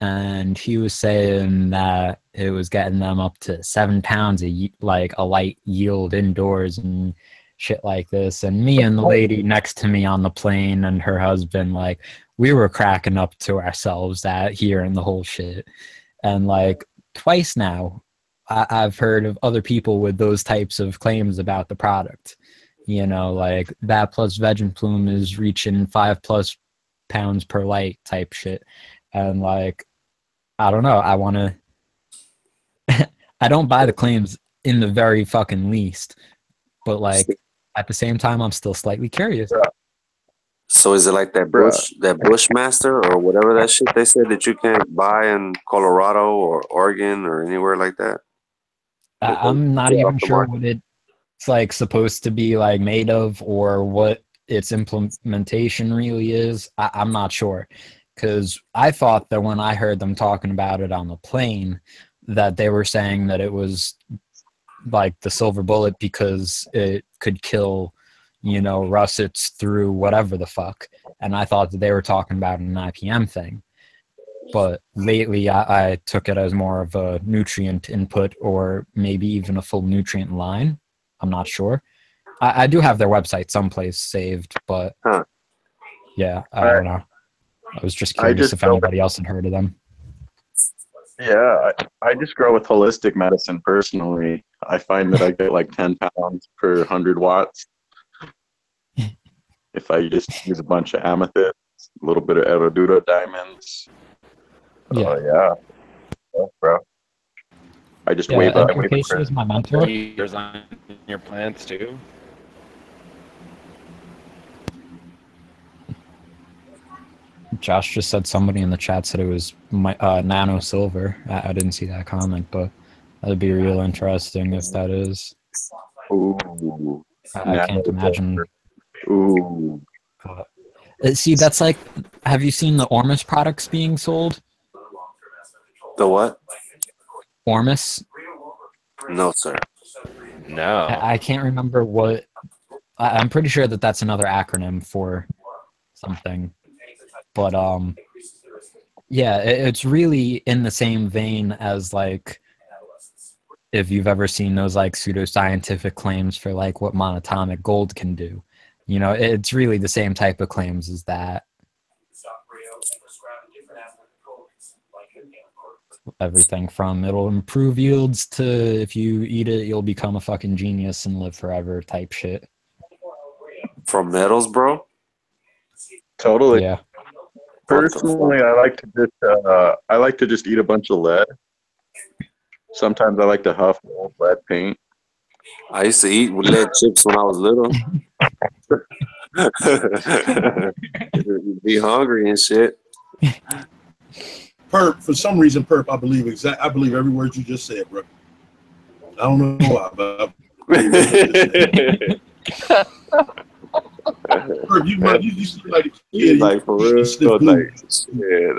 and he was saying that it was getting them up to 7 pounds like a light yield indoors and shit like this. And me and the lady next to me on the plane and her husband, like, we were cracking up to ourselves at hearing the whole shit. And like twice now, I've heard of other people with those types of claims about the product. You know, like that plus Veg and Plume is reaching 5+ pounds per light type shit. And like, I don't know, I want to, I don't buy the claims in the very fucking least, but like at the same time, I'm still slightly curious. So is it like that Bushmaster or whatever that shit they said that you can't buy in Colorado or Oregon or anywhere like that? I'm not even sure what it's like supposed to be like made of or what its implementation really is. I'm not sure, because I thought that when I heard them talking about it on the plane that they were saying that it was like the Silver Bullet because it could kill, you know, russets through whatever the fuck. And I thought that they were talking about an IPM thing. But lately I took it as more of a nutrient input or maybe even a full nutrient line. I'm not sure. I do have their website someplace saved, but yeah, I don't know. I was just curious if anybody else had heard of them. Yeah, I just grow with holistic medicine personally. I find that I get like 10 pounds per 100 watts. If I just use a bunch of amethyst, a little bit of Erudito diamonds. Yeah, bro. I just wave up. Casey is my mentor. Yours on your plants too. Josh just said somebody in the chat said it was nano silver. I didn't see that comment, but that'd be real interesting if that is. Ooh, I can't imagine. Ooh. See, that's like, have you seen the Ormus products being sold? The what? Ormus? No, sir. No. I can't remember what. I'm pretty sure that that's another acronym for something. But yeah, it's really in the same vein as like, if you've ever seen those like pseudoscientific claims for like what monatomic gold can do. You know, it's really the same type of claims as that. Everything from it'll improve yields to if you eat it, you'll become a fucking genius and live forever type shit. From metals, bro? Totally. Yeah. Personally, I like to just eat a bunch of lead. Sometimes I like to huff old lead paint. I used to eat with lead chips when I was little. Be hungry and shit. Perp, for some reason, Perp, I believe every word you just said, bro. I don't know why, but Perp, you seem like a kid. Like for real, so like shit.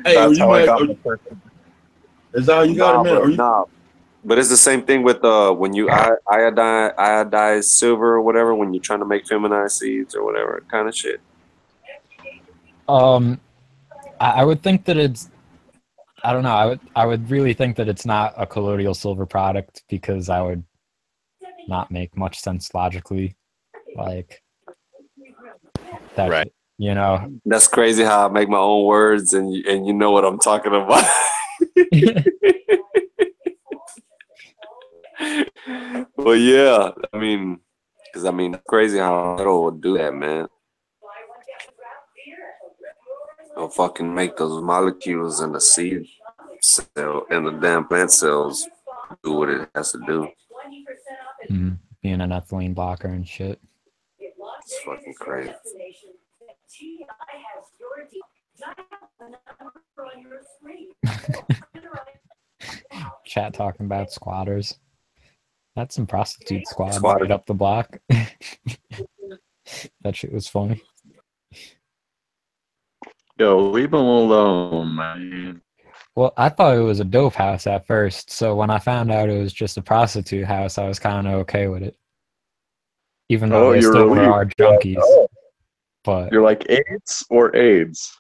Hey, that's how I got the person. Is that how you got it, man? Nah, but it's the same thing with when you iodize silver or whatever when you're trying to make feminized seeds or whatever kind of shit. I would think that it's, I don't know, I would really think that it's not a colloidal silver product because I would not make much sense logically, like that. Right. You know, That's crazy how I make my own words and you know what I'm talking about. Well, yeah, I mean, crazy how metal would do that, man. It'll fucking make those molecules in the seed cell and the damn plant cells do what it has to do. Being an ethylene blocker and shit. It's fucking crazy. Chat talking about squatters. That's some prostitute squad Squatter. right up the block. That shit was funny. Yo, leave him alone, man. Well, I thought it was a dope house at first, so when I found out it was just a prostitute house, I was kind of okay with it. even though they still were our junkies. Oh. But You're like AIDS or AIDS?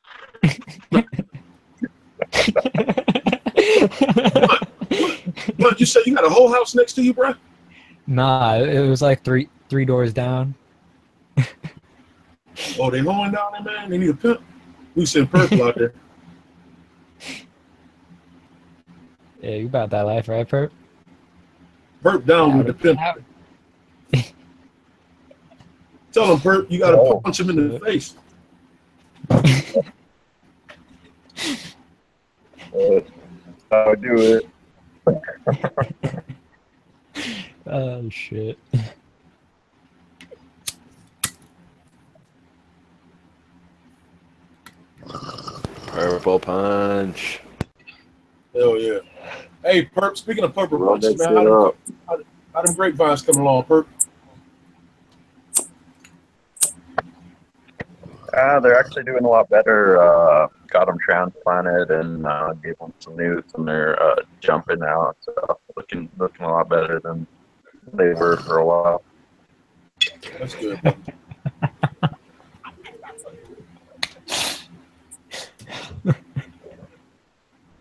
But you said you got a whole house next to you, bro? Nah, it was like three doors down. Oh, they hoeing down there, man. They need a pimp. We send purple out there. Yeah, you about that life, right, Perp? Perp down with the pimp. Tell him, Perp, you gotta punch him in the face. How I do it. Oh shit. Purple punch. Hell yeah. Hey, Perp, speaking of purple Roll punches, that man, shit how them grapevines coming along, Perp? They're actually doing a lot better. Got them transplanted and gave them some news, and they're jumping out. So looking a lot better than they were for a while. That's good, man.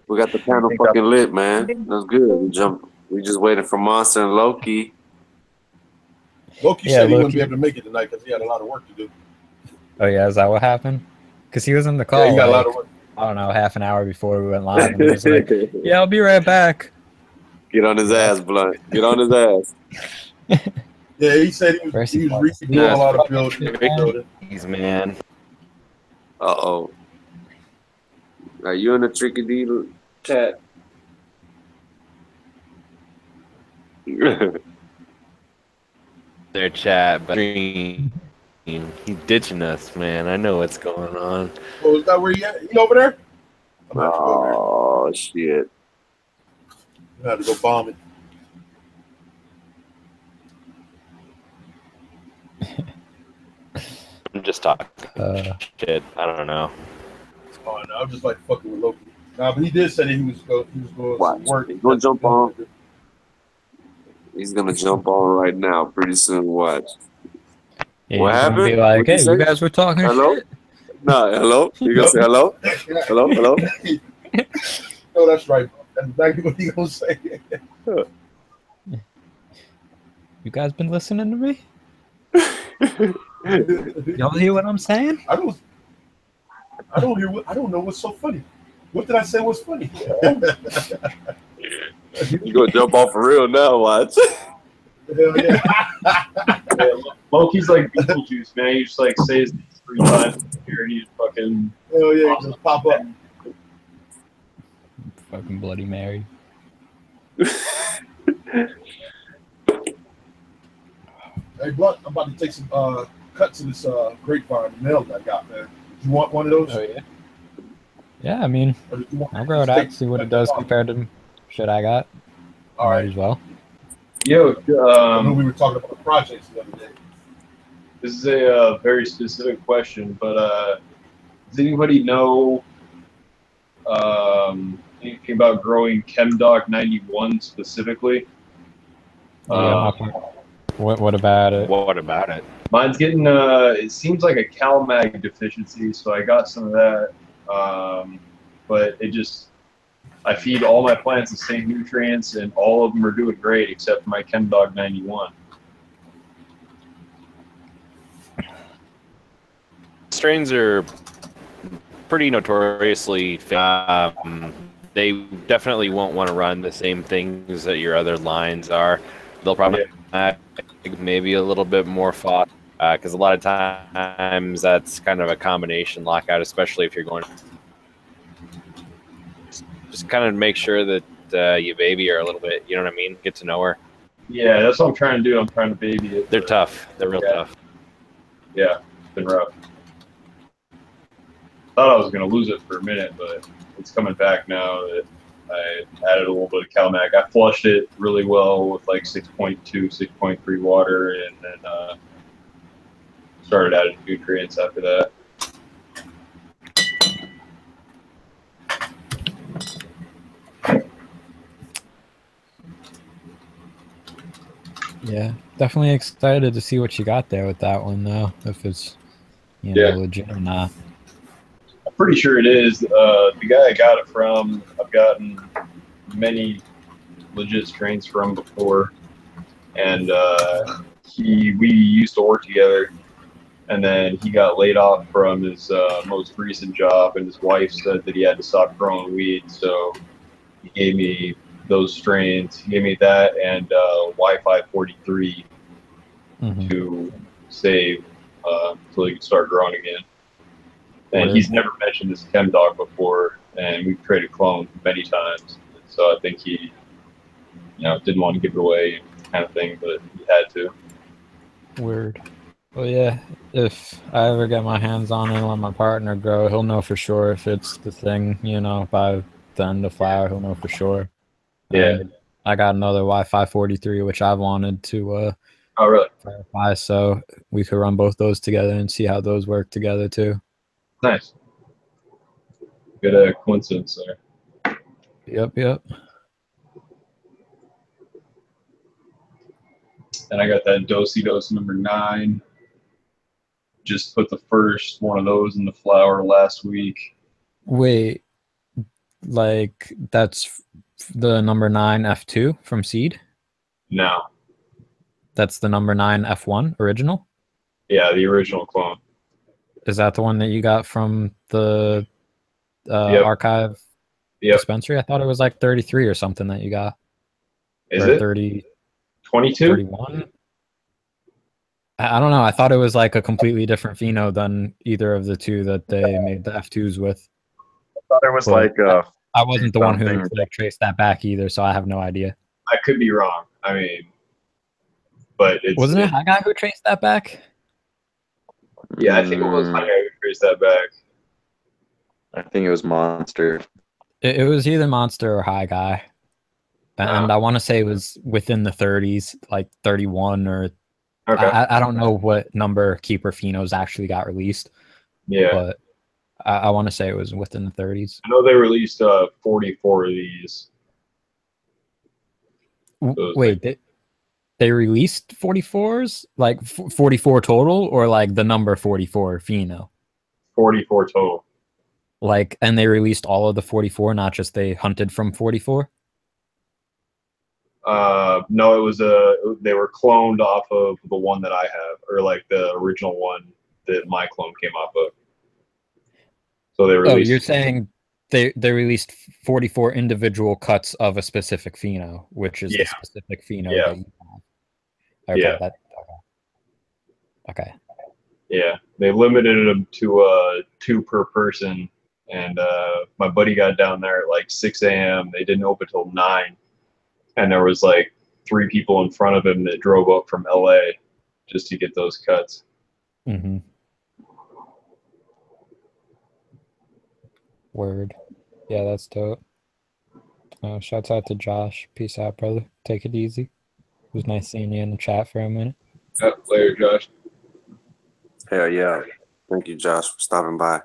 We got the panel fucking lit, man. That's good. We just waiting for Monster and Loki. Loki said he wouldn't be able to make it tonight because he had a lot of work to do. Oh yeah, is that what happened? Because he was in the call. Yeah, he got a lot of work. I don't know, half an hour before we went live, and he was like, "Yeah, I'll be right back." Get on his ass, Blunt. Get on his ass. Yeah, he said he was redoing a lot of building. Man. Uh-oh. Are you in the Tricky chat? Their chat, but he's ditching us, man. I know what's going on. Oh, is that where you at? You over there? Oh, shit. I had to go bomb it. I'm just talking shit. I don't know. Oh, no, I'm just like fucking with Loki. Nah, but he did say that he was going to work. He's going to jump on. He's going to jump on right now. Pretty soon, watch. Yeah, what happened? Be like, hey, you guys were talking hello? shit. No, hello? You going to say hello? Hello? No, that's right. That's exactly what he going to say. You guys been listening to me? Y'all hear what I'm saying? I don't know what's so funny. What did I say was funny? You gonna jump off for real now, watch. Hell yeah. Loki's like Beetlejuice, man. You just like say his name 3 times here and he just fucking hell yeah, just pop up. Fucking Bloody Mary. Hey, Blunt, I'm about to take some cuts of this grapevine milk I got, man. You want one of those? Oh, yeah. Yeah, I mean, I'll grow it out, see what it does compared to shit I got. All right. Might as well. Yo, I know we were talking about projects the other day. This is a very specific question, but does anybody know anything about growing ChemDoc 91 specifically? What about it? What about it? Mine's getting, it seems like a CalMag deficiency, so I got some of that. But it just, I feed all my plants the same nutrients, and all of them are doing great except for my ChemDoc 91. Strains are pretty notoriously they definitely won't want to run the same things that your other lines are. They'll probably maybe a little bit more fought because a lot of times that's kind of a combination lockout, especially if you're going. Just kind of make sure that you baby her a little bit. You know what I mean? Get to know her. Yeah, that's what I'm trying to do. I'm trying to baby it. They're tough. They're real tough. Yeah, it's been rough. Thought I was going to lose it for a minute, but it's coming back now that I added a little bit of CalMag. I flushed it really well with like 6.2, 6.3 water, and then started adding nutrients after that. Yeah, definitely excited to see what you got there with that one, though. If it's, you know, legit or not. I'm pretty sure it is. The guy I got it from, I've gotten many legit strains from before, and we used to work together, and then he got laid off from his most recent job, and his wife said that he had to stop growing weed, so he gave me those strains. He gave me that and Wi-Fi 43 to save so he could start growing again. And he's never mentioned this chem dog before, and we've traded clones many times. So I think he, didn't want to give it away, kind of thing, but he had to. Weird. Well, yeah. If I ever get my hands on it and let my partner grow, he'll know for sure if it's the thing. You know, by the end of flower, he'll know for sure. Yeah. I got another Wi-Fi 43, which I wanted to. Oh, really? Verify, so we could run both those together and see how those work together too. Nice. Good coincidence there. Yep. And I got that dose number 9. Just put the first one of those in the flower last week. Wait, like that's the number 9 F2 from seed? No. That's the number 9 F1 original? Yeah, the original clone. Is that the one that you got from the archive dispensary? I thought it was like 33 or something that you got. Is it 30? 22? 31? I don't know. I thought it was like a completely different pheno than either of the two that they made the F2s with. I thought it was I wasn't the one who like traced that back either, so I have no idea. I could be wrong. I mean, but wasn't it High Guy who traced that back? Yeah, I think it was High Guy who traced that back. I think it was Monster. It was either Monster or High Guy. And I want to say it was within the 30s, like 31 or... Okay. I don't know what number Keeper Phenos actually got released. Yeah. But I want to say it was within the 30s. I know they released 44 of these. Wait, they released 44s? Like 44 total, or like the number 44 pheno? 44 total. Like, and they released all of the 44, not just they hunted from 44? No, it was they were cloned off of the one that I have, or like the original one that my clone came off of. So they released. Oh, you're saying they released 44 individual cuts of a specific pheno, which is the specific pheno that you have. Okay, okay. Yeah, they limited them to 2 per person, and my buddy got down there at like 6 a.m. They didn't open till 9, and there was like 3 people in front of him that drove up from LA just to get those cuts. Word. Yeah, that's dope. Shouts out to Josh. Peace out, brother. Take it easy. It was nice seeing you in the chat for a minute. Yep, later, Josh. Hell yeah. Thank you, Josh, for stopping by.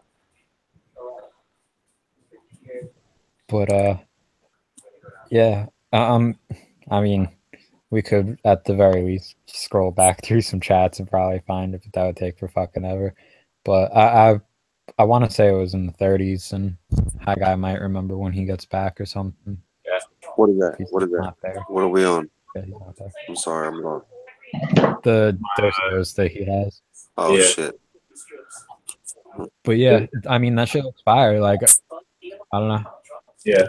But, yeah. I mean, we could, at the very least, scroll back through some chats and probably find it, but that would take for fucking ever. But I want to say it was in the 30s, and High Guy might remember when he gets back or something. Yeah. What is that? What is that? Not there. What are we on? Yeah, he's not there. I'm sorry, I'm wrong. The dose that he has. Oh, shit. But yeah, I mean, that shit looks fire. Like, I don't know. Yeah.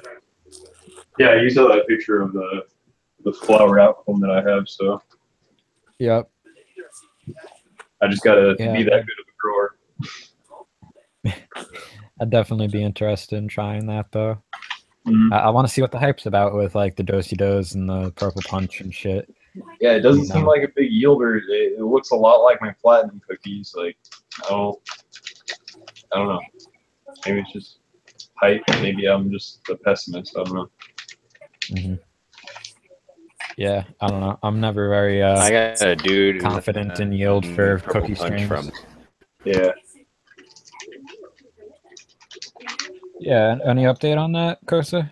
Yeah, you saw that picture of the flower outcome that I have, so. Yep. I just gotta be that good of a grower. I'd definitely be interested in trying that, though. I want to see what the hype's about with like the Dosey-Dos and the Purple Punch and shit. Yeah, it doesn't seem like a big yielder. It looks a lot like my platinum cookies. Like, I don't know. Maybe it's just hype. Maybe I'm just a pessimist. I don't know. Yeah, I don't know. I'm never very I got a dude confident in yield for cookie strains. From. Yeah. Yeah, any update on that, Cosa?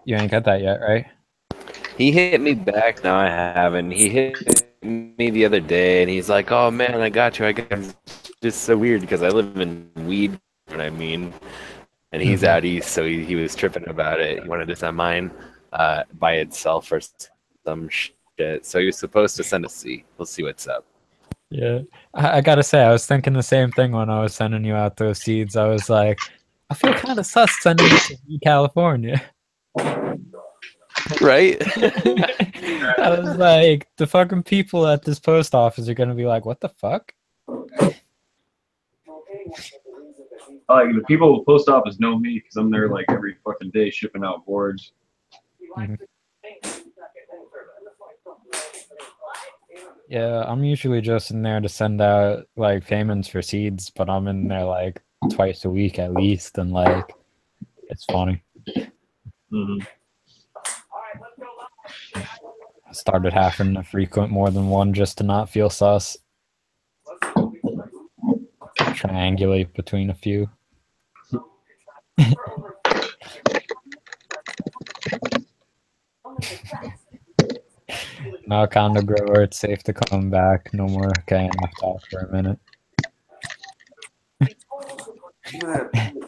You ain't got that yet, right? He hit me back. No, I haven't. He hit me the other day, and he's like, "Oh man, I got you. I got." It's just so weird because I live in weed. What I mean, and he's out east, so he was tripping about it. He wanted to send mine by itself or some shit. So he was supposed to send a C. We'll see what's up. Yeah, I gotta say, I was thinking the same thing when I was sending you out those seeds. I was like, I feel kind of sus sending it to California. Right? I was like, the fucking people at this post office are gonna be like, what the fuck? Like the people at the post office know me because I'm there like every fucking day shipping out boards. Yeah, I'm usually just in there to send out like payments for seeds, but I'm in there like twice a week at least, and like it's funny. I started having to frequent more than one just to not feel sus. Triangulate between a few. Now, condo grower, it's safe to come back. No more KNF talk for a minute.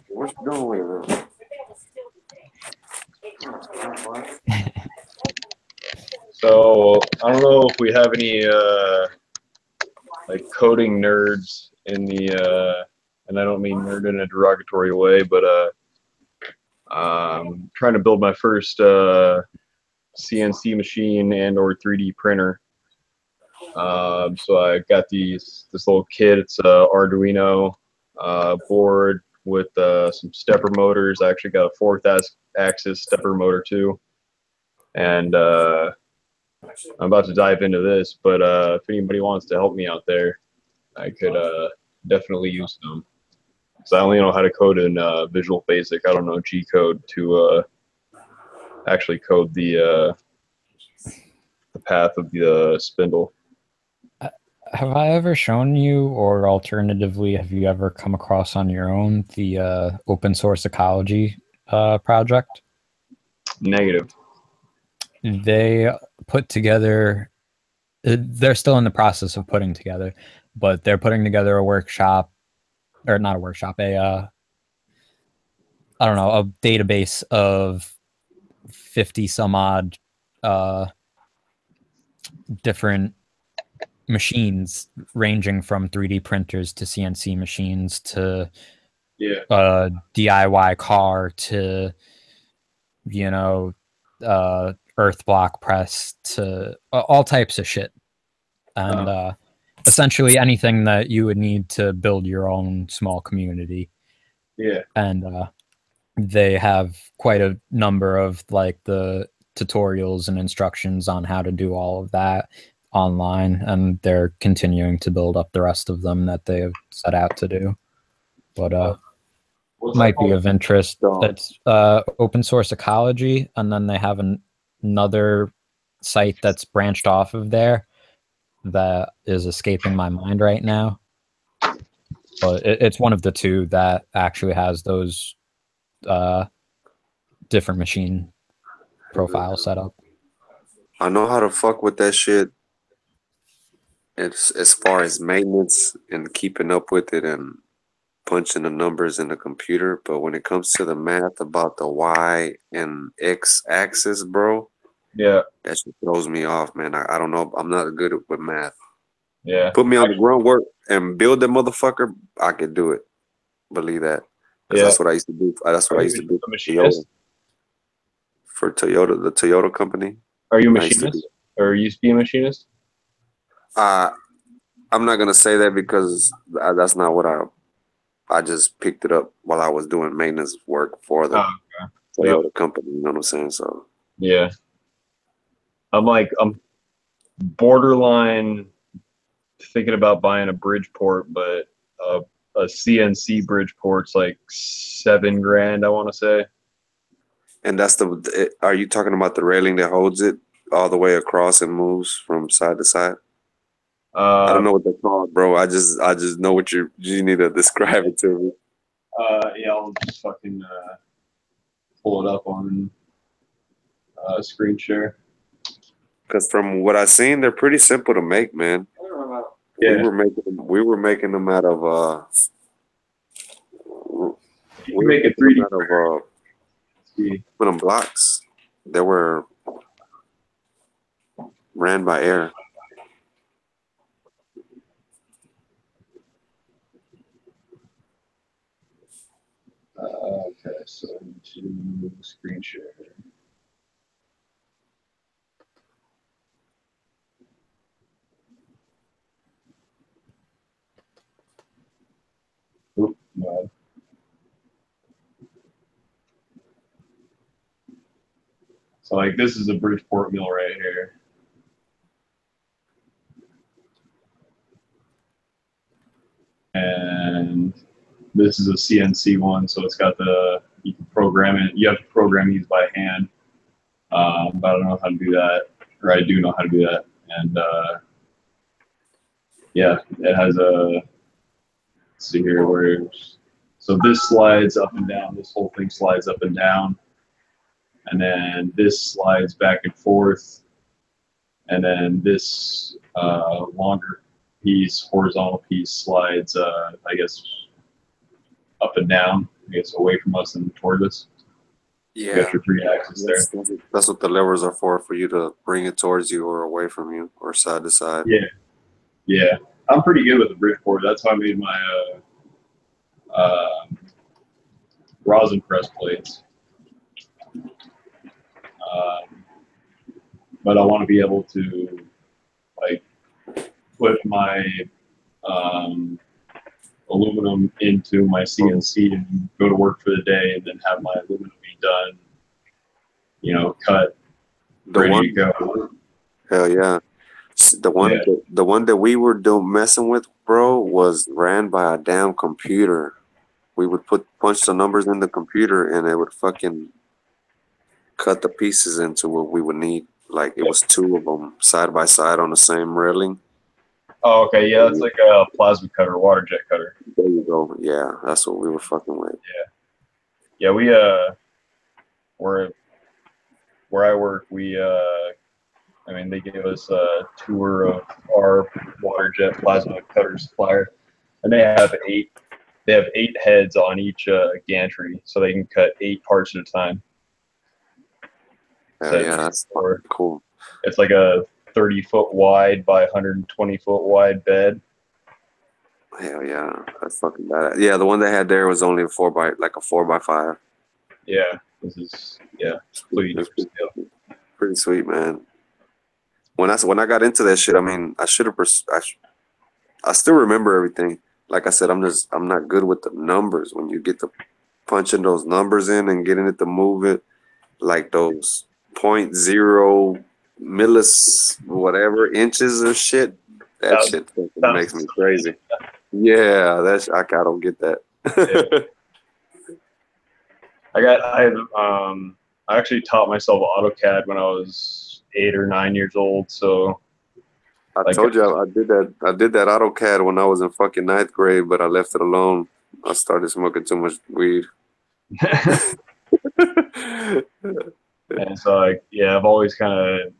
What's going on? So I don't know if we have any like coding nerds in the and I don't mean nerd in a derogatory way, but trying to build my first CNC machine and or 3D printer. So I got this little kit. It's a Arduino board with some stepper motors. I actually got a 4th axis stepper motor too. And I'm about to dive into this, but if anybody wants to help me out there, I could definitely use them. Because I only know how to code in Visual Basic. I don't know G code to actually code the path of the spindle. Have I ever shown you, or alternatively, have you ever come across on your own the open source ecology project? Negative. They put together, they're still in the process of putting together, but they're putting together a workshop, or not a workshop, I don't know, a database of 50 some odd different machines, ranging from 3D printers to CNC machines to DIY car to, you know, earth block press to all types of shit. And essentially anything that you would need to build your own small community. Yeah. And they have quite a number of like the tutorials and instructions on how to do all of that online, and they're continuing to build up the rest of them that they have set out to do. But might be of interest. It's open source ecology, and then they have another site that's branched off of there that is escaping my mind right now. But it's one of the two that actually has those different machine profiles set up. I know how to fuck with that shit. It's as far as maintenance and keeping up with it and punching the numbers in the computer, but when it comes to the math about the Y and X axis, bro, yeah, that shit throws me off, man. I don't know. I'm not good with math. Yeah. Put me on the groundwork and build that motherfucker, I could do it. Believe that. Because that's what I used to do. That's what I used to do for Toyota, the Toyota company. Are you a machinist? Or used to be a machinist? I'm not gonna say that because that's not what I just picked it up while I was doing maintenance work for the Toyota company. You know what I'm saying? So yeah, I'm borderline thinking about buying a Bridgeport, but a CNC Bridgeport's like $7,000, I want to say. And that's are you talking about the railing that holds it all the way across and moves from side to side? I don't know what they're called, bro. I just know what you need to describe it to me. Yeah, I'll just fucking pull it up on screen share. Because from what I've seen, they're pretty simple to make, man. Yeah. We were making them out of You make a 3D out of aluminum blocks. They were ran by air. Okay, so to screen share. Oop, no. So like this is a Bridgeport mill right here. And this is a CNC one, so it's got you can program it. You have to program these by hand, but I don't know how to do that, or I do know how to do that. And yeah, it has let's see here, so this slides up and down. This whole thing slides up and down, and then this slides back and forth, and then this longer piece, horizontal piece, slides, I guess, up and down, I guess, away from us and toward us. Yeah, you got your 3 axes there. That's what the levers are for you to bring it towards you or away from you or side to side. Yeah. I'm pretty good with the Bridgeport. That's how I made my rosin press plates. But I want to be able to like put my aluminum into my CNC and go to work for the day, and then have my aluminum be done, you know, cut, ready to go. Hell yeah. The one that we were messing with, bro, was ran by a damn computer. We would punch the numbers in the computer, and it would fucking cut the pieces into what we would need. Like it was 2 of them side by side on the same railing. Oh, okay, yeah, it's like a plasma cutter, water jet cutter. There you go. Yeah, that's what we were fucking with. Yeah, we where I work, I mean, they gave us a tour of our water jet plasma cutter supplier, and they have 8 heads on each gantry, so they can cut 8 parts at a time. So yeah, that's cool. It's like a 30-foot wide by 120-foot wide bed. Hell yeah, that's fucking bad. Yeah, the one they had there was only a 4 by 5. Yeah, this is pretty sweet, man. When I got into that shit, I mean, I still remember everything. Like I said, I'm not good with the numbers. When you get to punching those numbers in and getting it to move it, like those 0.0 whatever inches of shit, that shit makes me crazy. Yeah, I don't get that. I actually taught myself AutoCAD when I was 8 or 9 years old. So I told you I did that AutoCAD when I was in fucking 9th grade, but I left it alone. I started smoking too much weed. And so I've always kind of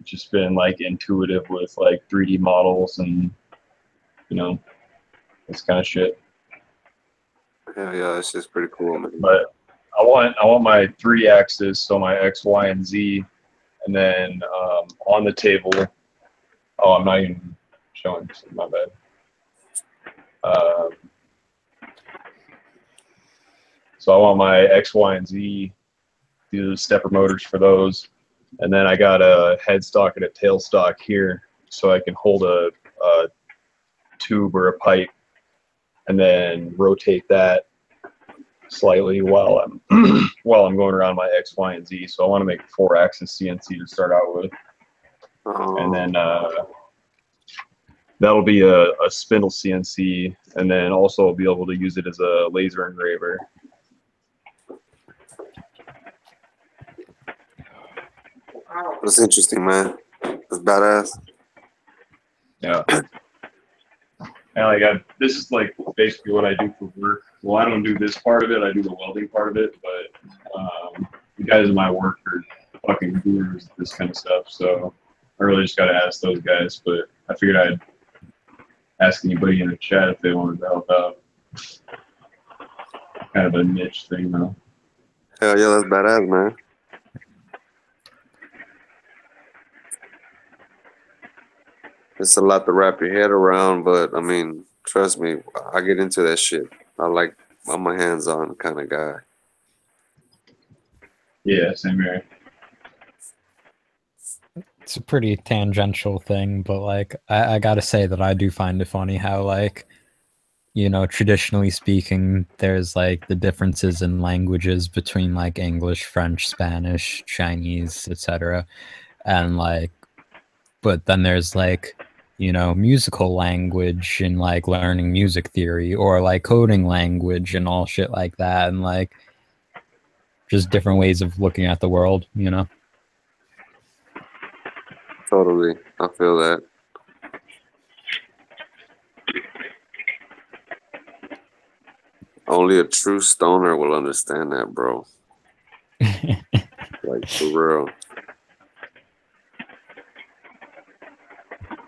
just been like intuitive with like 3D models and, you know, this kind of shit. Yeah, it's just pretty cool, man. But I want my 3 axes, so my X, Y, and Z, and then on the table. Oh, I'm not even showing. My bad. So I want my X, Y, and Z, the stepper motors for those, and then I got a headstock and a tailstock here, so I can hold a tube or a pipe, and then rotate that slightly while I'm going around my X, Y, and Z. So I want to make a 4-axis CNC to start out with, and then that'll be a spindle CNC, and then also I'll be able to use it as a laser engraver. That's interesting, man. That's badass. Yeah. And this is like basically what I do for work. Well, I don't do this part of it. I do the welding part of it, but the guys in my work are fucking gurus at this kind of stuff. So I really just got to ask those guys, but I figured I'd ask anybody in the chat if they wanted to help out. Kind of a niche thing, though. Hell yeah, that's badass, man. It's a lot to wrap your head around, but I mean, trust me, I get into that shit. I'm a hands-on kind of guy. Yeah, same here. It's a pretty tangential thing, but like I gotta say that I do find it funny how, like, you know, traditionally speaking, there's like the differences in languages between like English, French, Spanish, Chinese, etc. And like, but then there's like, you know, musical language and like learning music theory, or like coding language and all shit like that, and like just different ways of looking at the world, you know? Totally. I feel that. Only a true stoner will understand that, bro. Like, for real.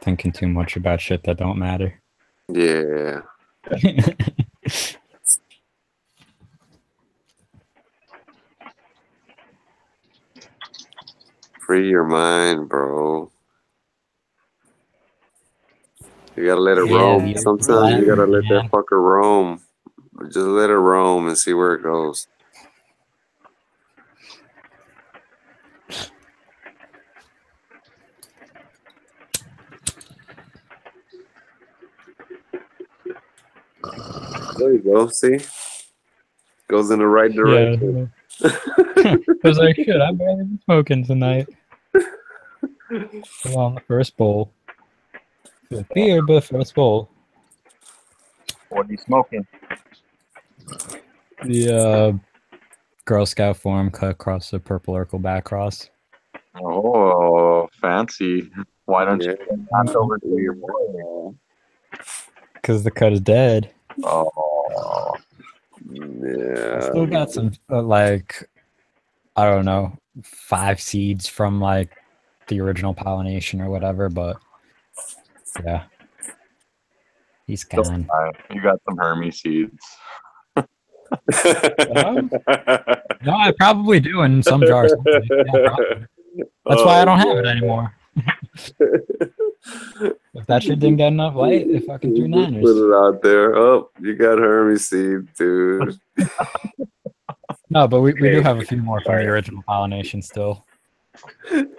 Thinking too much about shit that don't matter. Yeah. Free your mind, bro. You gotta let it roam. Sometimes you gotta let that fucker roam. Just let it roam and see where it goes. There you go. See? Goes in the right direction. Yeah. I was like, shit, I barely been smoking tonight. Come on, the first bowl. Good beer, but first bowl. What are you smoking? The Girl Scout form cut across the purple Urkel back cross. Oh, fancy. Why don't you hand over to your boy? Because the cut is dead. Oh. Yeah. I still got some, like, I don't know, 5 seeds from, like, the original pollination or whatever, but, yeah. He's gone. You got some Hermes seeds. No, I probably do in some jars. Yeah, probably. That's why I don't have it anymore. If that shit didn't get enough light, it fucking threw niners. Put it out there. Oh, you got Hermes seed, dude. No, but we do have a few more from the original pollination still.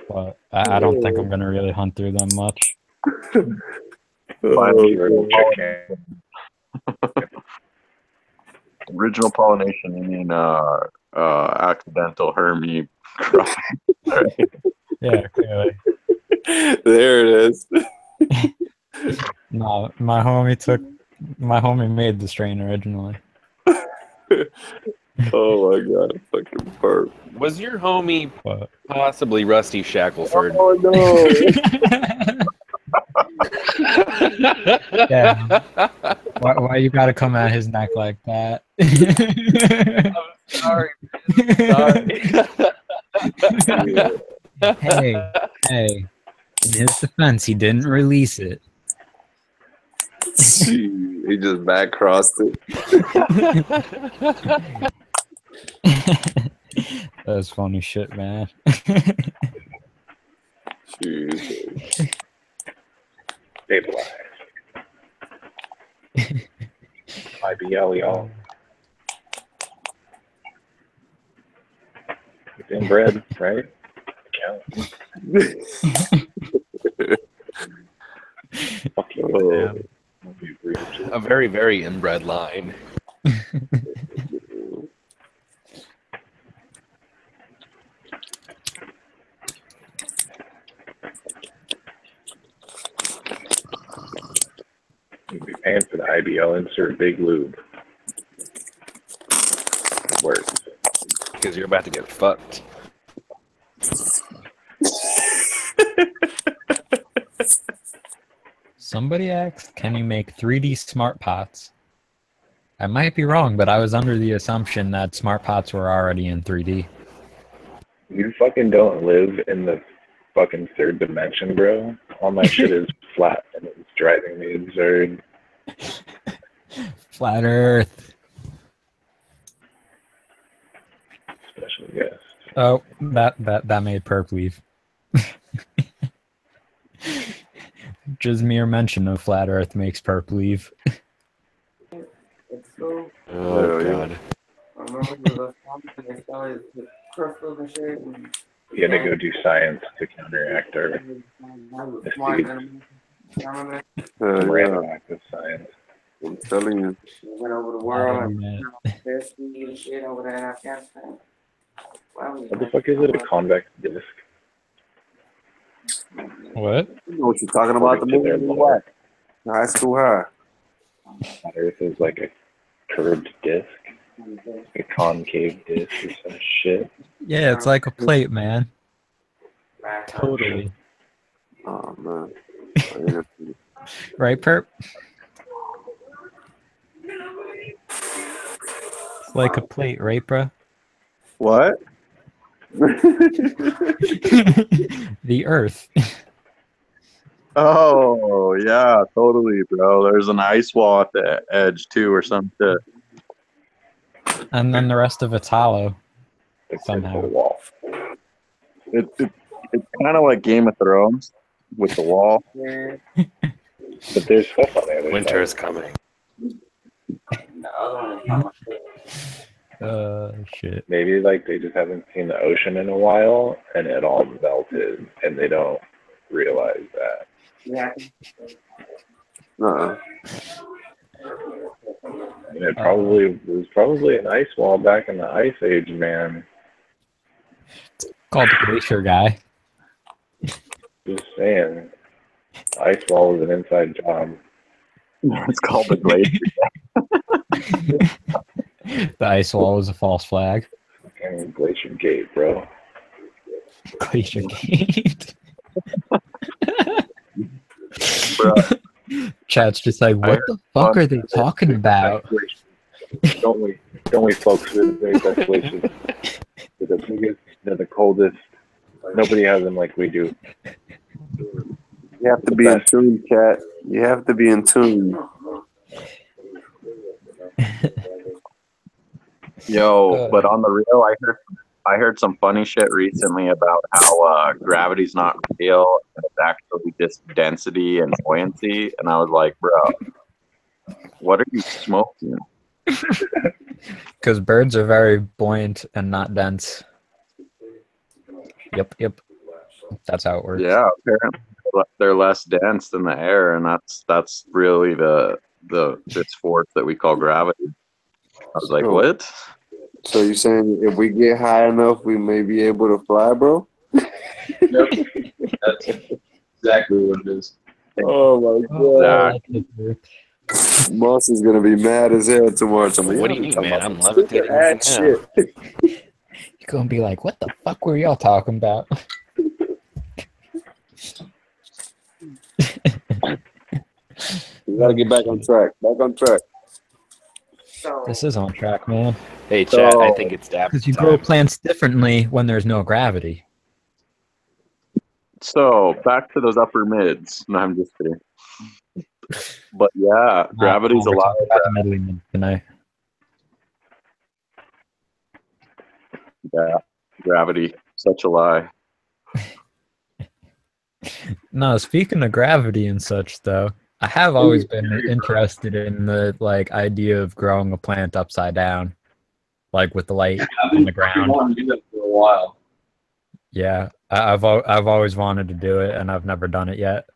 But I don't think I'm going to really hunt through them much. Original pollination, you mean accidental Hermes crop. Yeah, clearly. There it is. No, my homie made the strain originally. Oh my god, fucking perp. Was your homie possibly Rusty Shackleford? Oh no. Yeah. Why you gotta come at his neck like that? I'm sorry. Hey. In his defense, he didn't release it. He just back crossed it. That's funny shit, man. Jeez. Stabilize. IBL, y'all. It's inbred, right? Fuck you, man. A very, very inbred line. You'd be paying for the IBL insert big lube. Works. Because you're about to get fucked. Somebody asked, can you make 3D smart pots? I might be wrong, but I was under the assumption that smart pots were already in 3D. You fucking don't live in the fucking third dimension, bro. All my shit is flat, and it's driving me absurd. Flat Earth. Special guest. Oh, that made Perp leave. Just mere mention of Flat Earth makes Perp leave. Oh god. You had to go do science to counteract our misdeeds. Some random act of science. I'm telling you. Went over the world and there's shit over there in Afghanistan. What the fuck is it? A convex disc? What? You know what you're talking about? The movie in what? High School High. Flat Earth is like a curved disc, a concave disc or some shit. Yeah, it's like a plate, man. Totally. Oh man. Right, Perp? It's like a plate, right, bro? What? The Earth. Oh yeah, totally, bro. There's an ice wall at the edge too, or some shit. And then the rest of it's hollow. Somehow. Wall. It's kind of like Game of Thrones with the wall. But there's stuff on the other Winter side. is coming. Shit. Maybe like they just haven't seen the ocean in a while, and it all melted, and they don't realize that. Yeah. Uh-uh. And it was probably an ice wall back in the Ice Age, man. Called the Glacier Guy. Just saying, ice wall was an inside job. It's called the Glacier. The ice wall was a false flag. And Glacier Gate, bro. Glacier Gate. Chat's just like, what the fuck are they talking about? Don't we folks with the best glaciers? They're the biggest, they're the coldest. Nobody has them like we do. You have to be in tune, Cat. You have to be in tune. Yo, but on the real, I heard some funny shit recently about how gravity's not real, and it's actually just density and buoyancy, and I was like, bro, what are you smoking? Because birds are very buoyant and not dense. Yep. That's how it works. Yeah, apparently they're less dense than the air, and that's really this force that we call gravity. I was like, what? So you're saying if we get high enough, we may be able to fly, bro? Yep. That's exactly what it is. Oh my god. Moss is gonna be mad as hell tomorrow. What do you mean, man? I'm levitating right now. You're gonna be like, what the fuck were y'all talking about? We gotta get back on track. Back on track. This is on track, man. Hey, chat, I think it's dap Because you time. grow plants differently when there's no gravity. So back to those upper mids. No, I'm just kidding. But yeah, gravity's a lot. Middly mid tonight. Yeah, gravity, such a lie. No, speaking of gravity and such, though, I have always been interested in the idea of growing a plant upside down, like with the light on the ground. I've wanted to do that for a while. Yeah, I've always wanted to do it, and I've never done it yet.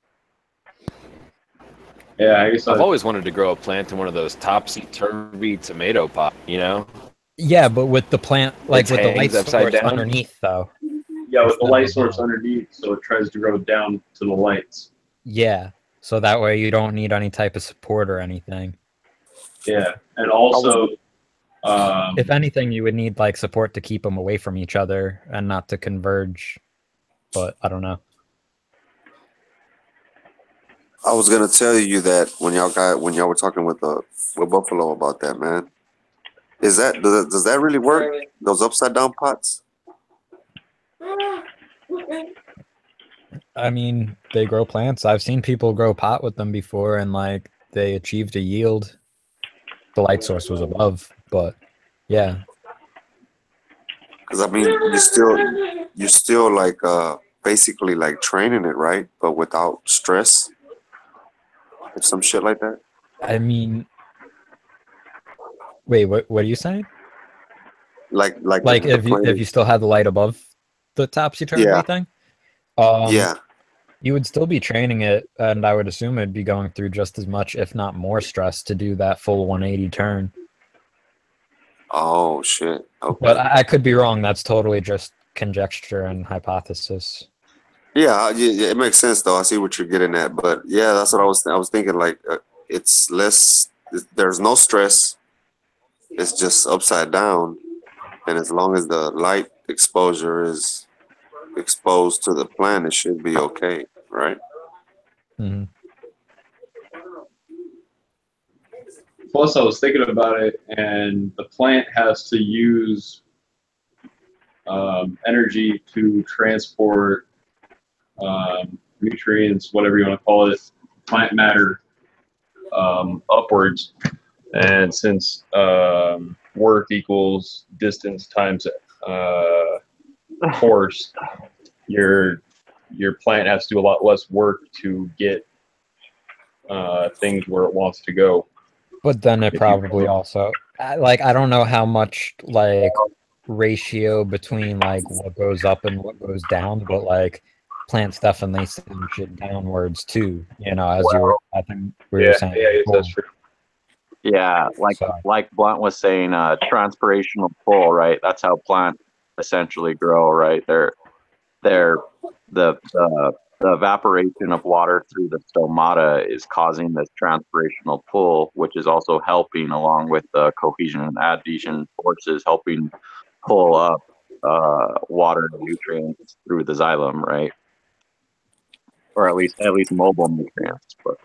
Yeah, I guess I've always wanted to grow a plant in one of those topsy-turvy tomato pots, you know? Yeah, but with the plant, with the light hangs upside source down? underneath, though. Yeah, with the light source underneath, so it tries to grow down to the lights. Yeah, so that way you don't need any type of support or anything. Yeah, and also, If anything, you would need support to keep them away from each other and not to converge. But I don't know. I was gonna tell you that when y'all were talking with Buffalo about that, man. Does that really work? Those upside down pots? I mean, they grow plants. I've seen people grow pot with them before, and like they achieved a yield. The light source was above, but yeah. Because I mean, you're still like basically like training it, right? But without stress or some shit like that. I mean, wait, what are you saying? Like If the plant. you still had the light above the topsy turvy Yeah. thing, Yeah. you would still be training it, and I would assume it'd be going through just as much, if not more, stress to do that full 180 turn. Oh shit. Okay. But I could be wrong. That's totally just conjecture and hypothesis. Yeah, it makes sense though. I see what you're getting at, but yeah, that's what I was thinking. Like, it's less. There's no stress. It's just upside down, and as long as the light exposure is exposed to the plant, it should be okay, right? Mm-hmm. Plus, I was thinking about it, and the plant has to use energy to transport nutrients, whatever you want to call it, plant matter, upwards. And since work equals distance times force, your plant has to do a lot less work to get things where it wants to go. But then it probably also, like, I don't know how much like ratio between like what goes up and what goes down, but like plants definitely send shit downwards too. You know, as I think we were saying. Yeah, that's true. Yeah, like Blunt was saying, transpirational pull, right? That's how plants essentially grow, right? They're the evaporation of water through the stomata is causing this transpirational pull, which is also helping, along with the cohesion and adhesion forces, helping pull up water and nutrients through the xylem, right? Or at least mobile nutrients. But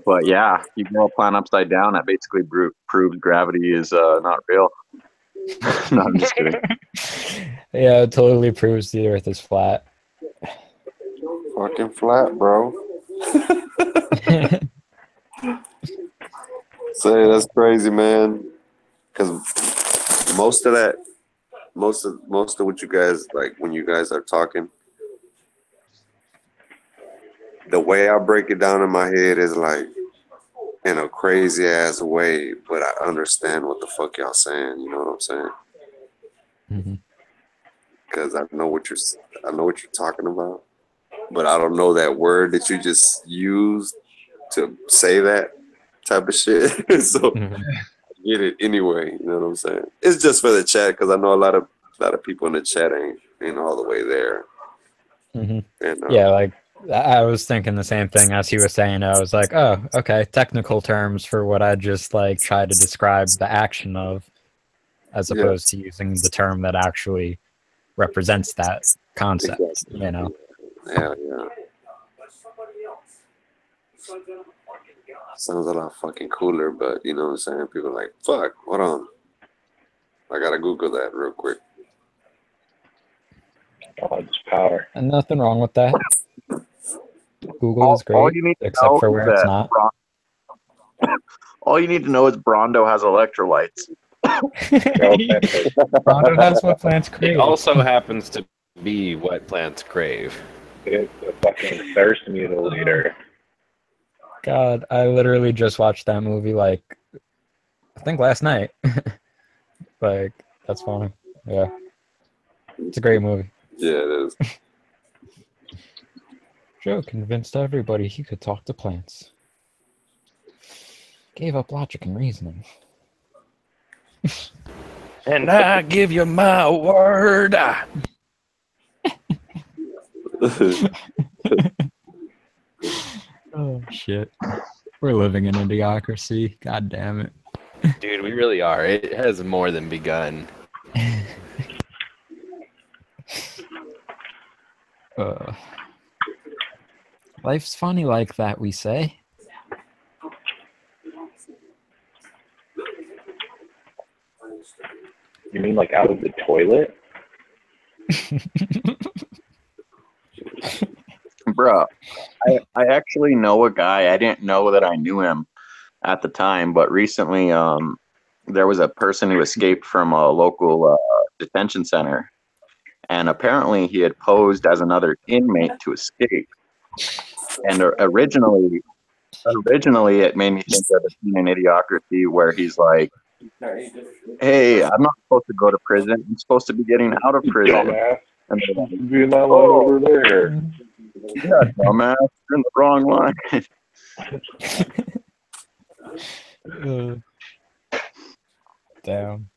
But yeah, you grow a plant upside down, that basically proves gravity is not real. No, I'm just kidding. Yeah, it totally proves the Earth is flat. Fucking flat, bro. Say that's crazy, man. Because most of what you guys like when you guys are talking, the way I break it down in my head is like in a crazy ass way, but I understand what the fuck y'all saying. You know what I'm saying? Because I know what you're talking about, but I don't know that word that you just used to say that type of shit. So I get it anyway. You know what I'm saying? It's just for the chat because I know a lot of people in the chat ain't all the way there. And, yeah, like I was thinking the same thing as he was saying. I was like, oh, okay, technical terms for what I just like try to describe the action of, as opposed to using the term that actually represents that concept. Exactly. You know? Yeah. Sounds a lot fucking cooler, but you know what I'm saying? People are like, fuck, hold on. I gotta Google that real quick. Oh, it's power. And nothing wrong with that. Google is great, except for where it's not. All you need to know is Brondo has electrolytes. Brondo has what plants crave. It also happens to be what plants crave. It's a fucking thirst mutilator. God, I literally just watched that movie like I think last night. Like, that's funny. Yeah. It's a great movie. Yeah, it is. Joe convinced everybody he could talk to plants. Gave up logic and reasoning. And I give you my word. Oh, shit. We're living in idiocracy. God damn it. Dude, we really are. It has more than begun. Life's funny like that, we say. You mean like out of the toilet? Bro, I actually know a guy. I didn't know that I knew him at the time, but recently there was a person who escaped from a local detention center, and apparently he had posed as another inmate to escape. And originally it made me think of a scene in Idiocracy where he's like, hey, I'm not supposed to go to prison. I'm supposed to be getting out of prison. And they're like, Be in that line over there. yeah, dumbass, you're in the wrong line. Damn.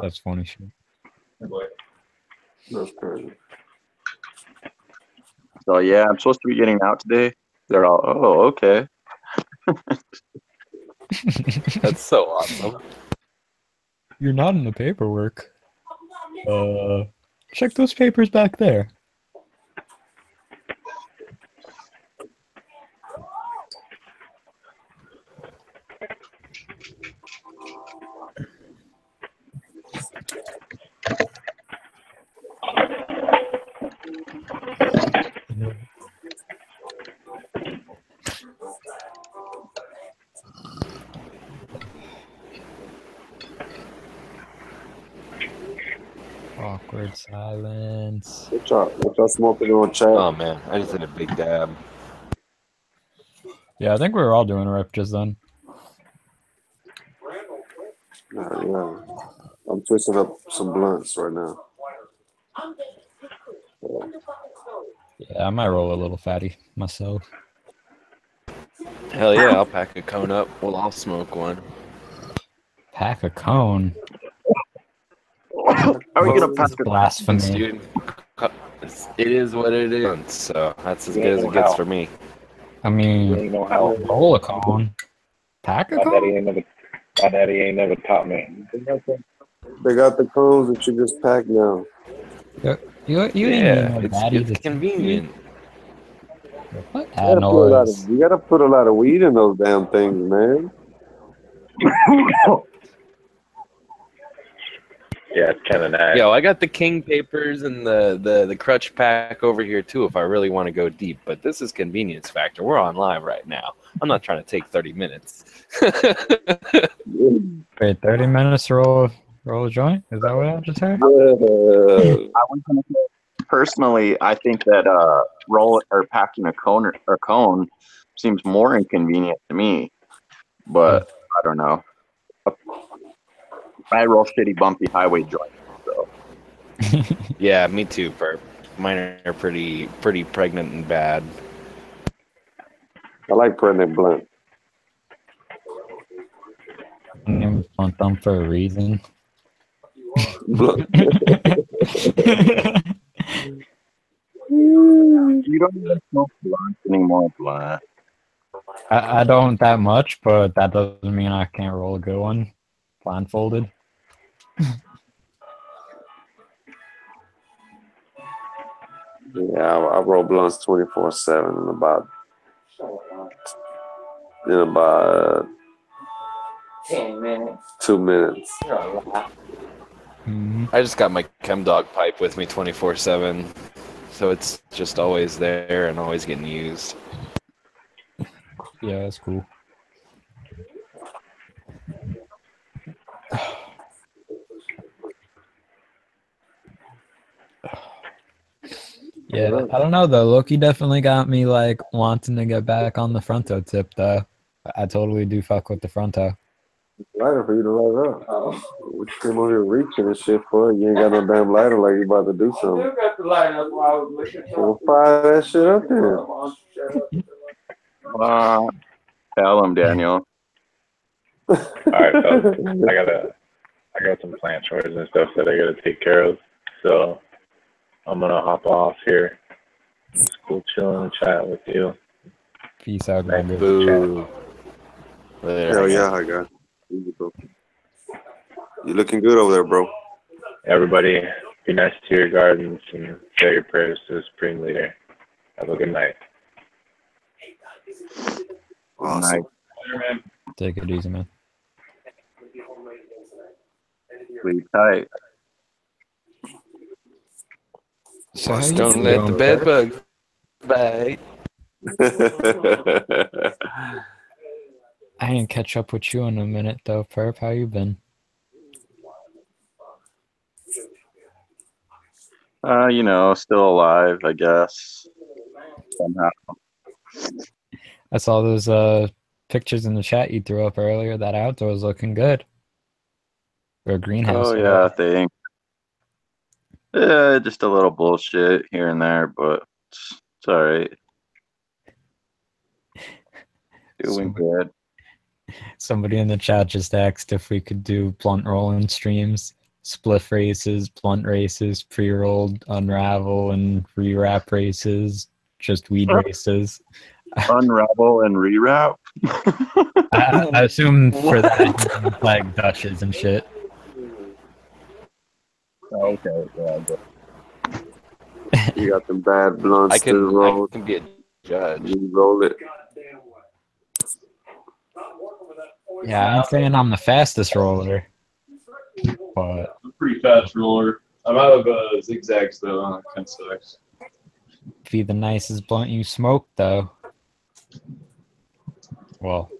That's funny shit. That's crazy. So yeah, I'm supposed to be getting out today. They're all, oh, okay. That's so awesome. You're not in the paperwork. Check those papers back there. Awkward silence. What y'all smoking on chat? Oh man, I just did a big dab. Yeah, I think we were all doing a rip just then. Yeah. I'm twisting up some blunts right now. Yeah, I might roll a little fatty myself. Hell yeah, I'll pack a cone up. Well, I'll smoke one. Pack a cone? Are we gonna pass blasphemy? Dude, it is what it is. So that's as good as it gets for me. I mean, roll a cone. Pack a cone? My daddy ain't never taught me. They got the cones that you just pack now. You ain't need no daddy. It's convenient. What? You gotta put a lot of weed in those damn things, man. Yeah, it's kind of nice. Yo, I got the king papers and the crutch pack over here too if I really want to go deep. But this is convenience factor. We're on live right now. I'm not trying to take 30 minutes. Wait, 30 minutes to roll a joint? Is that what I just heard? I was gonna say, personally, I think that roll or packing a cone seems more inconvenient to me. But I don't know. I roll shitty bumpy highway joints. So. Yeah, me too, Perp. Mine are pretty pregnant and bad. I like pregnant blunt. My name is Blunthumb for a reason. You don't even smoke blunts anymore, Blunt. I don't that much, but that doesn't mean I can't roll a good one. Blindfolded. Yeah, I roll blunts 24/7 in about 10 minutes. 2 minutes. I just got my chem dog pipe with me 24/7, so it's just always there and always getting used. Yeah, that's cool. Yeah, I don't know though. Loki definitely got me like wanting to get back on the fronto tip though. I totally do fuck with the fronto. Lighter for you to light up. What you came over here reaching and shit for? You ain't got no damn lighter like you about to do something. You got the light up while I was looking. Well, fire that shit up there. Tell him, Daniel. All right, fellas. I got some plant chores and stuff that I gotta take care of. So I'm gonna hop off here. It's cool chilling and chatting with you. Peace out, Nice man. Boo. Later. Hell yeah, I got it. You looking good over there, bro. Everybody, be nice to your gardens and say your prayers to the Supreme Leader. Have a good night. Awesome. Take it easy, man. Sleep tight. So how you Don't let the doing, bed Perp? bug bite. I didn't catch up with you in a minute though, Perp. How you been? You know, still alive, I guess. Somehow. I saw those pictures in the chat you threw up earlier. That outdoor was looking good. Or a greenhouse. Oh yeah, thanks. Yeah, just a little bullshit here and there, but it's all right. Doing good. Somebody in the chat just asked if we could do blunt rolling streams, spliff races, blunt races, pre-rolled, unravel, and rewrap races, just weed races. Unravel and rewrap? I assume for that, like Dutches and shit. Okay, yeah. You got them bad blunts I to the can road. be a judge. You roll it. Yeah, I'm saying I'm the fastest roller. But I'm a pretty fast roller. I'm out of zigzags though. That kind of sucks. be the nicest blunt you smoke, though. Well,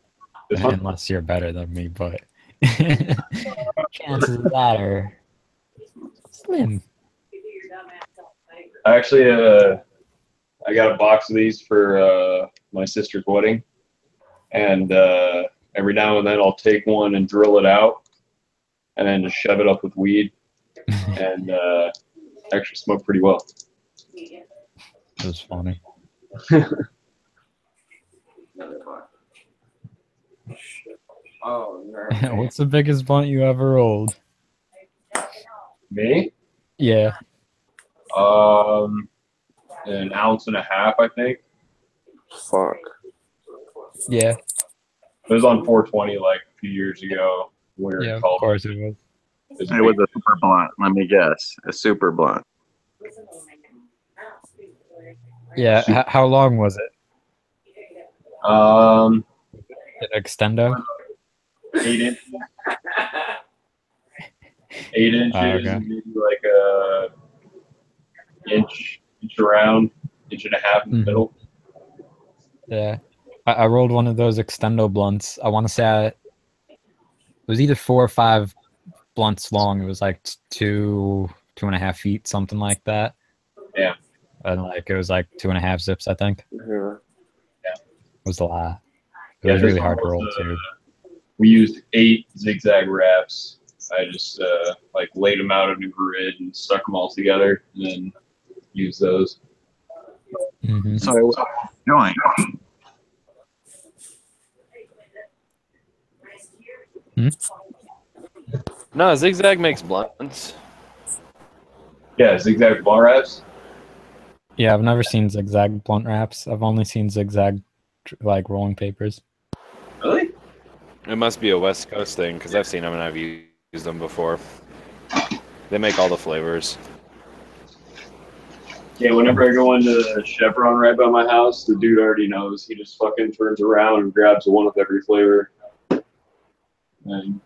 unless you're better than me, but chances of that are slim. I actually, I got a box of these for my sister's wedding, and every now and then I'll take one and drill it out, and then just shove it up with weed, and actually smoke pretty well. It was funny. Oh, What's the biggest blunt you ever rolled? Me? Yeah. An ounce and a half, I think. Fuck. Yeah. It was on 420 like a few years ago. When we were Yeah, in of college. course it was. It was a super blunt. Let me guess. A super blunt. Yeah, how long was it? Um, An extendo? 8 inches. 8 inches, okay. maybe like a inch around, inch and a half in the middle. Yeah. I rolled one of those extendo blunts. I want to say it was either 4 or 5 blunts long. It was like 2.5 feet, something like that. Yeah. And like it was like 2.5 zips, I think. Yeah. It was a lot. It Yeah, was this really one hard to was, roll too. We used 8 zigzag wraps. I just like laid them out on a grid and stuck them all together, and then used those. So, join. No, zigzag makes blunts. Yeah, zigzag blunt wraps. Yeah, I've never seen zigzag blunt wraps. I've only seen zigzag like rolling papers. Really? It must be a West Coast thing because I've seen them and I've used them before. They make all the flavors. Yeah, whenever I go into the Chevron right by my house, the dude already knows. He just fucking turns around and grabs one of every flavor. And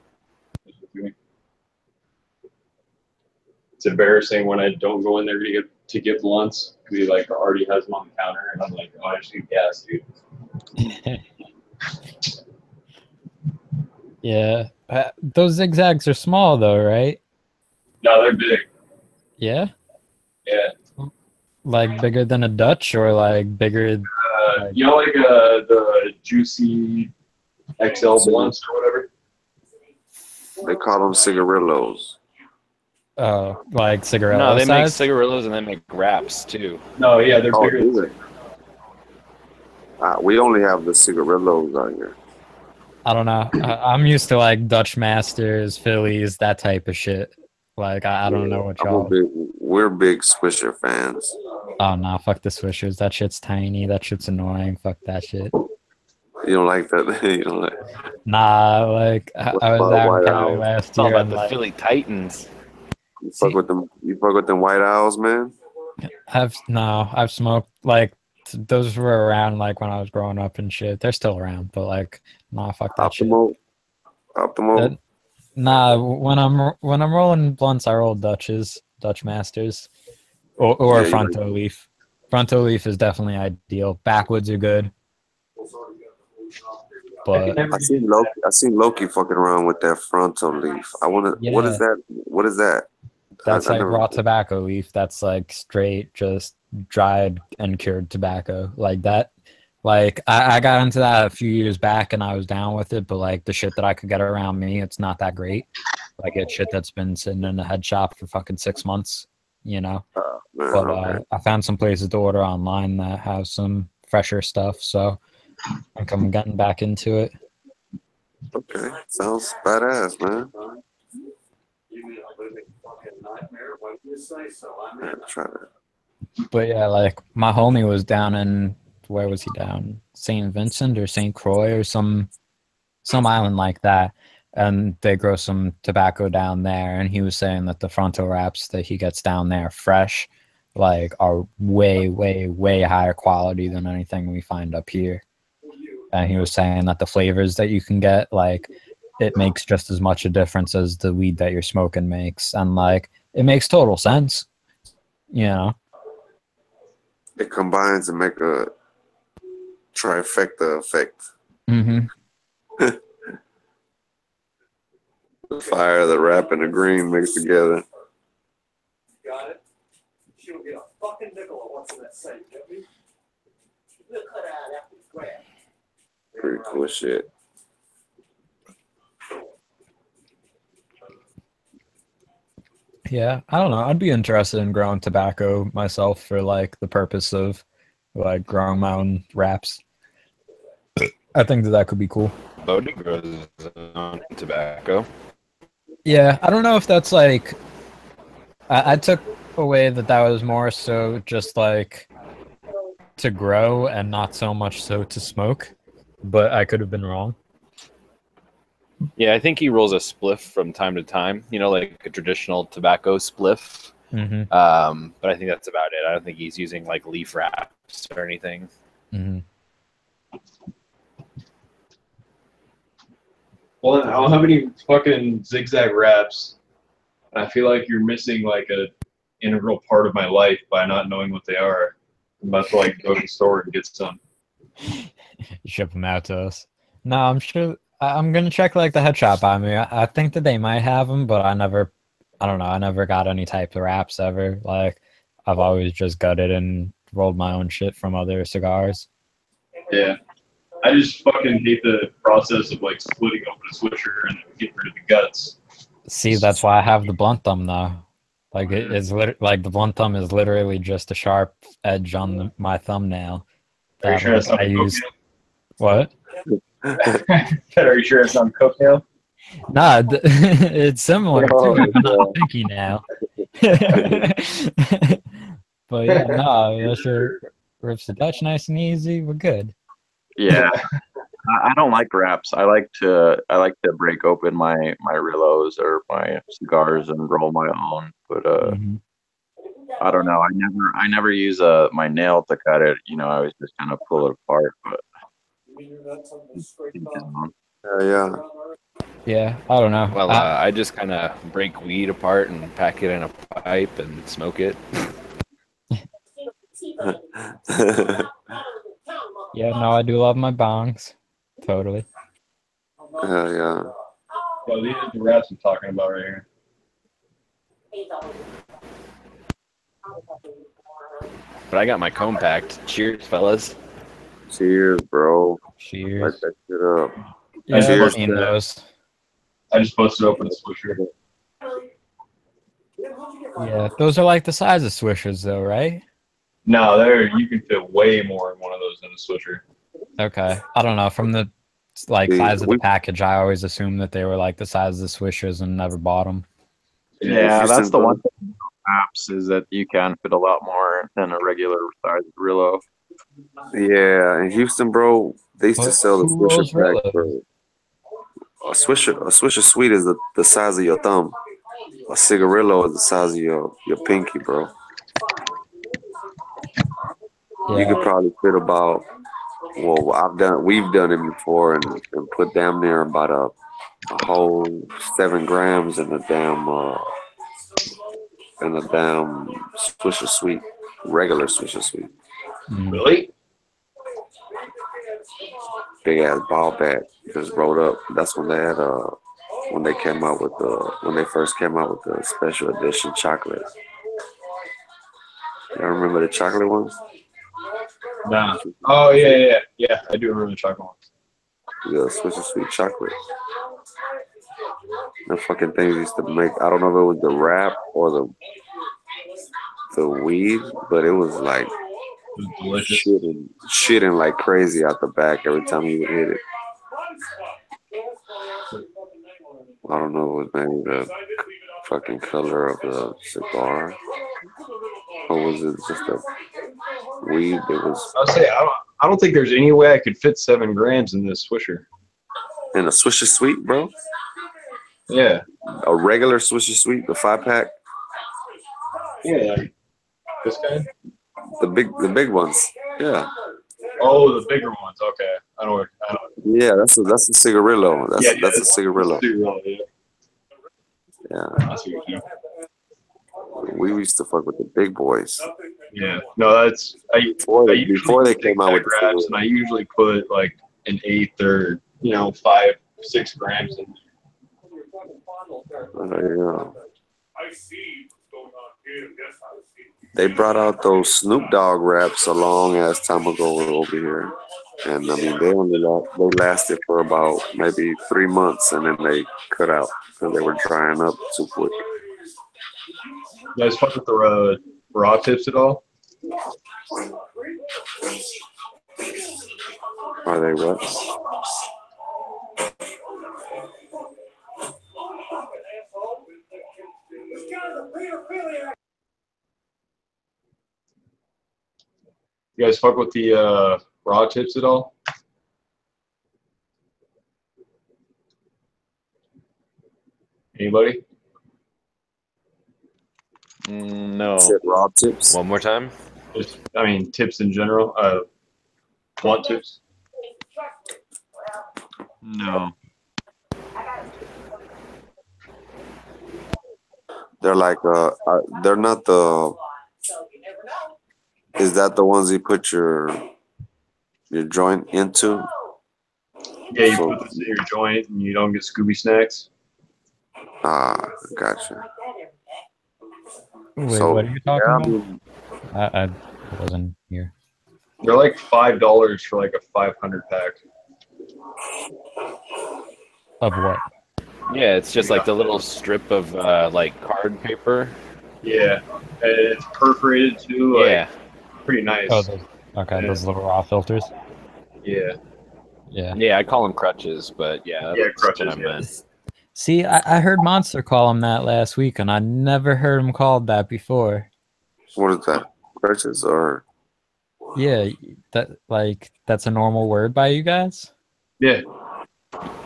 it's embarrassing when I don't go in there to get blunts because he like already has them on the counter, and I'm like, oh, I just need gas, dude. Yeah, those zigzags are small though, right? No, they're big. Yeah. Yeah. Like bigger than a Dutch, or like bigger? You know, like the juicy XL blunts or whatever. They call them cigarillos. Oh, like cigarette No, they make size? cigarillos and they make wraps too. No, yeah, they're Oh, bigger. do they? We only have the cigarillos out here. I don't know. I'm used to like Dutch Masters, Phillies, that type of shit. Like I don't know what y'all. We're big Swisher fans. Oh no, fuck the Swishers. That shit's tiny. That shit's annoying. Fuck that shit. You don't like that? You don't like? Nah, like I was out in Cali last It's all year about and the like Philly Titans. You fuck with them? You fuck with them White Owls, man? I've smoked like those were around like when I was growing up and shit. They're still around, but like nah, fuck that shit. Optimal. Nah, when I'm rolling blunts, I roll Dutch Masters, or Yeah, you like Fronto Leaf. Fronto Leaf is definitely ideal. Backwoods are good, but I seen Loki fucking around with that fronto leaf. I wanna. What is yeah, that? What is that? that's I like never. raw tobacco leaf. That's like straight, just dried and cured tobacco, like that. Like I got into that a few years back, and I was down with it. But like the shit that I could get around me, it's not that great. Like it's shit that's been sitting in the head shop for fucking 6 months, you know. Man, But okay. I found some places to order online that have some fresher stuff, so I think I'm getting back into it. Okay, sounds badass, man. I try to. But yeah, like my homie was down in, where was he down? St. Vincent or St. Croix or some island like that, and they grow some tobacco down there. And he was saying that the frontal wraps that he gets down there fresh, like, are way, way, way higher quality than anything we find up here. And he was saying that the flavors that you can get, like, it makes just as much a difference as the weed that you're smoking makes, and like it makes total sense, you know. It combines and make a trifecta effect. Mm-hmm. The fire, the wrap, and the green mixed together. Got it? She'll get a fucking nickel on what's in that safe, don't we? We'll cut out after the grab. Pretty cool shit. Yeah, I don't know. I'd be interested in growing tobacco myself for like the purpose of like growing my own wraps. I think that could be cool. Bodie grows his own tobacco. Yeah, I don't know if that's like, I took away that was more so just like to grow and not so much so to smoke, but I could have been wrong. Yeah, I think he rolls a spliff from time to time, you know, like a traditional tobacco spliff. Mm-hmm. But I think that's about it. I don't think he's using like leaf wraps or anything. Mm-hmm. Well, I don't have any fucking zigzag wraps. I feel like you're missing like a integral part of my life by not knowing what they are. I'm about to like go to the store and get some. Ship them out to us. No, I'm sure. I'm gonna check like the head shop on me. I think that they might have them, but I don't know. I never got any type of wraps ever. Like I've always just gutted and rolled my own shit from other cigars. Yeah. I just fucking hate the process of like splitting open a swisher and getting rid of the guts. See, that's why I have the Blunthumb though. Like it is like the Blunthumb is literally just a sharp edge on my thumbnail. Are you sure that's not I use what? Are you sure it's not cocktail? Nah, it's similar to it, but not pinky nail. But yeah, no, that sure rips the Dutch nice and easy. We're good. Yeah, I don't like wraps. I like to break open my Rillos or my cigars and roll my own. But I don't know. I never use my nail to cut it. You know, I always just kind of pull it apart. But Yeah. Yeah, I don't know. Well, I just kind of break weed apart and pack it in a pipe and smoke it. Yeah, no, I do love my bongs. Totally. Yeah. Well, these are the wraps I'm talking about right here. But I got my compact. Cheers, fellas. Cheers, bro. Cheers. Light that shit up. Yeah, Cheers. those. I just busted open a swisher. Yeah, those are like the size of swishers, though, right? No, you can fit way more in one of those than a swisher. Okay, I don't know. From the like See, size of the package, I always assumed that they were like the size of the swishers and never bought them. Yeah, that's the one thing about apps is that you can fit a lot more than a regular size Rillo. Yeah, in Houston, bro, they used to sell the Who rolls Swisher pack, Rillo? bro. A Swisher Sweet is the size of your thumb. A cigarillo is the size of your pinky, bro. Yeah. You could probably fit about, well, we've done it before and put damn near about a whole 7 grams in the damn Swisher Sweet, regular Swisher Sweet. Really? Big ass ball bag just rolled up. That's when they had when they came out with when they first came out with the special edition chocolate. Y'all remember the chocolate ones? Nah. Oh yeah. I do remember the chocolate ones. Yeah, Swisher Sweet chocolate. The fucking things used to make. I don't know if it was the wrap or the weed, but it was like delicious. Shitting like crazy out the back every time you would hit it. I don't know what maybe the fucking color of the cigar, or was it just a weed that was? I'll say I don't think there's any way I could fit 7 grams in this Swisher. In a Swisher Sweet, bro? Yeah. A regular Swisher Sweet, the 5-pack? Yeah, like this kind? The big ones. Yeah. Oh, the bigger ones. Okay. I know. Yeah, that's a cigarillo. That's a cigarillo. Yeah. We used to fuck with the big boys. Yeah. No, that's before they came out with the grabs, and I usually put like an 1/8 or 5-6 grams in. They brought out those Snoop Dogg wraps a long ass time ago over here, and I mean they lasted for about maybe 3 months, and then they cut out because they were drying up too quick. You guys fuck with the raw tips at all? Are they what? You guys fuck with the raw tips at all? Anybody? No. Raw tips. One more time. Just, I mean, tips in general. Blunt tips. No. They're like they're not the. Is that the ones you put your joint into? Yeah, you put this in your joint and you don't get Scooby snacks. Ah, gotcha. Wait, So, what are you talking about? I wasn't here. They're like $5 for like a 500 pack. Of what? Yeah, it's just like the little strip of like card paper. Yeah, and it's perforated too. Like, Yeah. pretty nice. Oh, those little raw filters. Yeah. Yeah. Yeah, I call them crutches, but yeah, that's crutches. what I meant. See, I heard Monster call him that last week, and I never heard him called that before. What is that? Crutches or? Yeah, that's a normal word by you guys. Yeah.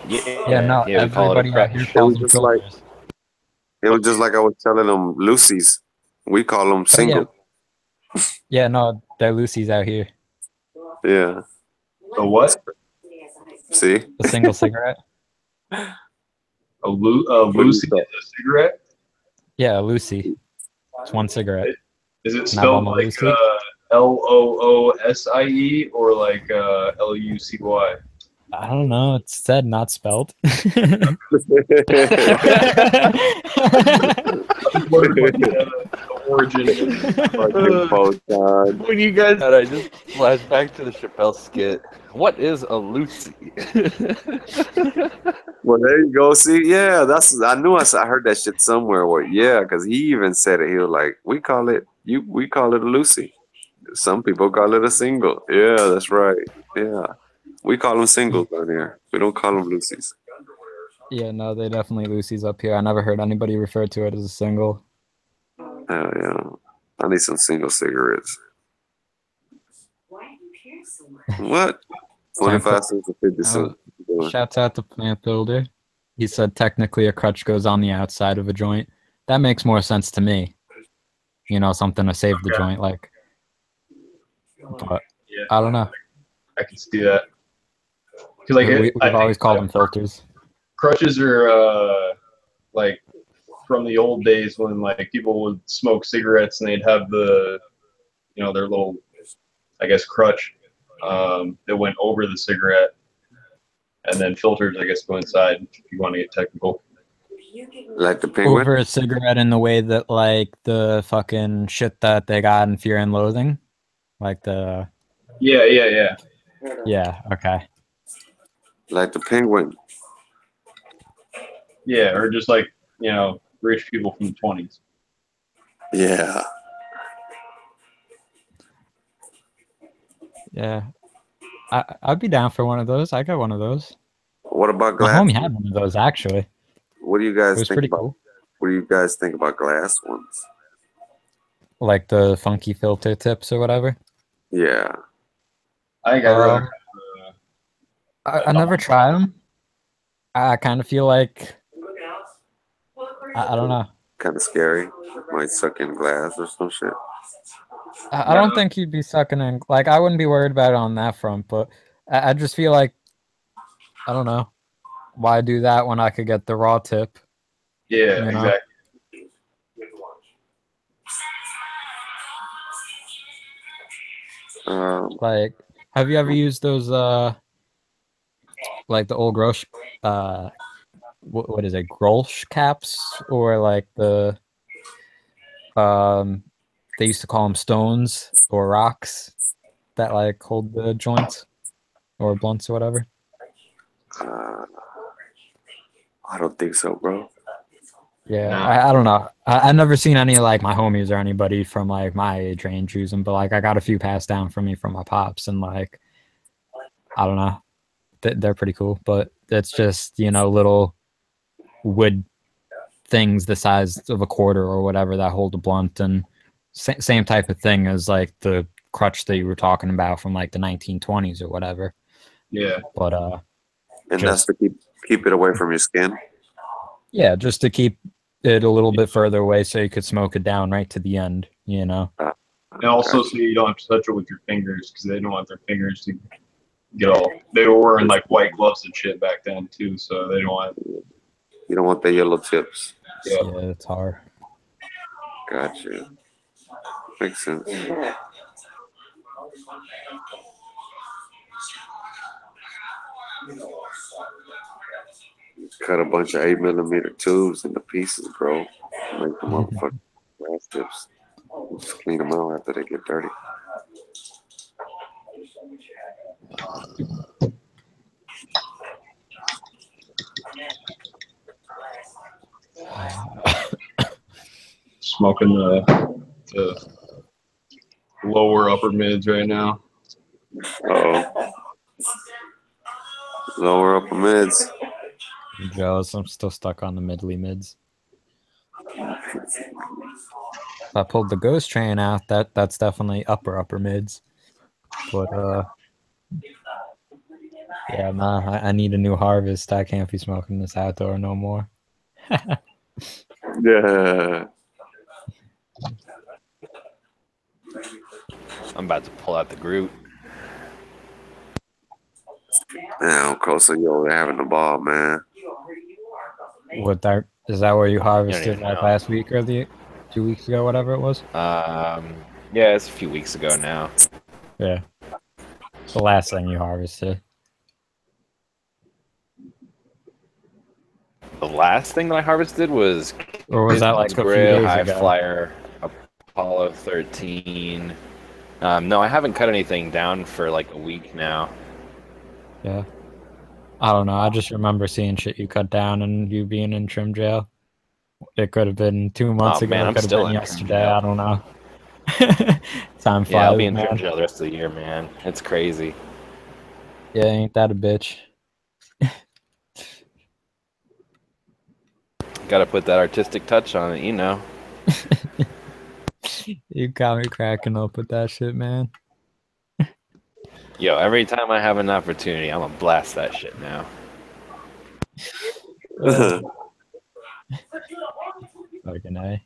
Yeah, no, Yeah, we call it a everybody out crutch. here calls them filters. It was just like I was telling them Lucy's. We call them single. Yeah, no, they're Lucy's out here. Yeah. A what? See? A single cigarette. A Lucy is a cigarette? Yeah, a Lucy. It's one cigarette. Is it Can I spelled bum a like Lucy? LOOSIE or like LUCY? I don't know. It said not spelled. When you guys I just flashed back to the Chappelle skit. What is a Lucy? Well, there you go. See, yeah, I knew I heard that shit somewhere. Because he even said it. He was like, we call it a Lucy. Some people call it a single. Yeah, that's right. Yeah, we call them singles down here. We don't call them Lucy's. Yeah, no, they definitely Lucy's up here. I never heard anybody refer to it as a single. Hell yeah. I need some single cigarettes. What? 25 cents or 50 cents. Shouts out to Plant Builder. He said technically a crutch goes on the outside of a joint. That makes more sense to me. You know, something to save the joint, like. But yeah, I don't know. I can see that. Like we've always called them filters. crutches are like from the old days when like people would smoke cigarettes and they'd have the, you know, their little, I guess, crutch that went over the cigarette, and then filters, I guess, go inside if you want to get technical. Like the penguin? Over a cigarette in the way that like the fucking shit that they got in Fear and Loathing, like the. Yeah. Yeah. Okay. Like the penguin. Yeah, or just like, you know, rich people from the 20s. Yeah. Yeah. I'd be down for one of those. I got one of those. What about My glass? homie had one of those actually. What do you It guys was think pretty about? cool. What do you guys think about glass ones? Like the funky filter tips or whatever. Yeah. I think I'd rather. I never tried them. I kind of feel like I don't know. Kind of scary. Might suck in glass or some shit. I don't think you'd be sucking in. Like I wouldn't be worried about it on that front, but I just feel like I don't know why do that when I could get the raw tip. Yeah, you know? exactly. Like, have you ever used those like the old Grolsch what is it, Grolsch caps, or like the they used to call them stones or rocks that like hold the joints or blunts or whatever? I don't think so, bro. Yeah, I don't know. I've never seen any like my homies or anybody from like my age range use them, but like I got a few passed down from me from my pops, and like I don't know, they're pretty cool. But it's just, you know, little wood things the size of a quarter or whatever that hold a blunt, and same type of thing as like the crutch that you were talking about from like the 1920s or whatever. Yeah. But and that's to keep it away from your skin. Yeah, just to keep it a little bit further away so you could smoke it down right to the end, you know. And also so you don't have to touch it with your fingers, because they don't want their fingers to get all. They were wearing like white gloves and shit back then too, so they don't want. You don't want the yellow tips. Yeah, it's hard. Gotcha. Makes sense. Cut a bunch of 8mm tubes into pieces, bro. Make the motherfucking glass tips. Just clean them out after they get dirty. smoking the lower upper mids right now. Oh, lower upper mids. I'm jealous. I'm still stuck on the middly mids. If I pulled the ghost train out, that's definitely upper mids. But yeah, nah, I need a new harvest. I can't be smoking this outdoor no more. Yeah. I'm about to pull out the Groot. Now, Cosa, you over there having the ball, man. What that is that where you harvested even like know. last week or 2 weeks ago, whatever it was? Yeah, it's a few weeks ago now. Yeah. The last thing you harvested. The last thing that I harvested was Or was that like a few Gray, days High ago? Flyer, Apollo 13. No, I haven't cut anything down for like a week now. Yeah. I don't know. I just remember seeing shit you cut down and you being in trim jail. It could have been 2 months Oh, ago. man, It I'm could have still been in trim yesterday. jail. I don't know. Time flies, Yeah, I'll be in man. trim jail the rest of the year, man. It's crazy. Yeah, ain't that a bitch? Got to put that artistic touch on it, you know. You got me cracking up with that shit, man. Yo, every time I have an opportunity, I'm gonna blast that shit now. Fucking A.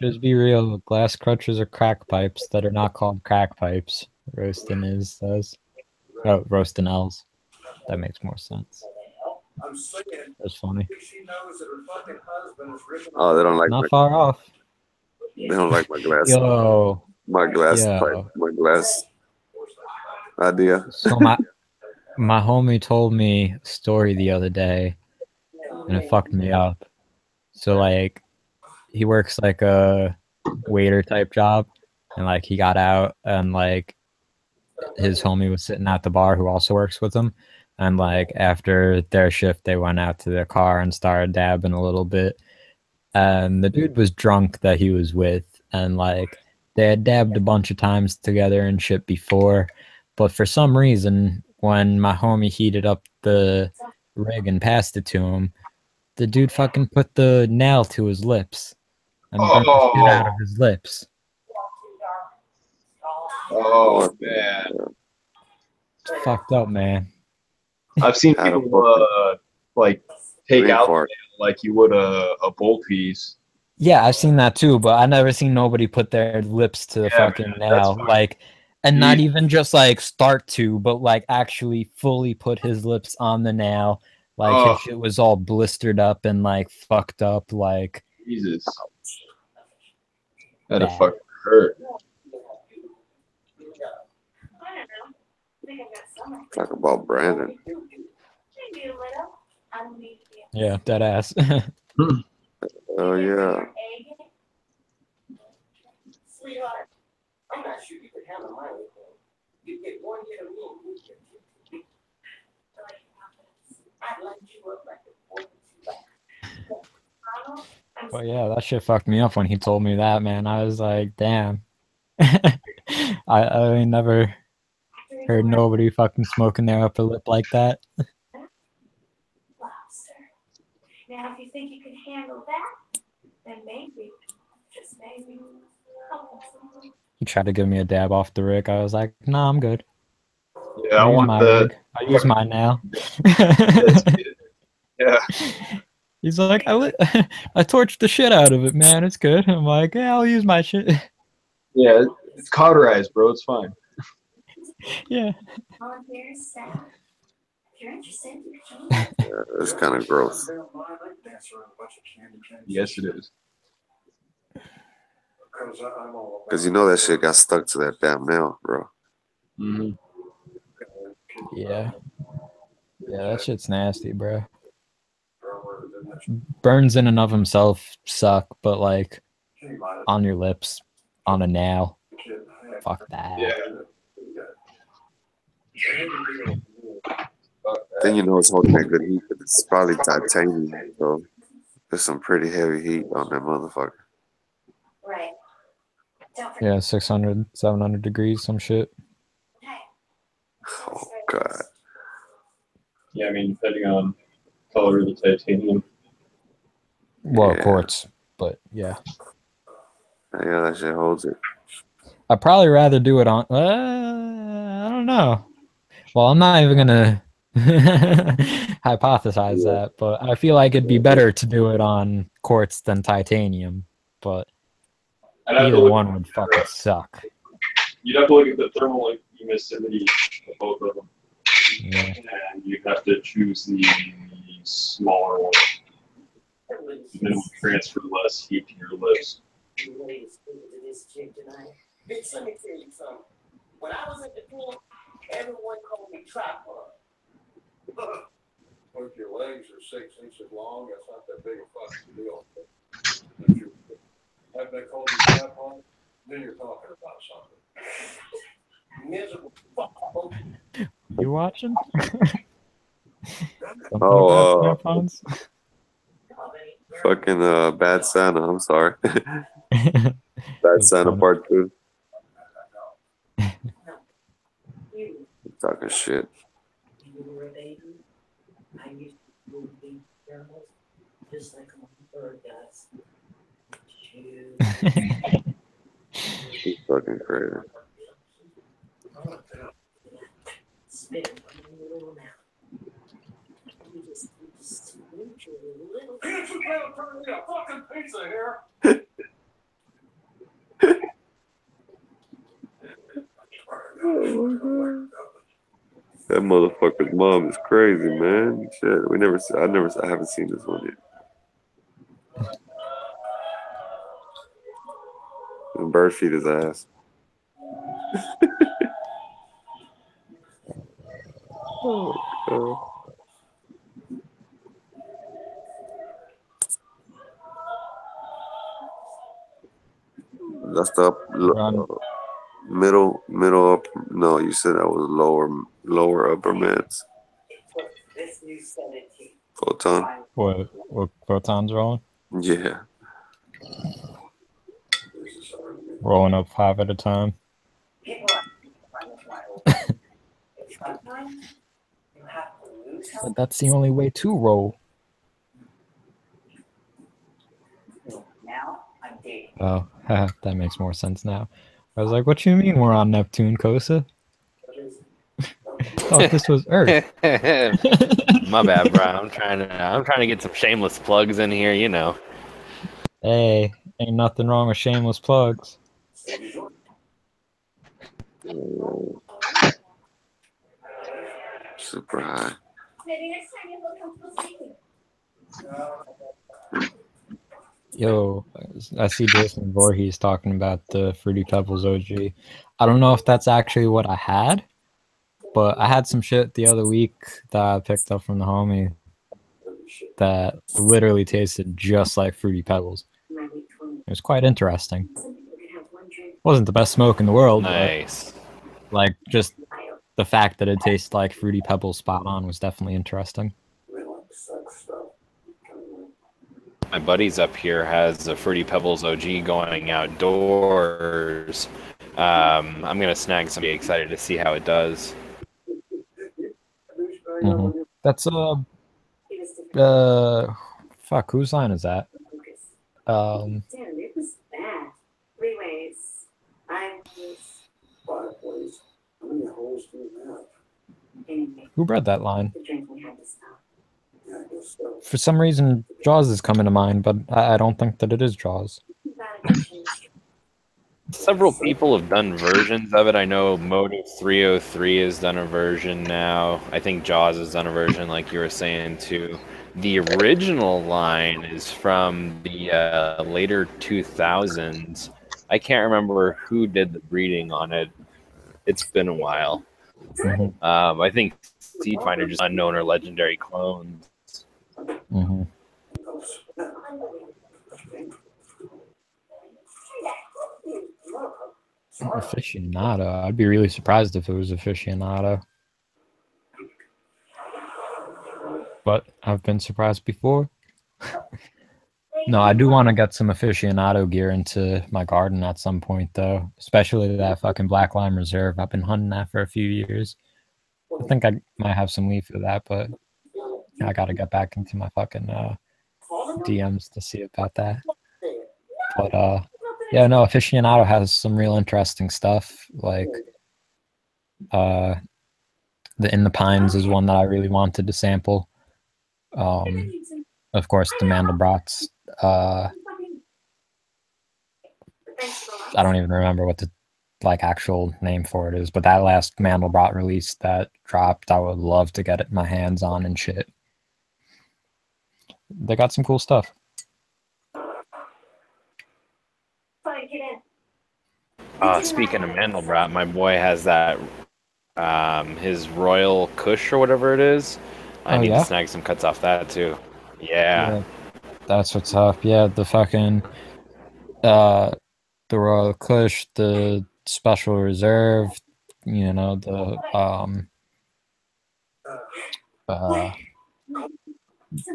Just be real. Glass crutches are crack pipes that are not called crack pipes. Roasting is says. Oh, roasting L's. That makes more sense. That's funny. Oh, they don't like Not far off. They don't like my glass. Yo. My glass Yo. pipe. My glass idea. So my homie told me a story the other day, and it fucked me up. So like, he works like a waiter type job, and like he got out, and like his homie was sitting at the bar who also works with him, and like after their shift they went out to their car and started dabbing a little bit, and the dude was drunk that he was with, and like they had dabbed a bunch of times together and shit before, but for some reason when my homie heated up the rig and passed it to him, the dude fucking put the nail to his lips and burnt the shit out of his lips. Oh man, It's fucked up, man. I've seen people like take out the nail like you would a bolt piece. Yeah, I've seen that too, but I never seen nobody put their lips to the fucking nail, like, and not even just like start to, but like actually fully put his lips on the nail. Like his shit was all blistered up and like fucked up, like. Jesus, that'd fucking hurt. Talk about Brandon. Yeah, dead ass. Oh yeah. Sweetheart, I'm not sure you could handle my little. You get one hit of me. I'd light you up like the 4th. Well, yeah, that shit fucked me up when he told me that, man. I was like, damn. I never heard nobody fucking smoking their upper lip like that. Now, if you think you can handle that, then maybe, just maybe. He tried to give me a dab off the rig. I was like, nah, I'm good. Yeah, I want the. I use mine now. Yeah. He's like, I torched the shit out of it, man. It's good. I'm like, yeah, I'll use my shit. Yeah, it's cauterized, bro. It's fine. Yeah. Yeah, it's kind of gross. Yes, it is. Because you know that shit got stuck to that damn nail, bro. Mm-hmm. Yeah. Yeah, that shit's nasty, bro. Burns in and of himself suck, but like on your lips, on a nail, fuck that. Yeah. Then you know it's holding that good heat, but it's probably titanium, so there's some pretty heavy heat on that motherfucker. Right. Yeah, 600, 700 degrees, some shit. Oh, God. Yeah, I mean, depending on color of the titanium. Well, quartz, but yeah. Yeah, that shit holds it. I'd probably rather do it on, I don't know. Well, I'm not even gonna hypothesize that, but I feel like it'd be better to do it on quartz than titanium, but either one would fucking suck. You'd have to look at the thermal emissivity of both of them. Yeah. And you'd have to choose the smaller one. And then it would transfer less heat to your lips. Bitch, let me tell you something. When I was at the pool, everyone called me tripod. If your legs are 6 inches long, that's not that big a fucking deal. If you have they called you tripod, then you're talking about something. Miserable fuck. You watching? Oh, fucking Bad Santa. I'm sorry. Bad Santa Part 2. Talking shit. Just like a bird does. He's fucking crazy. Spit on your little mouth. You just squeeze your little. Can't you turn me a fucking pizza here? That motherfucker's mom is crazy, man. Shit, I haven't seen this one yet. And bird feed his ass. Oh, God. That's the middle up. No, you said that was lower upper meds. Photon. What Photon's rolling? Yeah. Rolling up 5 at a time. But that's the only way to roll. Oh, that makes more sense now. I was like, what you mean we're on Neptune, Cosa? Thought this was Earth. My bad, bro. I'm trying to get some shameless plugs in here, you know. Hey, ain't nothing wrong with shameless plugs. Super high. Maybe next time you'll feel comfortable sleeping. Yo, I see Jason Voorhees talking about the Fruity Pebbles OG. I don't know if that's actually what I had, but I had some shit the other week that I picked up from the homie that literally tasted just like Fruity Pebbles. It was quite interesting. Wasn't the best smoke in the world, nice. But like just the fact that it tasted like Fruity Pebbles spot on was definitely interesting. My buddies up here has a Fruity Pebbles OG going outdoors. I'm gonna snag somebody. Excited to see how it does. Mm-hmm. That's fuck, whose line is that? Dude, it was bad. 3 ways. Who bred that line? For some reason, Jaws is coming to mind, but I don't think that it is Jaws. Several people have done versions of it. I know Motive 303 has done a version now. I think Jaws has done a version, like you were saying, too. The original line is from the later 2000s. I can't remember who did the breeding on it. It's been a while. Mm-hmm. I think Seed Finder just unknown or legendary clones. Mm-hmm. Aficionado. I'd be really surprised if it was aficionado. But I've been surprised before. No, I do want to get some aficionado gear into my garden at some point, though. Especially that fucking Black Lime Reserve. I've been hunting that for a few years. I think I might have some leaf for that, but I gotta get back into my fucking DMs to see about that. But yeah, no, aficionado has some real interesting stuff. Like the In the Pines is one that I really wanted to sample. Of course, the Mandelbrats. I don't even remember what the actual name for it is, but that last Mandelbrot release that dropped, I would love to get it my hands on and shit. They got some cool stuff. Speaking of Mandelbrot, my boy has that his Royal Kush or whatever it is. I need to snag some cuts off that too. Yeah. That's what's up. Yeah, the fucking the Royal Kush, the Special Reserve, you know, the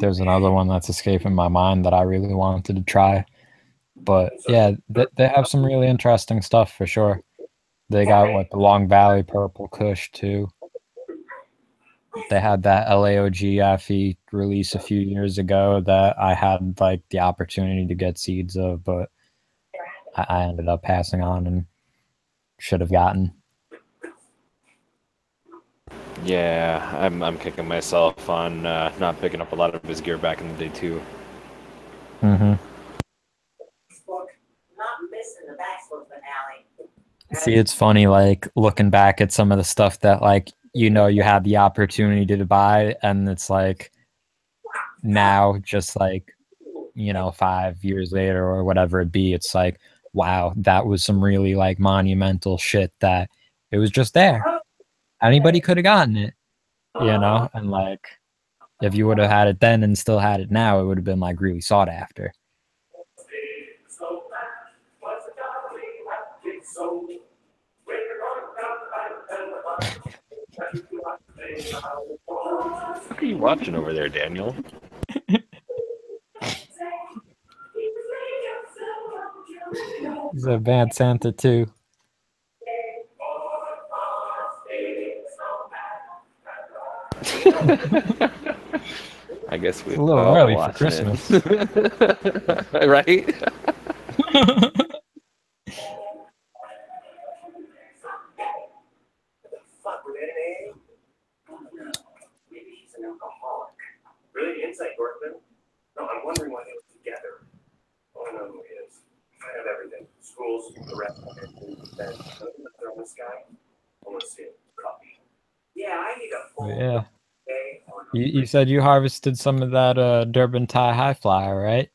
there's another one that's escaping my mind that I really wanted to try. But yeah, they have some really interesting stuff for sure. They got what the Long Valley Purple Kush too. They had that LAOG Affy release a few years ago that I had like the opportunity to get seeds of, but I ended up passing on and should have gotten. Yeah, I'm kicking myself on not picking up a lot of his gear back in the day too. Mm-hmm. Not missing the backflip finale. See, it's funny, like looking back at some of the stuff that, like, you know, you had the opportunity to buy, and it's like now, just like, you know, 5 years later or whatever it be, it's like, wow, that was some really like monumental shit that it was just there. Anybody could have gotten it, you know, and like if you would have had it then and still had it now, it would have been like really sought after. What are you watching over there, Daniel? He's a bad Santa too. I guess we It's a little early for Christmas. Right? Maybe he's an alcoholic. Really? Insight, Dorkman? No, I'm wondering why they were together. Oh, I know who he is. I have everything. Schools, the rest of it, bed. They're on this guy. I want to see it. Copy. Yeah, I need a full Yeah. day. You said you harvested some of that Durban Thai high flyer, right?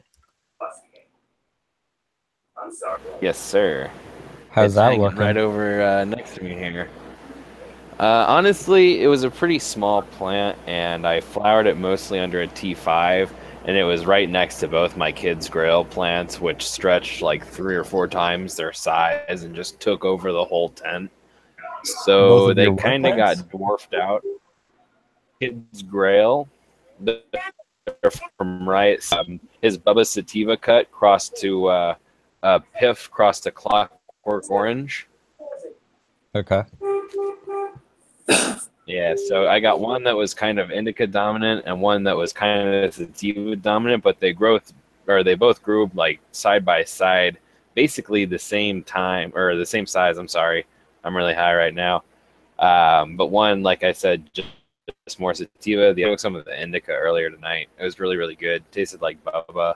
I'm sorry. Yes, sir. How's It's that hanging looking? right over next to me here. Honestly, it was a pretty small plant, and I flowered it mostly under a T5, and it was right next to both my kids' grail plants, which stretched like 3 or 4 times their size and just took over the whole tent. Both So of they your what kind of got plants? dwarfed out. Kids' grail, they're from rice. His Bubba Sativa cut crossed to Piff crossed to Clockwork Orange. Okay. Yeah, so I got one that was kind of indica dominant and one that was kind of sativa dominant, but they both grew like side by side, basically the same time or the same size. I'm sorry, I'm really high right now. But one, like I said, just more sativa. The other, some of the indica earlier tonight. It was really, really good. Tasted like bubba,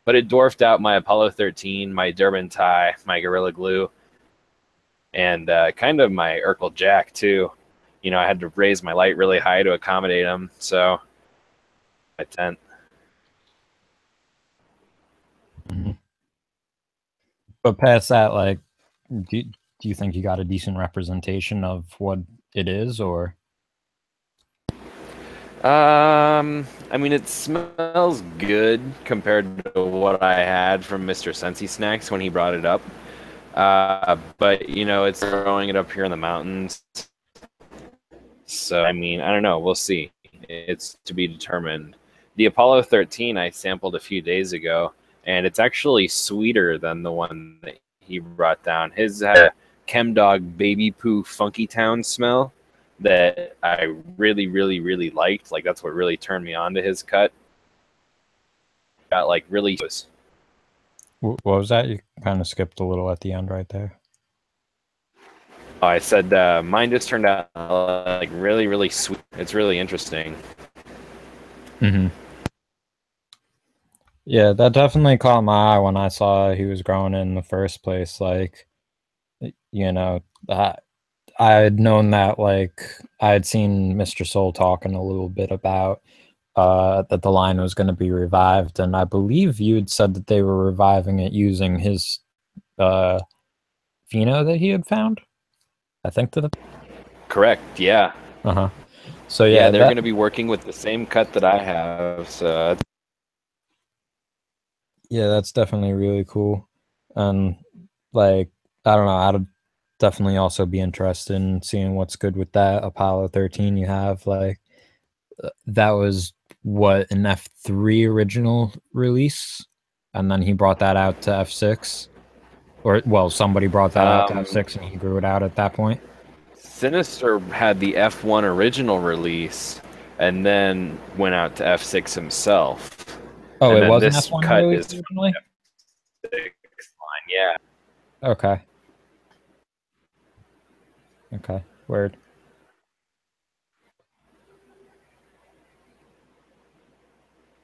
but it dwarfed out my Apollo 13, my Durban Thai, my Gorilla Glue, and kind of my Urkel Jack too. You know, I had to raise my light really high to accommodate them. So, my tent. Mm-hmm. But past that, like, do you think you got a decent representation of what it is, or? I mean, it smells good compared to what I had from Mr. Sensi Snacks when he brought it up. But, you know, it's growing it up here in the mountains. So, I mean, I don't know. We'll see. It's to be determined. The Apollo 13 I sampled a few days ago, and it's actually sweeter than the one that he brought down. His had a Chemdog Baby Poo Funky Town smell that I really, really, really liked. Like, that's what really turned me on to his cut. Got, like, really... What was that? You kind of skipped a little at the end right there. Oh, I said mine just turned out like really, really sweet. It's really interesting. Mm-hmm. Yeah, that definitely caught my eye when I saw he was growing it in the first place. Like, you know, I had known that, like, I had seen Mr. Soul talking a little bit about that the line was going to be revived, and I believe you had said that they were reviving it using his pheno that he had found. I think to the correct, yeah. So yeah, they're going to be working with the same cut that I have. So yeah, that's definitely really cool. And like, I don't know, I'd definitely also be interested in seeing what's good with that Apollo 13 you have. Like, that was what, an F3 original release, and then he brought that out to F6. Or, well, somebody brought that out to F6 and he grew it out at that point. Sinister had the F1 original release and then went out to F6 himself. Oh, and it wasn't this F1 cut release is originally? F6 line, yeah. Okay. Okay, word.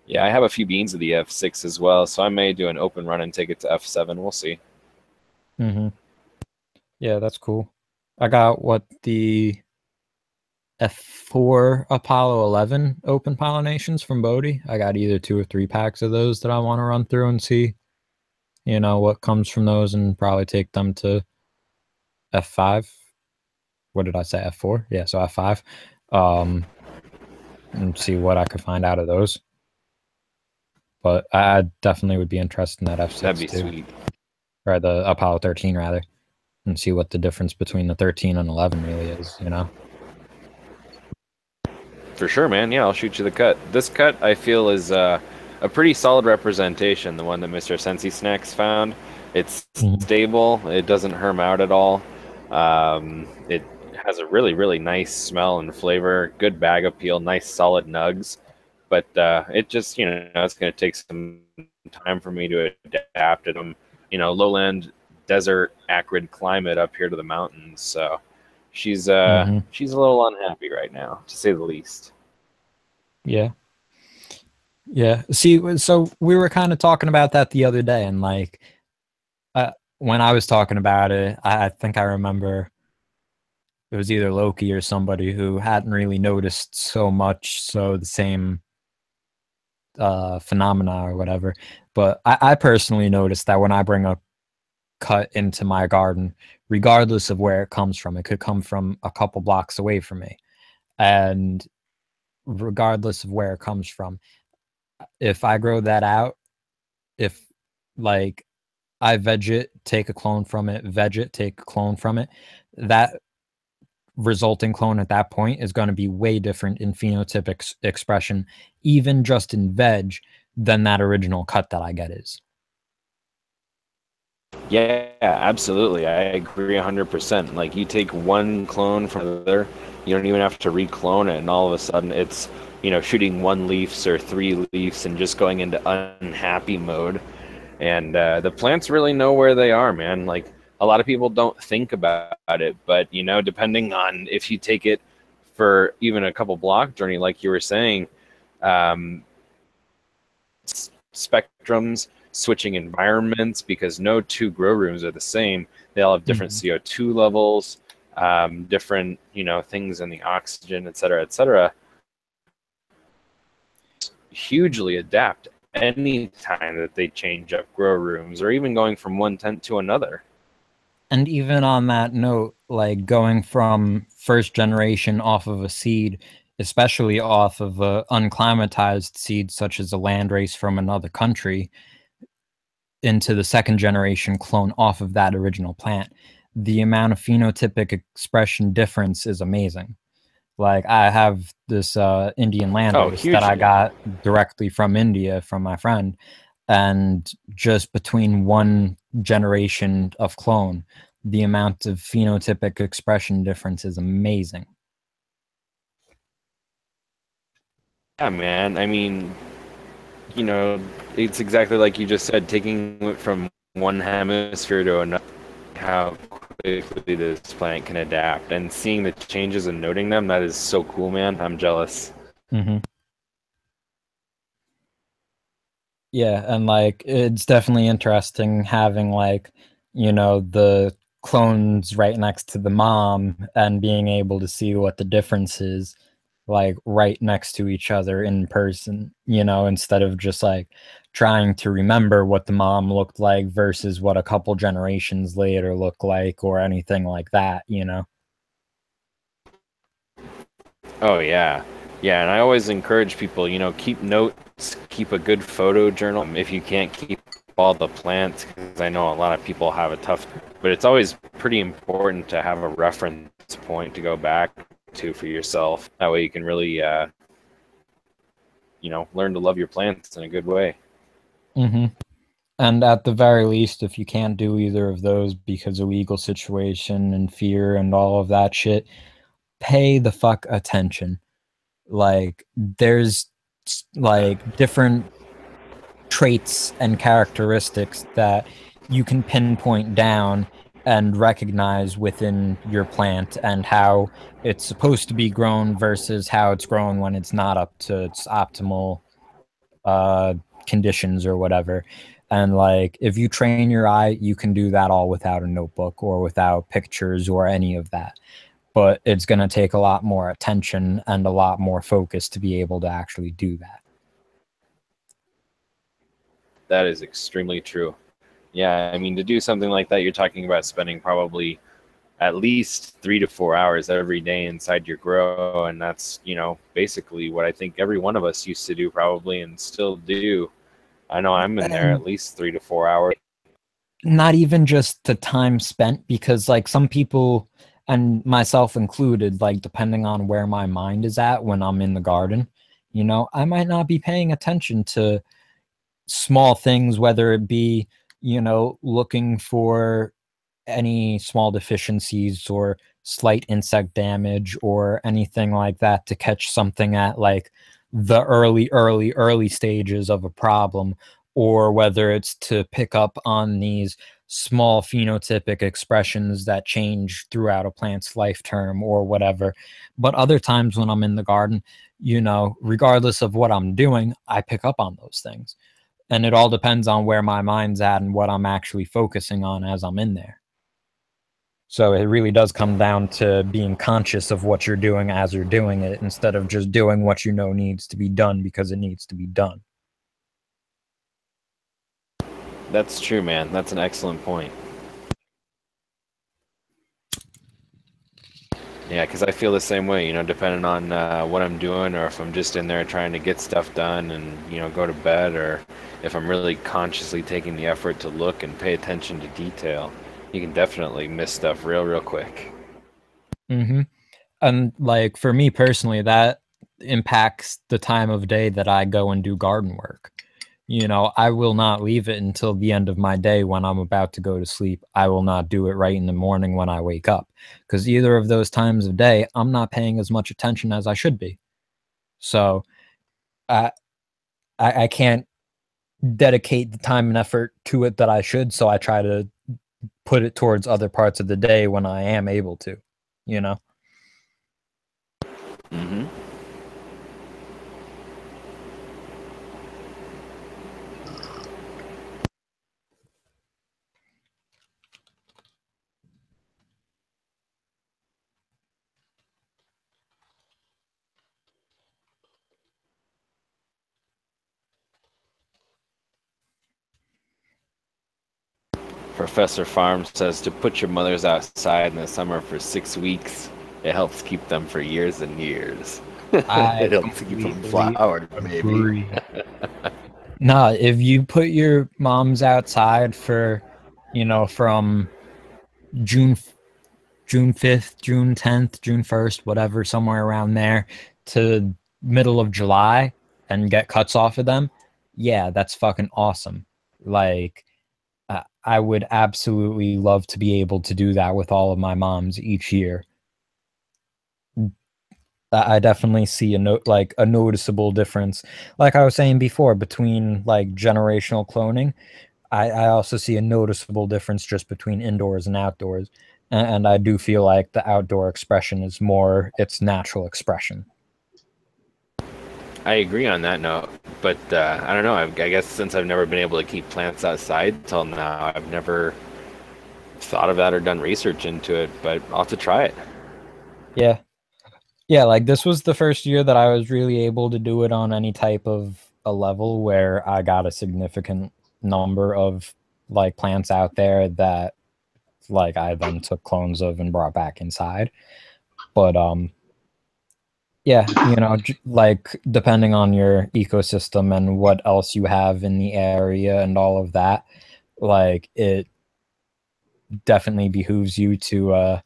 Yeah, I have a few beans of the F6 as well, so I may do an open run and take it to F7. We'll see. Mm-hmm. Yeah, that's cool. I got the F4 Apollo 11 open pollinations from Bodhi. I got either 2 or 3 packs of those that I want to run through and see, you know, what comes from those, and probably take them to F5. What did I say? F4? Yeah, so F5. And see what I could find out of those. But I definitely would be interested in that F6 That'd be too. sweet. Or the Apollo 13 rather, and see what the difference between the 13 and 11 really is, you know? For sure, man. Yeah, I'll shoot you the cut. This cut, I feel, is a pretty solid representation, the one that Mr. Sensi Snacks found. It's stable. It doesn't herm out at all. It has a really, really nice smell and flavor, good bag appeal, nice solid nugs. But it just, you know, it's going to take some time for me to adapt to them. You know, lowland, desert, acrid climate up here to the mountains. So she's a little unhappy right now, to say the least. Yeah. Yeah. See, so we were kind of talking about that the other day, and like when I was talking about it, I think I remember it was either Loki or somebody who hadn't really noticed so much, so the same phenomena or whatever. But I personally noticed that when I bring a cut into my garden, regardless of where it comes from, it could come from a couple blocks away from me, and regardless of where it comes from, if I grow that out, if like I veg it, take a clone from it, veg it, take a clone from it, that resulting clone at that point is going to be way different in phenotypic expression, even just in veg, than that original cut that I get is. Yeah, absolutely. I agree 100%. Like, you take one clone from another, you don't even have to re-clone it, and all of a sudden it's, you know, shooting 1 leaves or 3 leaves and just going into unhappy mode. And the plants really know where they are, man. Like, a lot of people don't think about it, but, you know, depending on if you take it for even a couple block journey, like you were saying, spectrums, switching environments, because no 2 grow rooms are the same. They all have different CO2 levels, different, you know, things in the oxygen, et cetera, hugely adapt any time that they change up grow rooms, or even going from one tent to another. And even on that note, like going from first generation off of a seed, especially off of a unclimatized seed such as a landrace from another country, into the second generation clone off of that original plant, the amount of phenotypic expression difference is amazing. Like, I have this Indian landrace that I got directly from India from my friend, and just between one generation of clone, the amount of phenotypic expression difference is amazing. Yeah, man. I mean, you know, it's exactly like you just said, taking it from one hemisphere to another, how quickly this plant can adapt, and seeing the changes and noting them, that is so cool, man. I'm jealous. Yeah, and like it's definitely interesting having, like, you know, the clones right next to the mom and being able to see what the difference is, like right next to each other in person, you know, instead of just like trying to remember what the mom looked like versus what a couple generations later look like, or anything like that, you know. Oh yeah. Yeah, and I always encourage people, you know, keep notes, keep a good photo journal. If you can't keep all the plants, because I know a lot of people have a tough, but it's always pretty important to have a reference point to go back to for yourself. That way you can really, you know, learn to love your plants in a good way. And at the very least, if you can't do either of those because of legal situation and fear and all of that shit, pay the fuck attention. Like, there's like different traits and characteristics that you can pinpoint down and recognize within your plant, and how it's supposed to be grown versus how it's grown when it's not up to its optimal conditions or whatever. And like, if you train your eye, you can do that all without a notebook or without pictures or any of that. But it's going to take a lot more attention and a lot more focus to be able to actually do that. That is extremely true. Yeah, I mean, to do something like that, you're talking about spending probably at least 3 to 4 hours every day inside your grow. And that's, you know, basically what I think every one of us used to do probably and still do. I know I'm in there at least 3 to 4 hours. Not even just the time spent, because like some people, and myself included, like depending on where my mind is at when I'm in the garden, you know, I might not be paying attention to small things, whether it be, you know, looking for any small deficiencies or slight insect damage or anything like that to catch something at like the early stages of a problem, or whether it's to pick up on these small phenotypic expressions that change throughout a plant's life term or whatever. But other times when I'm in the garden, you know, regardless of what I'm doing, I pick up on those things. And it all depends on where my mind's at and what I'm actually focusing on as I'm in there. So it really does come down to being conscious of what you're doing as you're doing it, instead of just doing what you know needs to be done because it needs to be done. That's true, man. That's an excellent point. Yeah, because I feel the same way, you know, depending on what I'm doing, or if I'm just in there trying to get stuff done and, you know, go to bed, or if I'm really consciously taking the effort to look and pay attention to detail, you can definitely miss stuff real quick. Mm-hmm. And like for me personally, that impacts the time of day that I go and do garden work. You know, I will not leave it until the end of my day when I'm about to go to sleep. I will not do it right in the morning when I wake up, because either of those times of day, I'm not paying as much attention as I should be. So I can't dedicate the time and effort to it that I should. So I try to put it towards other parts of the day when I am able to, you know? Mm-hmm. Professor Farm says to put your mothers outside in the summer for 6 weeks. It helps keep them for years and years. It helps keep them flowered, maybe. Nah, if you put your moms outside for, you know, from June 5th, June 10th, June 1st, whatever, somewhere around there, to middle of July, and get cuts off of them, yeah, that's fucking awesome. Like, I would absolutely love to be able to do that with all of my moms each year. I definitely see a noticeable difference. Like I was saying before, between like generational cloning, I also see a noticeable difference just between indoors and outdoors. And I do feel like the outdoor expression is more its natural expression. I agree on that note, but I don't know. I guess since I've never been able to keep plants outside till now, I've never thought of that or done research into it, but I'll have to try it. Yeah. Yeah, like this was the first year that I was really able to do it on any type of a level where I got a significant number of like plants out there that like I then took clones of and brought back inside. But yeah, you know, like depending on your ecosystem and what else you have in the area and all of that, like it definitely behooves you to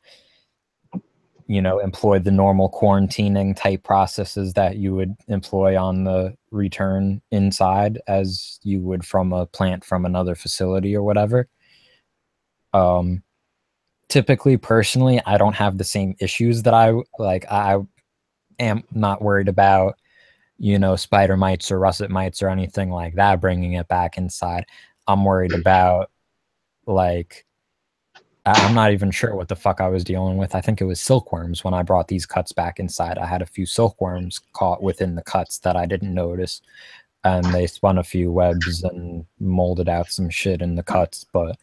you know, employ the normal quarantining type processes that you would employ on the return inside as you would from a plant from another facility or whatever. Typically, personally, I don't have the same issues that I am not worried about, you know, spider mites or russet mites or anything like that, bringing it back inside. I'm worried about, like, I'm not even sure what the fuck I was dealing with. I think it was silkworms when I brought these cuts back inside. I had a few silkworms caught within the cuts that I didn't notice. and they spun a few webs and molded out some shit in the cuts, but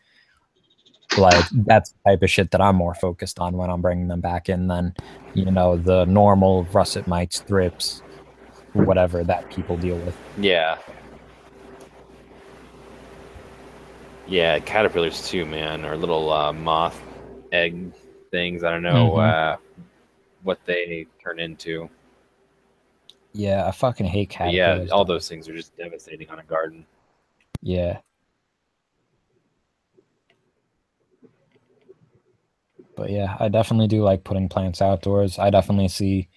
like that's the type of shit that I'm more focused on when I'm bringing them back in than, you know, the normal russet mites, thrips, whatever that people deal with. Yeah. Yeah, caterpillars too, man, or little moth egg things. I don't know what they turn into. Yeah, I fucking hate But yeah, caterpillars. all those things are just devastating on a garden. Yeah. But yeah, I definitely do like putting plants outdoors. I definitely see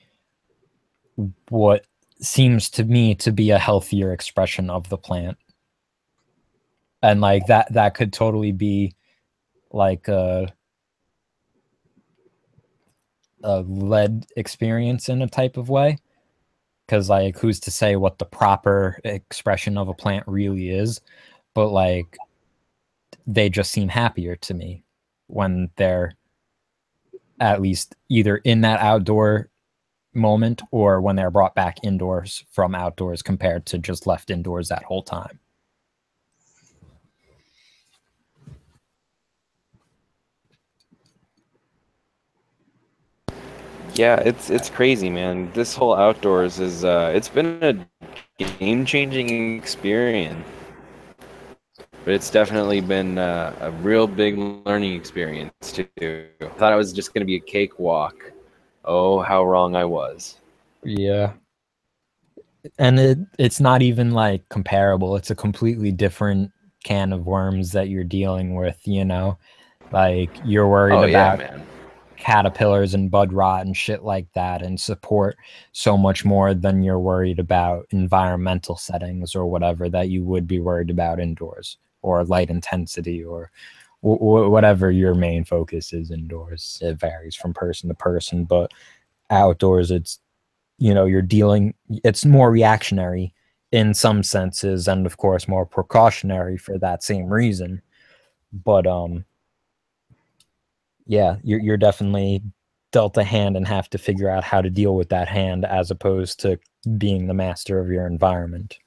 what seems to me to be a healthier expression of the plant. And like that could totally be like a lead experience in a type of way. Because like who's to say what the proper expression of a plant really is? But like they just seem happier to me when they're at least either in that outdoor moment or when they're brought back indoors from outdoors compared to just left indoors that whole time. Yeah, it's crazy, man. This whole outdoors is it's been a game-changing experience. But it's definitely been a real big learning experience too. I thought it was just going to be a cakewalk. Oh, how wrong I was. Yeah. And it's not even like comparable. It's a completely different can of worms that you're dealing with, you know? Like you're worried about caterpillars and bud rot and shit like that and support so much more than you're worried about environmental settings or whatever that you would be worried about indoors, or light intensity, or whatever your main focus is indoors. It varies from person to person, but outdoors it's, you know, you're dealing, it's more reactionary in some senses and of course more precautionary for that same reason. But yeah, you're definitely dealt a hand and have to figure out how to deal with that hand as opposed to being the master of your environment.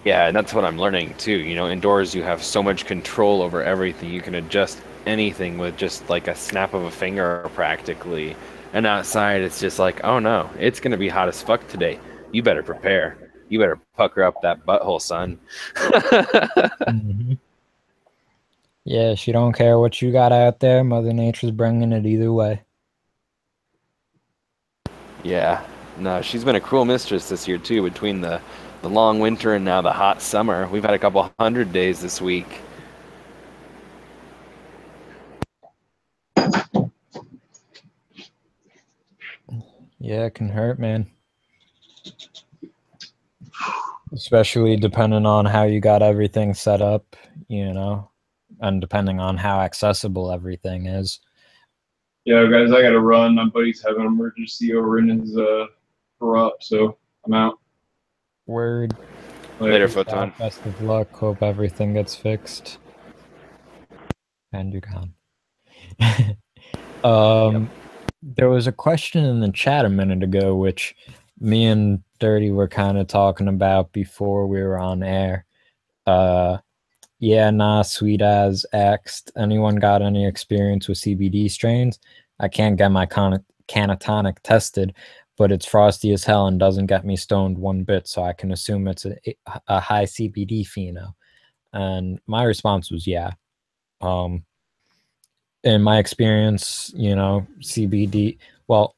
Yeah, and that's what I'm learning too. You know, indoors you have so much control over everything. You can adjust anything with just like a snap of a finger practically. And outside it's just like, oh no, it's going to be hot as fuck today. You better prepare. You better pucker up that butthole, son. Yeah, she don't care what you got out there. Mother Nature's bringing it either way. Yeah, no, she's been a cruel mistress this year too. Between the long winter and now the hot summer, we've had a couple 100 days this week. Yeah, it can hurt, man. Especially depending on how you got everything set up, you know, and depending on how accessible everything is. Yeah, guys, I gotta run. My buddy's having an emergency over in his corrupt, so I'm out. Word. Later, Photon. Best of luck. Hope everything gets fixed. And you're gone. There was a question in the chat a minute ago, which me and Dirty were kind of talking about before we were on air. Yeah, nah, sweet as axed. Anyone got any experience with CBD strains? I can't get my canatonic tested, but it's frosty as hell and doesn't get me stoned one bit, so I can assume it's a high CBD pheno. And my response was yeah. In my experience, you know, CBD, well,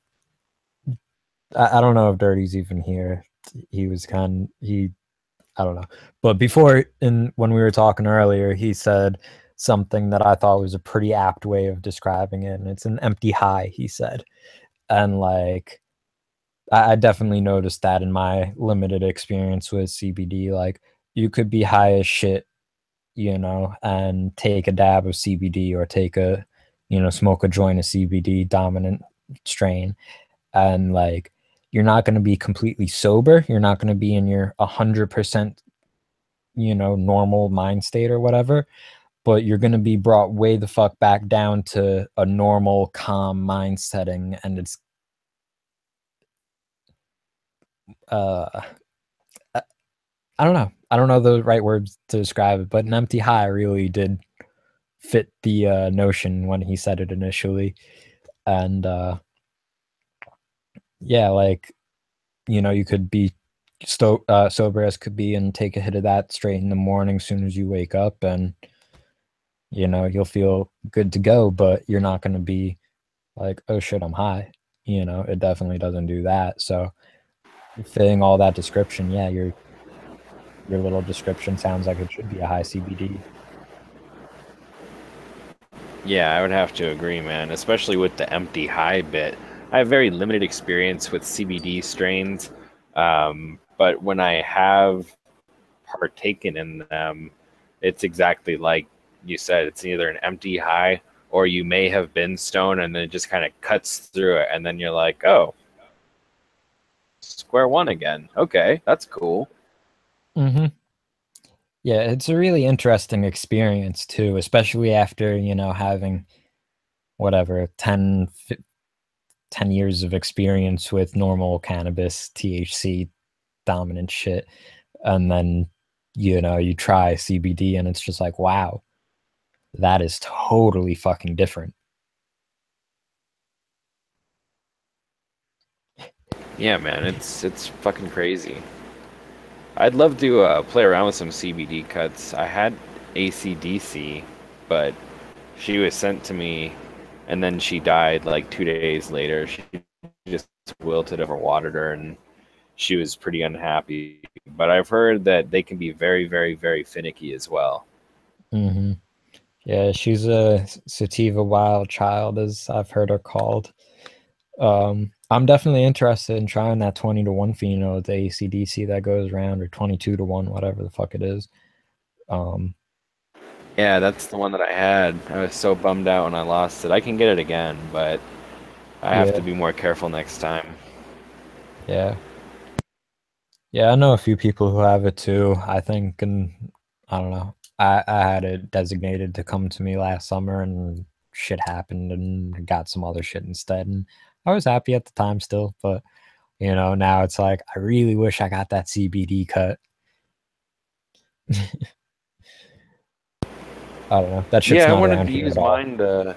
I don't know if Dirty's even here. He was I don't know. But before, when we were talking earlier, he said something that I thought was a pretty apt way of describing it. And it's an empty high, he said. And like, I definitely noticed that in my limited experience with CBD. Like, you could be high as shit, you know, and take a dab of CBD or take a, you know, smoke a joint of CBD dominant strain. And like, you're not going to be completely sober. You're not going to be in your 100%, you know, normal mind state or whatever, but you're going to be brought way the fuck back down to a normal, calm mind setting. And it's I don't know. I don't know the right words to describe it, but an empty high really did fit the notion when he said it initially. And yeah, like, you know, you could be sober as could be and take a hit of that straight in the morning as soon as you wake up, and you know, you'll feel good to go, but you're not going to be like, oh shit, I'm high. You know, it definitely doesn't do that. So fitting all that description, yeah, your little description sounds like it should be a high CBD. Yeah, I would have to agree, man, especially with the empty high bit. I have very limited experience with CBD strains, but when I have partaken in them, it's exactly like you said. It's either an empty high or you may have been stoned and then it just kind of cuts through it. And then you're like, oh, square one again. Okay, that's cool. Mm-hmm. Yeah, it's a really interesting experience too, especially after, you know, having whatever 10 years of experience with normal cannabis, THC dominant shit, and then, you know, you try CBD and it's just like, wow, that is totally fucking different. Yeah, man, it's fucking crazy. I'd love to play around with some CBD cuts. I had ACDC, but she was sent to me, and then she died like 2 days later. She just wilted, overwatered her, and she was pretty unhappy. But I've heard that they can be very, very, very finicky as well. Mm-hmm. Yeah, she's a sativa wild child, as I've heard her called. I'm definitely interested in trying that 20-to-1 pheno, the ACDC that goes around, or 22-to-1, whatever the fuck it is. Yeah, that's the one that I had. I was so bummed out when I lost it. I can get it again, but I have to be more careful next time. Yeah. Yeah, I know a few people who have it too, I think, and I don't know. I had it designated to come to me last summer, and shit happened and got some other shit instead. And I was happy at the time still, but you know, now it's like, I really wish I got that CBD cut. I don't know. That shit's I not wanted around to here use at all. mine to.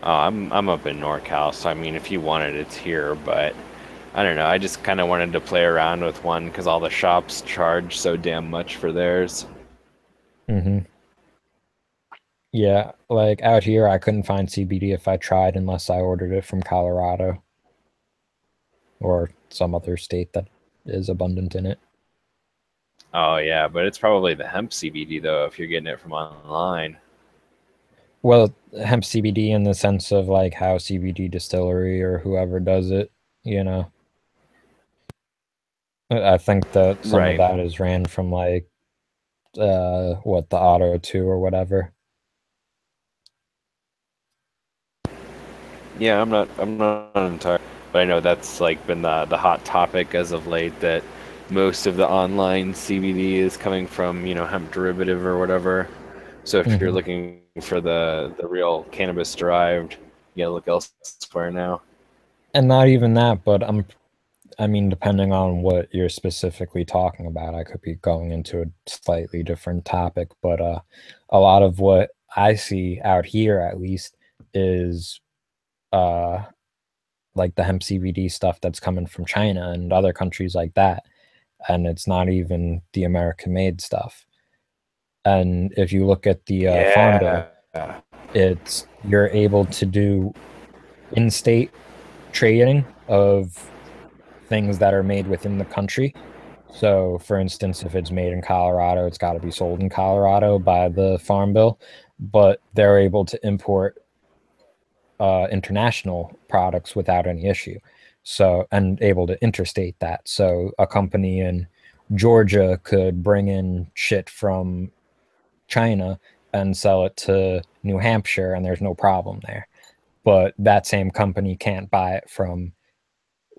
Oh, I'm up in NorCal, so I mean, if you want it, it's here. But I don't know. I just kind of wanted to play around with one because all the shops charge so damn much for theirs. Mm-hmm. Yeah, like out here, I couldn't find CBD if I tried unless I ordered it from Colorado or some other state that is abundant in it. Oh yeah, but it's probably the hemp CBD though if you're getting it from online. Well, hemp CBD in the sense of like how CBD distillery or whoever does it, you know. I think that some of that is ran from like what, the Auto 2 or whatever. Yeah, I'm not entirely, but I know that's like been the hot topic as of late, that most of the online CBD is coming from, you know, hemp derivative or whatever. So if you're looking for the real cannabis derived, you gotta look elsewhere now. And not even that, but I mean, depending on what you're specifically talking about, I could be going into a slightly different topic, but a lot of what I see out here, at least, is like the hemp CBD stuff that's coming from China and other countries like that, and it's not even the American-made stuff. And if you look at the Farm Bill, you're able to do in-state trading of things that are made within the country. So, for instance, if it's made in Colorado, it's got to be sold in Colorado by the Farm Bill, but they're able to import international products without any issue. So, and able to interstate that. So a company in Georgia could bring in shit from China and sell it to New Hampshire, and there's no problem there. But that same company can't buy it from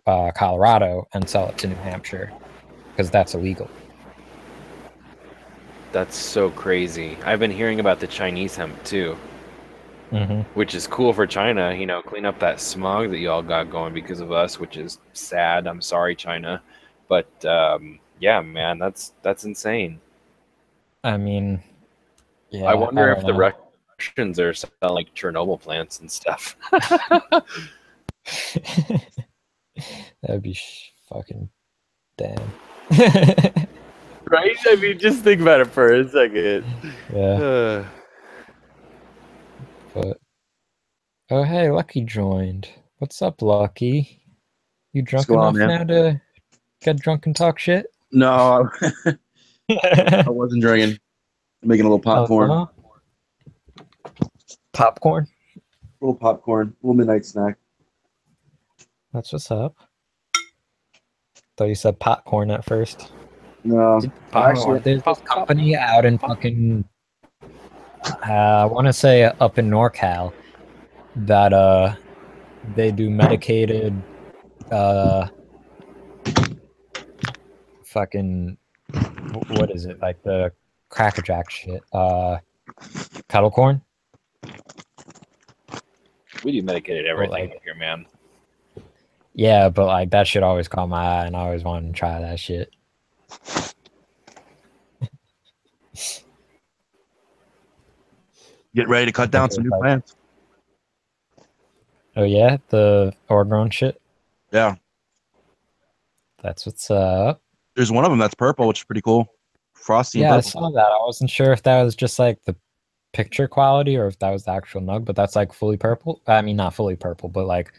Colorado and sell it to New Hampshire because that's illegal. That's so crazy. I've been hearing about the Chinese hemp too. which is cool for China. You know, clean up that smog that y'all got going because of us, which is sad. I'm sorry, China, but yeah, man, that's insane. I mean, yeah. I wonder if don't the know. Russians are selling like Chernobyl plants and stuff. That'd be fucking damn. Right? I mean, just think about it for a second. Yeah. But oh, hey, Lucky joined. What's up, Lucky? You drunk enough now to get drunk and talk shit? No, I wasn't drinking. I'm making a little popcorn. Oh, popcorn? A little popcorn. A little midnight snack. That's what's up. Thought you said popcorn at first. No. Actually, there's this company out in fucking, I want to say up in NorCal, that they do medicated fucking, what is it, like the Cracker Jack shit, kettle corn. We do medicated everything here, man. Yeah, but like that shit always caught my eye, and I always wanted to try that shit. Get ready to cut down some new plants. Oh yeah, the overgrown shit. Yeah, that's what's up. There's one of them that's purple, which is pretty cool. Frosty. Yeah, and I saw that. I wasn't sure if that was just like the picture quality or if that was the actual nug, but that's like fully purple. I mean, not fully purple, but like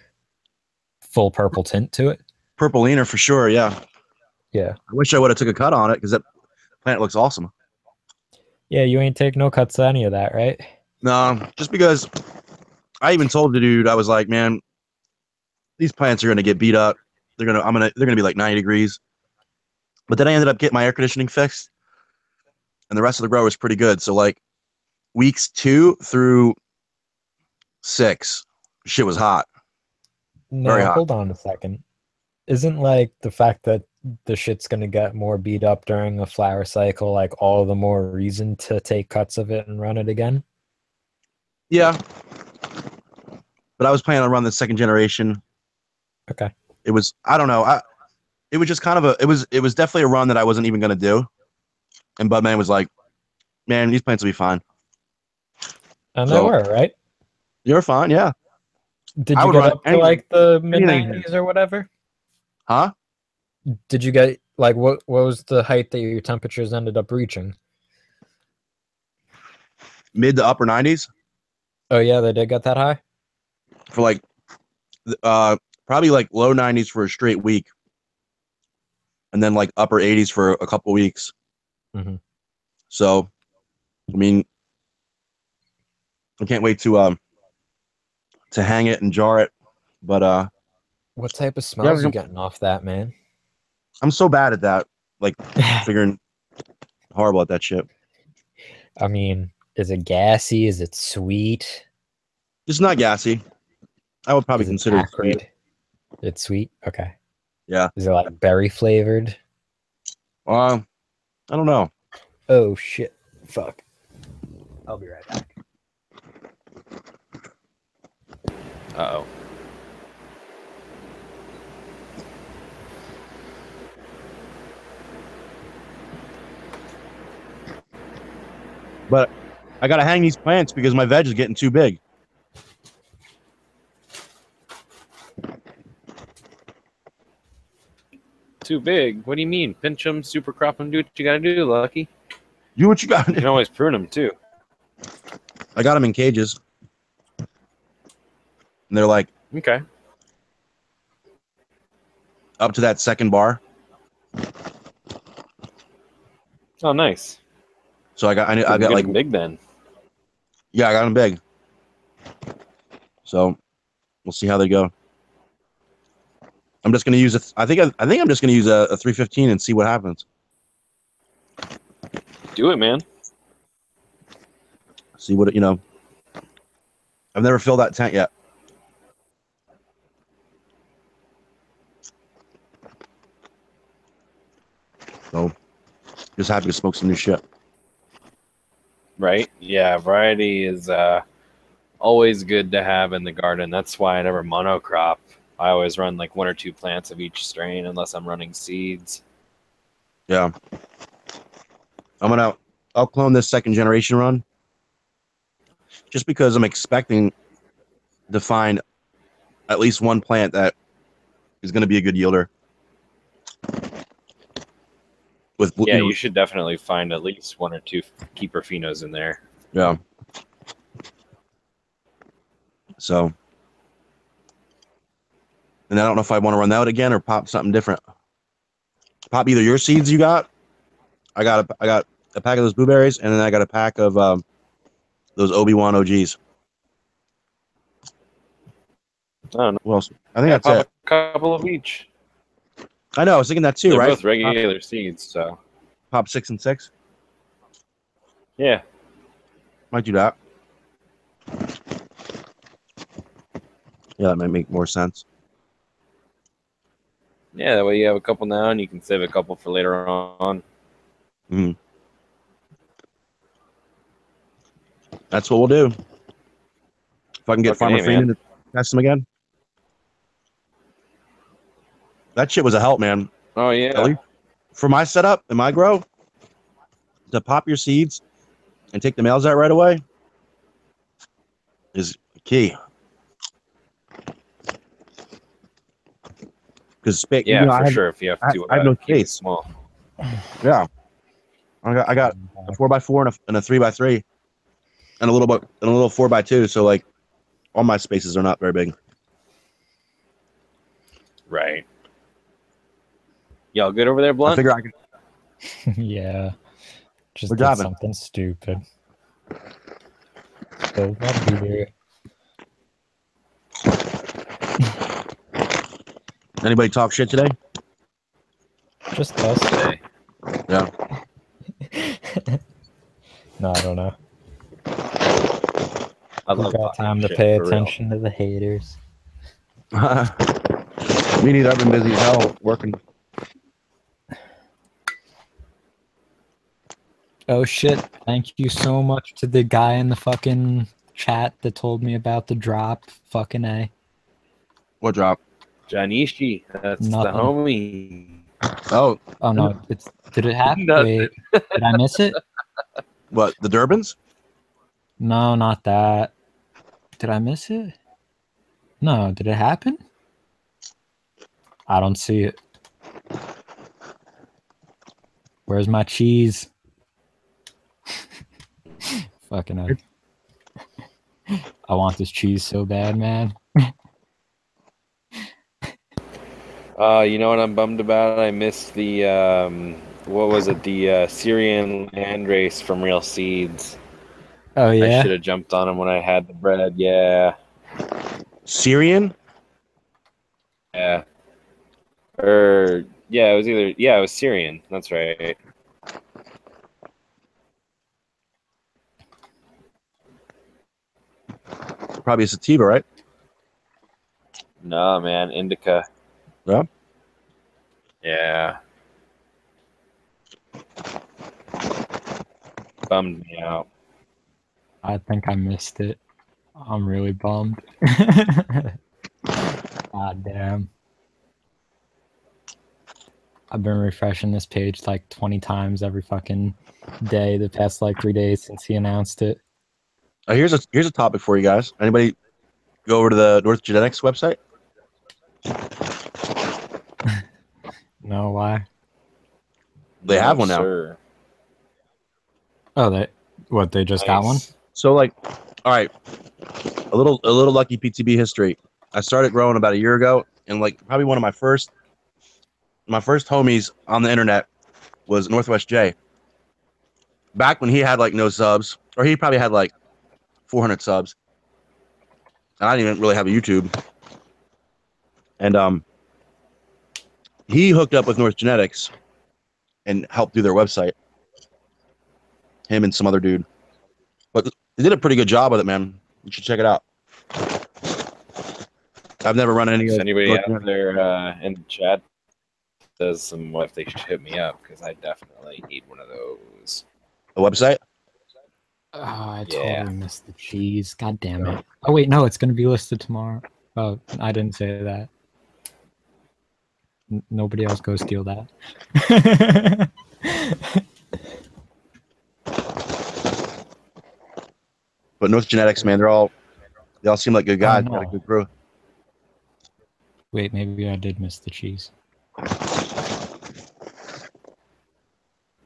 full purple tint to it. Purple leaner for sure. Yeah. Yeah. I wish I would have took a cut on it because that plant looks awesome. Yeah, you ain't take no cuts to any of that, right? No, just because I even told the dude, I was like, man, these plants are gonna get beat up. They're gonna be like 90 degrees. But then I ended up getting my air conditioning fixed, and the rest of the grow was pretty good. So like weeks 2 through 6, shit was hot. No, Very hot. Hold on a second. Isn't like the fact that the shit's gonna get more beat up during a flower cycle like all the more reason to take cuts of it and run it again? Yeah. But I was planning on running the second generation. Okay. It was, I don't know. It was just kind of it was definitely a run that I wasn't even going to do. And Budman was like, man, these plants will be fine. And they were, right? You're fine, yeah. Did you get up to like the mid-90s or whatever? Huh? Did you get, like, what was the height that your temperatures ended up reaching? Mid to upper 90s. Oh, yeah, they did get that high? For like, probably like low 90s for a straight week. And then like upper 80s for a couple weeks. Mm-hmm. So, I mean, I can't wait to hang it and jar it. But what type of smells are you getting off that, man? I'm so bad at that. Like figuring horrible at that shit. I mean, is it gassy? Is it sweet? It's not gassy. I would probably consider it sweet. It's sweet? Okay. Yeah. Is it like berry flavored? I don't know. Oh shit. Fuck. I'll be right back. Uh-oh. But I gotta hang these plants because my veg is getting too big. Too big? What do you mean? Pinch them, super crop them, do what you gotta do, Lucky. Do what you gotta do. You can always prune them too. I got them in cages. And they're like, okay, up to that second bar. Oh, nice. So I got like big then. Yeah, I got them big. So we'll see how they go. I'm just gonna use I think I'm just gonna use a 315 and see what happens. Do it, man. See what I've never filled that tank yet. So just happy to smoke some new shit. Right? Yeah, variety is always good to have in the garden. That's why I never monocrop. I always run like 1 or 2 plants of each strain unless I'm running seeds. Yeah. I'll clone this 2nd generation run just because I'm expecting to find at least one plant that is going to be a good yielder. Yeah, you should definitely find at least 1 or 2 keeper phenos in there. Yeah. So, and I don't know if I want to run that again or pop something different. Pop either your seeds you got. I got a pack of those blueberries, and then I got a pack of those Obi-Wan OGs. I don't know. What else? I think that's it. A couple of each. I know. I was thinking that too. They're right? both regular seeds, so pop 6 and 6. Yeah, might do that. Yeah, that might make more sense. Yeah, that way you have a couple now, and you can save a couple for later on. Mm. That's what we'll do. If I can get Pharma Freeman to test them again. That shit was a help, man. Oh, yeah. At least for my setup and my grow, to pop your seeds and take the males out right away is key. Because yeah, for sure. If you have to, I have no keep it case. Small. Yeah, I got a 4x4 and a 3x3, and a little 4x2. So like, all my spaces are not very big. Right. Y'all good over there, Blunt? I figure I can. Yeah. Just We're did driving. something stupid. So I'll be here. Anybody talk shit today? Just us today. Yeah. No, I don't know. I We love got time to shit, pay for attention to the haters. Me neither. I've been busy as hell working. Oh shit, thank you so much to the guy in the fucking chat that told me about the drop. Fucking A. What drop? Janishi, that's Nothing. the homie. Oh. Oh no, did it happen? Nothing. Wait, did I miss it? What, the Durbans? No, not that. Did I miss it? No, did it happen? I don't see it. Where's my cheese? Fucking hell. I want this cheese so bad, man. You know what I'm bummed about? I missed the what was it? The Syrian land race from Real Seeds. Oh yeah. I should have jumped on him when I had the bread. Yeah. Syrian? Yeah. Or yeah, it was it was Syrian. That's right. Probably a sativa, right? No, man, indica. Yeah. Yeah. Bummed me out. I think I missed it. I'm really bummed. God damn. I've been refreshing this page like 20 times every fucking day the past like 3 days since he announced it. Here's a topic for you guys. Anybody go over to the North Genetics website? No, why? They have one now. Sir. Oh, they just got one? So like, all right, a little lucky PTB history. I started growing about a year ago, and like probably one of my first homies on the internet was Northwest J. Back when he had like no subs, or he probably had like 400 subs, and I didn't even really have a YouTube. And he hooked up with North Genetics and helped do their website. Him and some other dude, but they did a pretty good job with it, man. You should check it out. I've never run any. If anybody out there in the chat does some what if they should hit me up, because I definitely need one of those. A website? Oh, I totally missed the cheese. God damn it. Oh, wait, no, it's going to be listed tomorrow. Oh, I didn't say that. Nobody else go steal that. But North Genetics, man, they all seem like good guys. Got a good growth. Wait, maybe I did miss the cheese.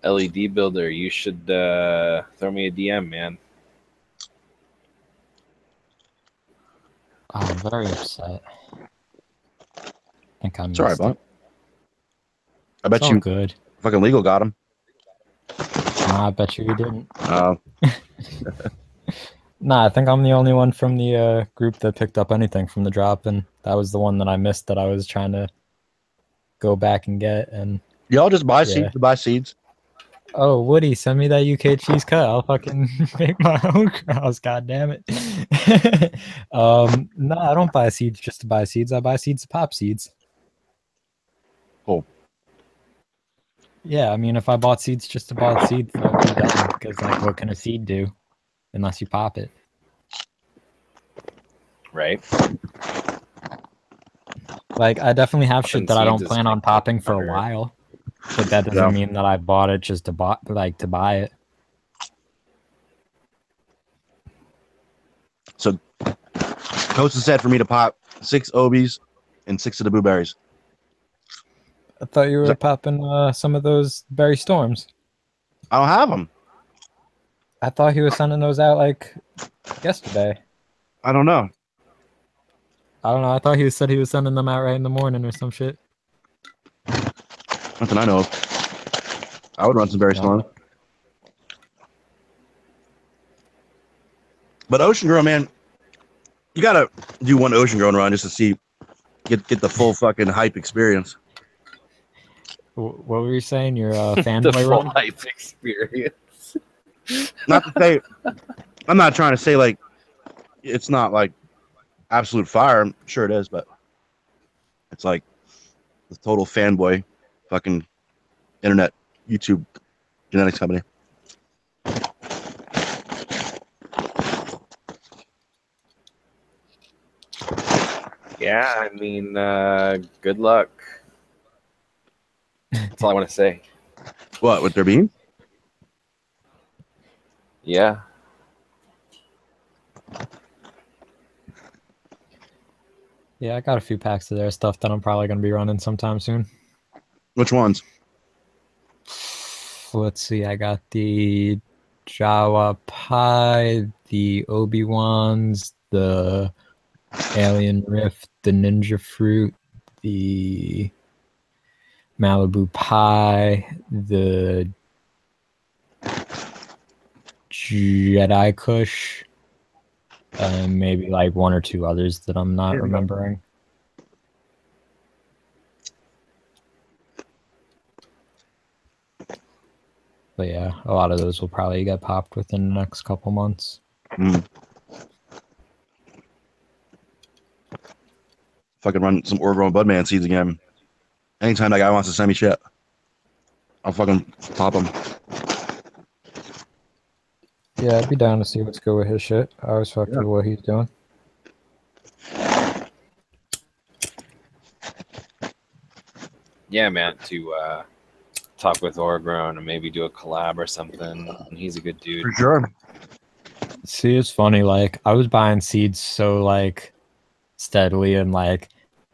LED builder, you should throw me a DM, man. Oh, I'm very upset. I think I missed Sorry, it. bud. I bet It's you all good. fucking legal got him. Nah, I bet you didn't. Oh. Nah, I think I'm the only one from the group that picked up anything from the drop, and that was the one that I missed that I was trying to go back and get. And y'all just buy seeds to buy seeds. Oh, Woody, send me that UK cheese cut. I'll fucking make my own cross. God damn it. No, I don't buy seeds just to buy seeds. I buy seeds to pop seeds. Cool. Yeah, I mean, if I bought seeds just to buy seeds, that would be dumb. Because, like, what can a seed do unless you pop it? Right. Like, I definitely have shit that I don't seeds plan on popping for a while. But that doesn't mean that I bought it just to buy it. So, Cosa said for me to pop 6 Obies and 6 of the blueberries. I thought you were popping some of those berry storms. I don't have them. I thought he was sending those out like yesterday. I don't know. I don't know. I thought he said he was sending them out right in the morning or some shit. Nothing I know of. I would run some berry storm. But Ocean Grow, man, you gotta do one Ocean Grow run just to see, get the full fucking hype experience. What were you saying? Your the fanboy full run? hype experience. Not to say, I'm not trying to say like it's not like absolute fire. I'm sure it is, but it's like the total fanboy fucking internet YouTube genetics company. Yeah, I mean, good luck. That's all I want to say. What, with their bean? Yeah. Yeah, I got a few packs of their stuff that I'm probably going to be running sometime soon. Which ones? Let's see. I got the Jawa Pie, the Obi-Wans, the Alien Rift, the Ninja Fruit, the Malibu Pie, the Jedi Kush, and maybe like one or two others that I'm not remembering. But yeah, a lot of those will probably get popped within the next couple months. Fucking run some Orgro Budman seeds again. Anytime that guy wants to send me shit, I'll fucking pop them. Yeah, I'd be down to see what's good with his shit. I always fuck with what he's doing. Yeah, man, to talk with Orgrown and maybe do a collab or something. He's a good dude. For sure. See, it's funny, like, I was buying seeds so, like, steadily, and, like,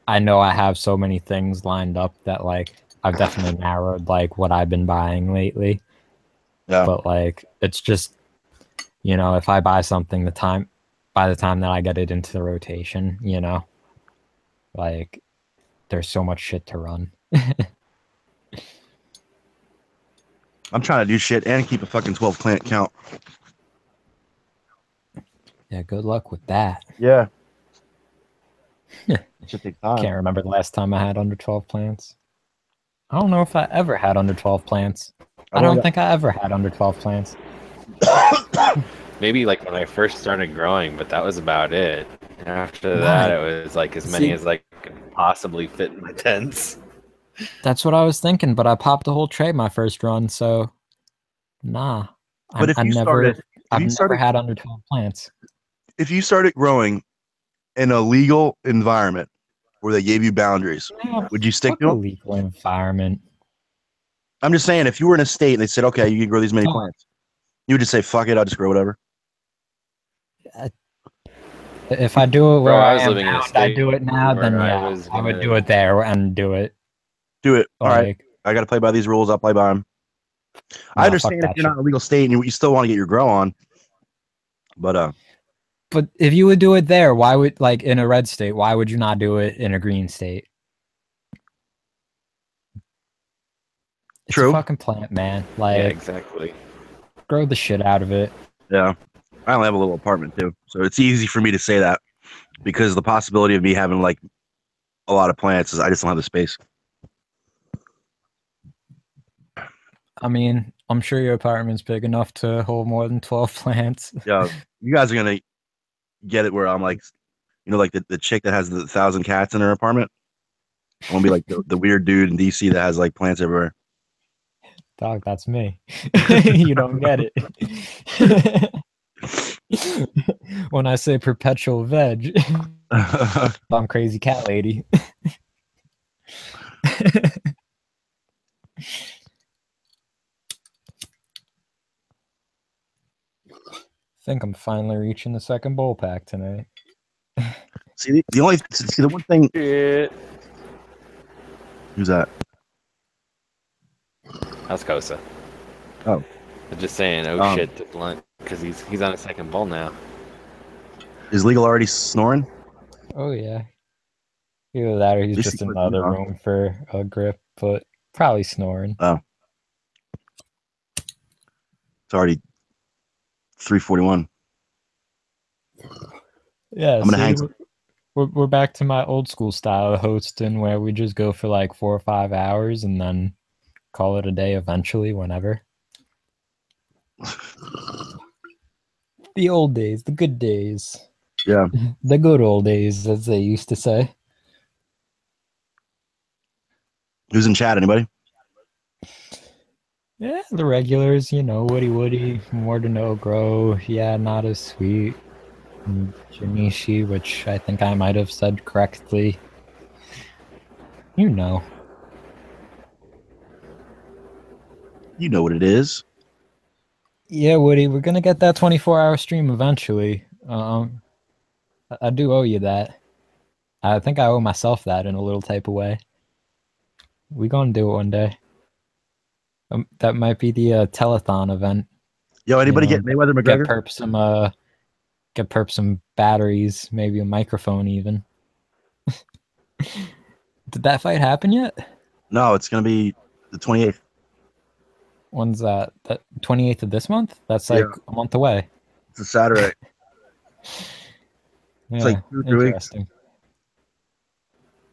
I know I have so many things lined up that, like, I've definitely narrowed, like, what I've been buying lately. Yeah. But, like, it's just, you know, if I buy something by the time that I get it into the rotation, you know, like, there's so much shit to run. I'm trying to do shit and keep a fucking 12 plant count. Yeah, good luck with that. Yeah. It should take time. Can't remember the last time I had under 12 plants. I don't know if I ever had under 12 plants. I don't think I ever had under 12 plants. Maybe like when I first started growing, but that was about it. After that, it was like as many as like could possibly fit in my tents. That's what I was thinking, but I popped the whole tray my first run, so nah. But if you started I've never had under 12 plants. If you started growing in a legal environment where they gave you boundaries, would you stick to a them? legal environment? I'm just saying, if you were in a state and they said, okay, you can grow these many plants, you would just say, fuck it, I'll just grow whatever. If I do it where I I was am living in a now, state I do it now, then where yeah, I would do it there and do it. Do it. All right. Like, I got to play by these rules. I'll play by them. I No, understand fuck if that you're not in a legal state and you still want to get your grow on, but if you would do it there, why would, like, in a red state, why would you not do it in a green state? It's True. a fucking plant, man. Like, Yeah, exactly. Grow the shit out of it. Yeah. I only have a little apartment too, so it's easy for me to say that because the possibility of me having like a lot of plants is I just don't have the space. I mean, I'm sure your apartment's big enough to hold more than 12 plants. Yeah, you guys are gonna get it where I'm like, you know, like the chick that has the 1,000 cats in her apartment. I'm gonna be like the weird dude in DC that has like plants everywhere. Dog, that's me. You don't get it. When I say perpetual veg, I'm crazy cat lady. I think I'm finally reaching the second bowl pack tonight. See the one thing. Who's that? That's Cosa. Oh. I'm just saying, shit, to Blunt, because he's on a second bowl now. Is Legal already snoring? Oh yeah. Either that or he's just in the other room for a grip, but probably snoring. Oh. It's already 3:41. Yeah, I'm gonna hang. We're back to my old school style of hosting where we just go for like 4 or 5 hours and then call it a day eventually, whenever. The old days, the good days. Yeah. The good old days, as they used to say. Who's in chat? Anybody? Yeah, the regulars, you know, Woody, more to know, Grow, yeah, not as sweet. Janishi, which I think I might have said correctly. You know. You know what it is. Yeah, Woody, we're gonna get that 24-hour stream eventually. I do owe you that. I think I owe myself that in a little type of way. We gonna do it one day. That might be the telethon event. Yo, anybody get Mayweather McGregor? Get perp some batteries, maybe a microphone even. Did that fight happen yet? No, it's gonna be the 28th. When's that? That 28th of this month? That's like a month away. It's a Saturday. Yeah, it's like 2 or 3 weeks. interesting.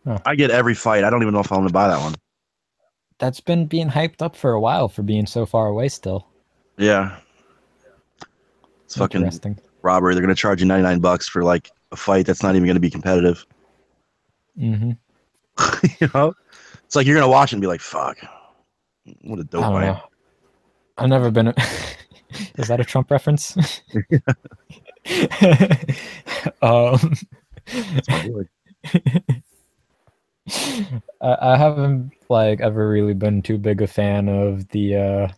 Huh. I get every fight. I don't even know if I'm gonna buy that one. That's been being hyped up for a while for being so far away still. Yeah. It's fucking robbery. They're gonna charge you $99 for like a fight that's not even gonna be competitive. Mm-hmm. You know? It's like you're gonna watch it and be like, fuck. What a dope fight. I've never been Is that a Trump reference? I haven't like ever really been too big a fan of the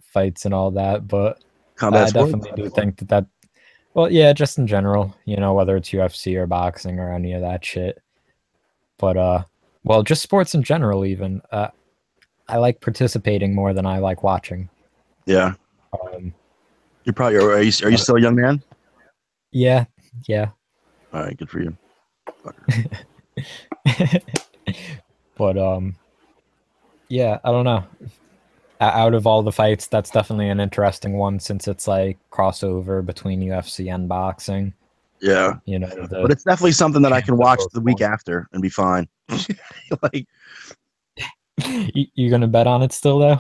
fights and all that, but I definitely do think that well, yeah, just in general, you know, whether it's UFC or boxing or any of that shit. But well, just sports in general even. I like participating more than I like watching. Yeah. You're probably are you still a young man? Yeah. All right, good for you. But yeah, I don't know. Out of all the fights, that's definitely an interesting one since it's like crossover between UFC and boxing. Yeah. You know, but it's definitely something that I can watch the week after and be fine. Like, you gonna bet on it still though?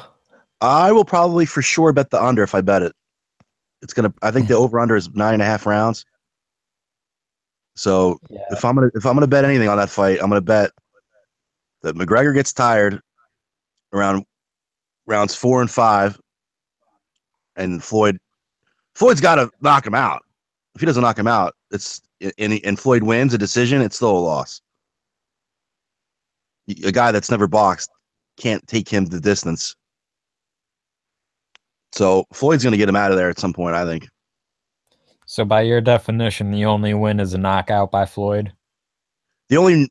I will probably for sure bet the under if I bet it. It's gonna. I think the over under is 9.5 rounds. So if I'm gonna bet anything on that fight, I'm gonna bet that McGregor gets tired around rounds 4 and 5, and Floyd Floyd's got to knock him out. If he doesn't knock him out, and Floyd wins a decision, it's still a loss. A guy that's never boxed can't take him the distance. So Floyd's going to get him out of there at some point, I think. So by your definition, the only win is a knockout by Floyd. The only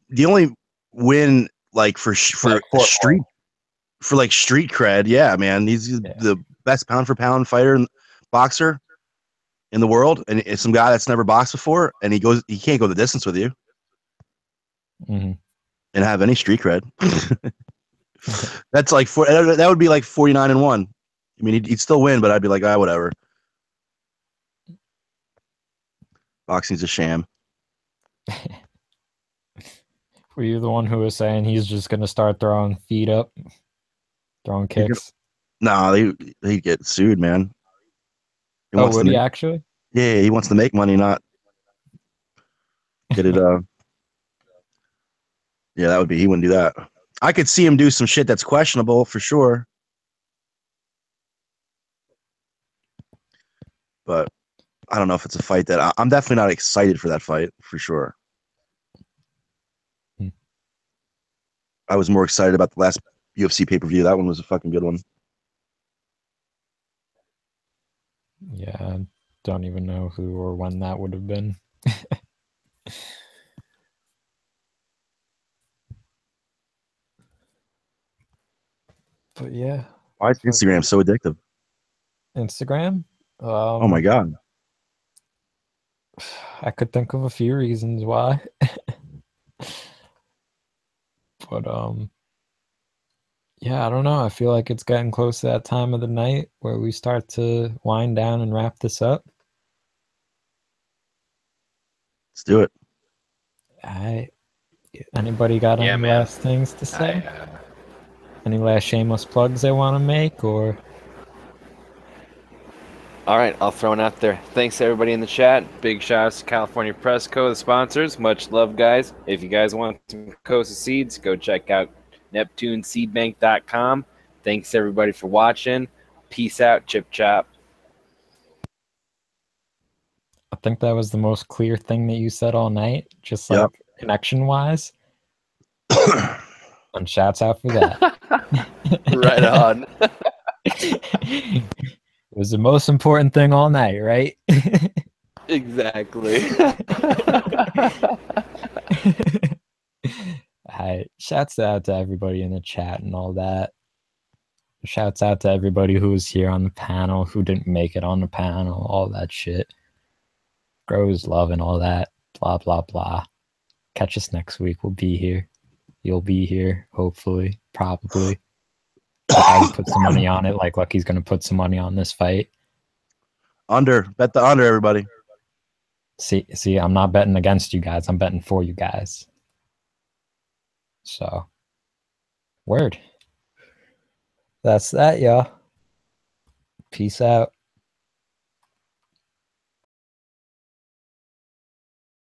win, like for street cred, yeah, man. He's the best pound for pound fighter and boxer in the world, and it's some guy that's never boxed before, and he can't go the distance with you and have any street cred. That's like that would be like 49-1. I mean, he'd still win, but I'd be like, whatever. Boxing's a sham. Were you the one who was saying he's just going to start throwing feet up, throwing kicks? No, he'd get sued, man. Would he actually? Yeah, he wants to make money, not get it. Yeah, that would be. He wouldn't do that. I could see him do some shit that's questionable for sure, but I don't know if it's a fight that I'm definitely not excited for that fight for sure. I was more excited about the last UFC pay-per-view. That one was a fucking good one. Yeah, I don't even know who or when that would have been. But yeah. Why is Instagram so addictive? Instagram? Oh my God. I could think of a few reasons why. But yeah, I don't know. I feel like it's getting close to that time of the night where we start to wind down and wrap this up. Let's do it. Anybody got any last things to say? Any last shameless plugs they want to make, or? All right, I'll throw it out there. Thanks to everybody in the chat. Big shout outs to California Press Co, the sponsors. Much love, guys. If you guys want some Cosa seeds, go check out NeptuneSeedBank.com. Thanks everybody for watching. Peace out, Chip Chop. I think that was the most clear thing that you said all night, just like connection-wise. And shouts out for that. Right on. It was the most important thing all night, right? Exactly. Alright, shouts out to everybody in the chat and all that. Shouts out to everybody who was here on the panel, who didn't make it on the panel, all that shit. Gro's loving all that, blah, blah, blah. Catch us next week. We'll be here. You'll be here, hopefully, probably. I would put some money on it, like Lucky's going to put some money on this fight. Under. Bet the under, everybody. See, I'm not betting against you guys. I'm betting for you guys. So, word. That's that, y'all. Peace out.